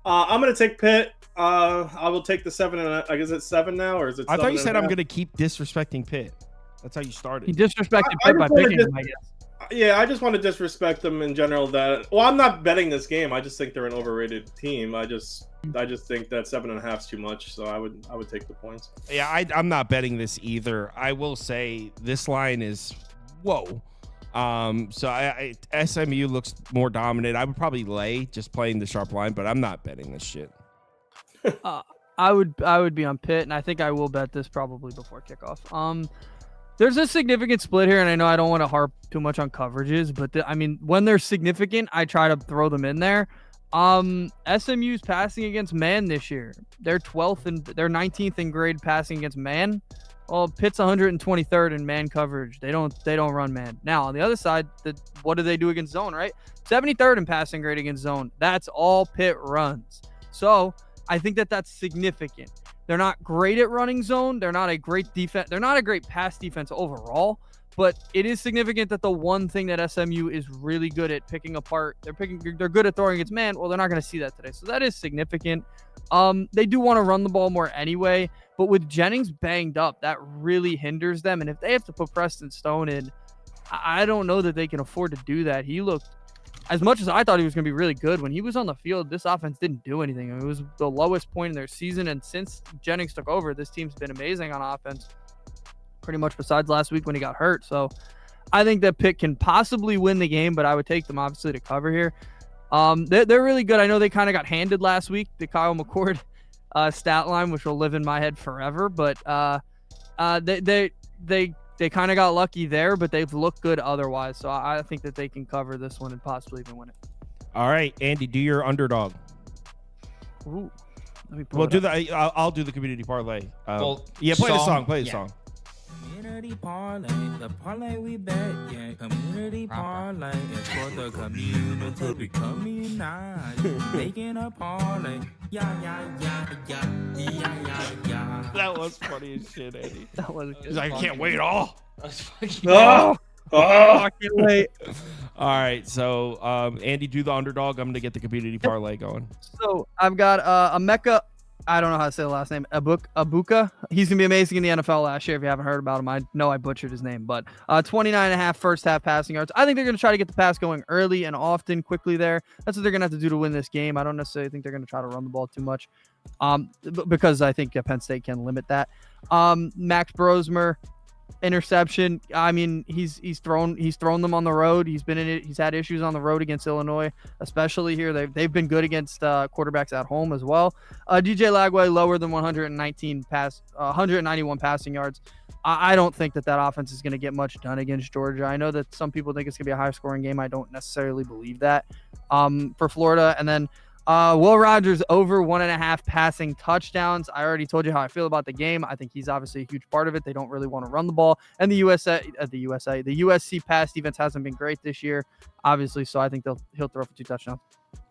Speaker 3: I'm going to take Pitt. I will take the 7. And I guess it's 7 now, or is it?
Speaker 2: I thought you said I'm
Speaker 3: going
Speaker 2: going to keep disrespecting Pitt. That's how you started.
Speaker 4: He disrespected Pitt by picking him, I guess.
Speaker 3: Yeah, I just want to disrespect them in general. I'm not betting this game. I just think they're an overrated team. I just think that 7.5 is too much. So I would take the points.
Speaker 2: Yeah, I'm not betting this either. I will say this line is whoa. So SMU looks more dominant. I would probably lay just playing the sharp line, but I'm not betting this shit.
Speaker 4: I would be on Pitt, and I think I will bet this probably before kickoff. There's a significant split here, and I know I don't want to harp too much on coverages, but when they're significant, I try to throw them in there. SMU's passing against man this year. They're 12th and they're 19th in grade passing against man. Well, Pitt's 123rd in man coverage. They don't run man. Now on the other side, what do they do against zone? Right, 73rd in passing grade against zone. That's all Pitt runs. So I think that's significant. They're not great at running zone. They're not a great defense. They're not a great pass defense overall, but it is significant that the one thing that SMU is really good at picking apart, they're good at throwing against man. Well, they're not going to see that today. So that is significant. They do want to run the ball more anyway, but with Jennings banged up, that really hinders them. And if they have to put Preston Stone in, I don't know that they can afford to do that. He looked, as much as I thought he was going to be really good, when he was on the field, this offense didn't do anything. It was the lowest point in their season, and since Jennings took over, this team's been amazing on offense, pretty much besides last week when he got hurt. So I think that Pitt can possibly win the game, but I would take them obviously to cover here. They're really good. I know they kind of got handed last week, the Kyle McCord stat line, which will live in my head forever, but they kind of got lucky there, but they've looked good otherwise. So I think that they can cover this one and possibly even win it.
Speaker 2: All right, Andy, do your underdog.
Speaker 4: Ooh, let me
Speaker 2: Well, I'll do the community parlay. Play the song.
Speaker 6: Community parlay, the parlay we bet, yeah. Community parlay is for the community. We come unite, making a parlay. Yeah.
Speaker 2: That was funny as shit, Andy.
Speaker 4: That was good.
Speaker 2: He's like, I can't wait all.
Speaker 4: I can't wait.
Speaker 2: All right, so Andy, do the underdog. I'm gonna get the community parlay going.
Speaker 4: So I've got Emeka. I don't know how to say the last name. Abuka. He's going to be amazing in the NFL last year. If you haven't heard about him, I know I butchered his name, but 29.5 first half passing yards. I think they're going to try to get the pass going early and often, quickly there. That's what they're going to have to do to win this game. I don't necessarily think they're going to try to run the ball too much because I think Penn State can limit that. Max Brosmer, interception. I mean, he's thrown them on the road. He's had issues on the road against Illinois, especially here. They've been good against quarterbacks at home as well. DJ Lagway lower than 191 passing yards. I don't think that offense is going to get much done against Georgia. I know that some people think it's going to be a high scoring game. I don't necessarily believe that for Florida. And then Will Rogers over 1.5 passing touchdowns. I already told you how I feel about the game. I think he's obviously a huge part of it. They don't really want to run the ball. And the USC pass defense hasn't been great this year, obviously. So I think he'll throw for 2 touchdowns.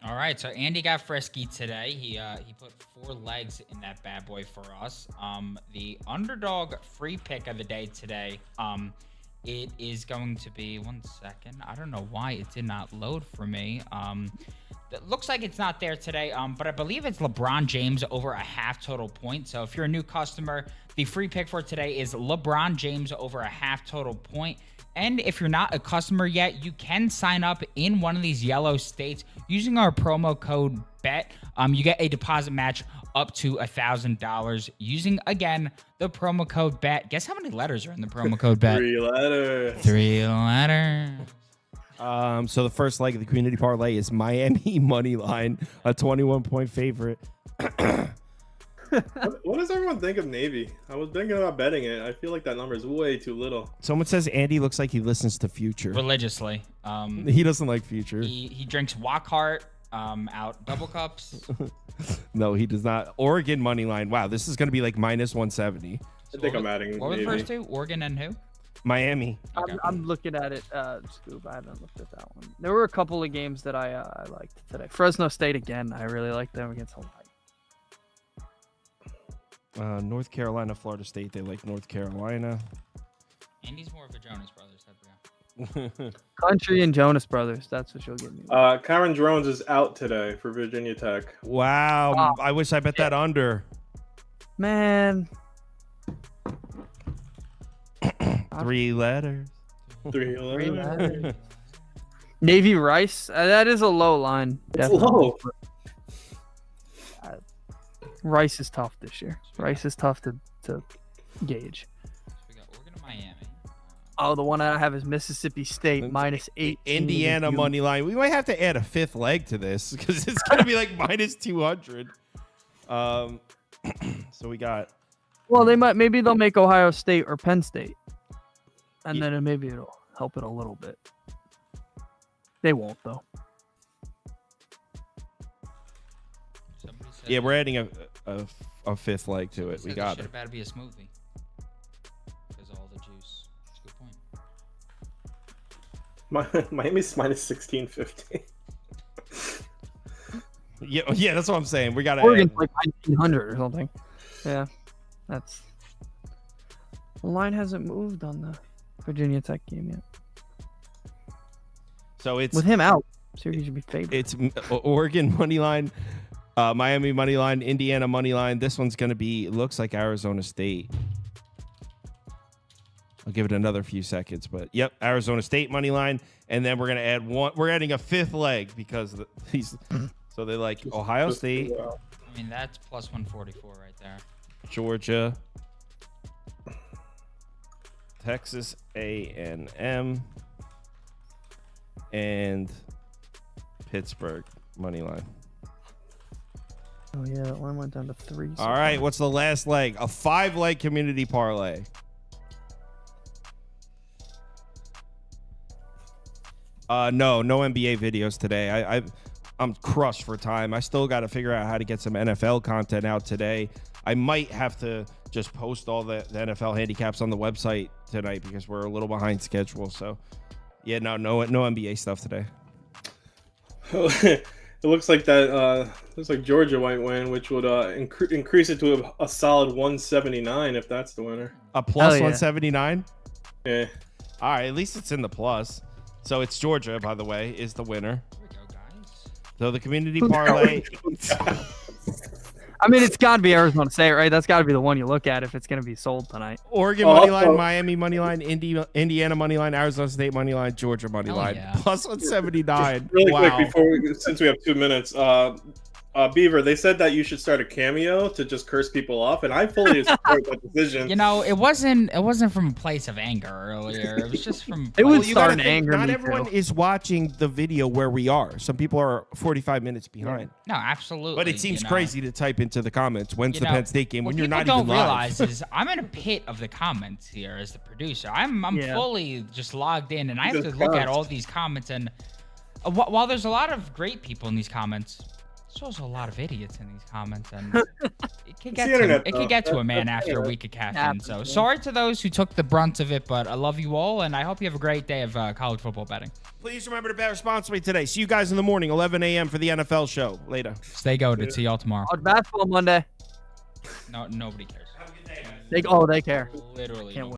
Speaker 5: All right, so Andy got frisky today. He put 4 legs in that bad boy for us. The underdog free pick of the day today. It is going to be 1 second. I don't know why it did not load for me. It looks like it's not there today, but I believe it's LeBron James over a half total point. So if you're a new customer, the free pick for today is LeBron James over a half total point. And if you're not a customer yet, you can sign up in one of these yellow states using our promo code BET. You get a deposit match up to $1,000 using, again, the promo code BET. Guess how many letters are in the promo code BET?
Speaker 3: 3 letters.
Speaker 5: 3 letters.
Speaker 2: So the first leg of the community parlay is Miami money line, a 21-point favorite.
Speaker 3: What does everyone think of Navy? I was thinking about betting it. I feel like that number is way too little.
Speaker 2: Someone says Andy looks like he listens to Future.
Speaker 5: Religiously.
Speaker 2: He doesn't like Future.
Speaker 5: He drinks Wockhart out double cups.
Speaker 2: No, he does not. Oregon money line. Wow, this is going to be like minus 170.
Speaker 3: I think I'm adding
Speaker 5: What were the
Speaker 3: Navy.
Speaker 5: first two? Oregon and who?
Speaker 2: Miami.
Speaker 5: Okay.
Speaker 4: I'm looking at it. Scoop. I haven't looked at that one. There were a couple of games that I liked today. Fresno State again. I really liked them against Hawaii.
Speaker 2: North Carolina, Florida State. They like North Carolina.
Speaker 5: Andy's more of a Jonas Brothers type of guy.
Speaker 4: Country and Jonas Brothers. That's what you'll get me.
Speaker 3: Kyron Drones is out today for Virginia Tech.
Speaker 2: Wow. I wish I bet that under.
Speaker 4: Man.
Speaker 2: 3 letters.
Speaker 3: 3-11.
Speaker 4: Navy Rice. That is a low line.
Speaker 3: It's
Speaker 4: Definitely.
Speaker 3: low.
Speaker 4: Rice is tough this year. Rice is tough to gauge.
Speaker 5: So we got Oregon and Miami.
Speaker 4: Oh, the one I have is Mississippi State minus 8.
Speaker 2: Indiana money line. We might have to add a 5th leg to this because it's going to be like minus 200. So we got.
Speaker 4: Well, maybe they'll make Ohio State or Penn State, and then maybe it'll help it a little bit. They won't though.
Speaker 5: Somebody said
Speaker 2: Yeah, we're adding a 5th leg to it. We
Speaker 5: said
Speaker 2: got
Speaker 5: this
Speaker 2: it.
Speaker 5: shit about to be a smoothie. Because of all the juice. That's a good point.
Speaker 3: Miami's minus 1650.
Speaker 2: Yeah, that's what I'm saying. We got to.
Speaker 4: Oregon's like 1900 or something. Yeah, that's. The line hasn't moved on the Virginia Tech game yet.
Speaker 2: So it's
Speaker 4: With him out, Syracuse should be favored.
Speaker 2: it's Oregon money line, Miami money line, Indiana money line. This one's going to be looks like Arizona State. I'll give it another few seconds, but yep, Arizona State money line, and then we're going to add one. We're adding a 5th leg because these. So they like Ohio State,
Speaker 5: I mean, that's plus 144 right there.
Speaker 2: Georgia, Texas A&M, and Pittsburgh money line.
Speaker 4: Oh yeah, that line went down to 3.
Speaker 2: All right, what's the last leg? A 5-leg community parlay. No NBA videos today. I'm crushed for time. I still got to figure out how to get some NFL content out today. I might have to just post all the NFL handicaps on the website tonight because we're a little behind schedule. So, yeah, no NBA stuff today.
Speaker 3: It looks like Georgia might win, which would increase it to a solid 179 if that's the winner.
Speaker 2: A plus
Speaker 4: Hell yeah.
Speaker 2: 179?
Speaker 3: Yeah.
Speaker 2: All right, at least it's in the plus. So it's Georgia, by the way, is the winner.
Speaker 5: Here we go, guys.
Speaker 2: So the community parlay.
Speaker 4: I mean, it's got to be Arizona State, right? That's got to be the one you look at if it's going to be sold tonight.
Speaker 2: Oregon money line, Miami money line, Indiana money line, Arizona State money line, Georgia money
Speaker 5: Hell
Speaker 2: line.
Speaker 5: yeah.
Speaker 2: Plus 179.
Speaker 3: Really
Speaker 2: Wow.
Speaker 3: quick since we have 2 minutes, Beaver, they said that you should start a cameo to just curse people off, and I fully support that decision.
Speaker 5: You know, it wasn't from a place of anger earlier. It was just from.
Speaker 4: It was
Speaker 2: Well, you gotta
Speaker 4: starting to
Speaker 2: think,
Speaker 4: anger
Speaker 2: not
Speaker 4: me
Speaker 2: everyone
Speaker 4: too.
Speaker 2: is watching the video where we are. Some people are 45 minutes behind.
Speaker 5: No, absolutely.
Speaker 2: But it seems
Speaker 5: you know.
Speaker 2: crazy to type into the comments, when's
Speaker 5: You
Speaker 2: the
Speaker 5: know,
Speaker 2: Penn State game, when
Speaker 5: what
Speaker 2: you're
Speaker 5: people
Speaker 2: not
Speaker 5: don't
Speaker 2: even live.
Speaker 5: realize is I'm in a pit of the comments here as the producer. I'm
Speaker 4: Yeah.
Speaker 5: fully just logged in, and I have to
Speaker 3: Jesus
Speaker 5: look at
Speaker 3: Christ.
Speaker 5: all these comments. And while there's a lot of great people in these comments, there's also a lot of idiots in these comments, and it could get
Speaker 3: the internet,
Speaker 5: it could
Speaker 3: though.
Speaker 5: get to a
Speaker 3: That's
Speaker 5: man
Speaker 3: the
Speaker 5: after a
Speaker 3: internet.
Speaker 5: week of caffeine.
Speaker 4: Happens,
Speaker 5: So
Speaker 4: man.
Speaker 5: sorry to those who took the brunt of it, but I love you all, and I hope you have a great day of college football betting.
Speaker 2: Please remember to bet responsibly today. See you guys in the morning, 11 a.m. for the NFL show. Later.
Speaker 5: Stay goated. See y'all tomorrow.
Speaker 4: College basketball Monday.
Speaker 5: No, nobody cares.
Speaker 4: They care.
Speaker 5: Literally.
Speaker 4: Can't
Speaker 5: nobody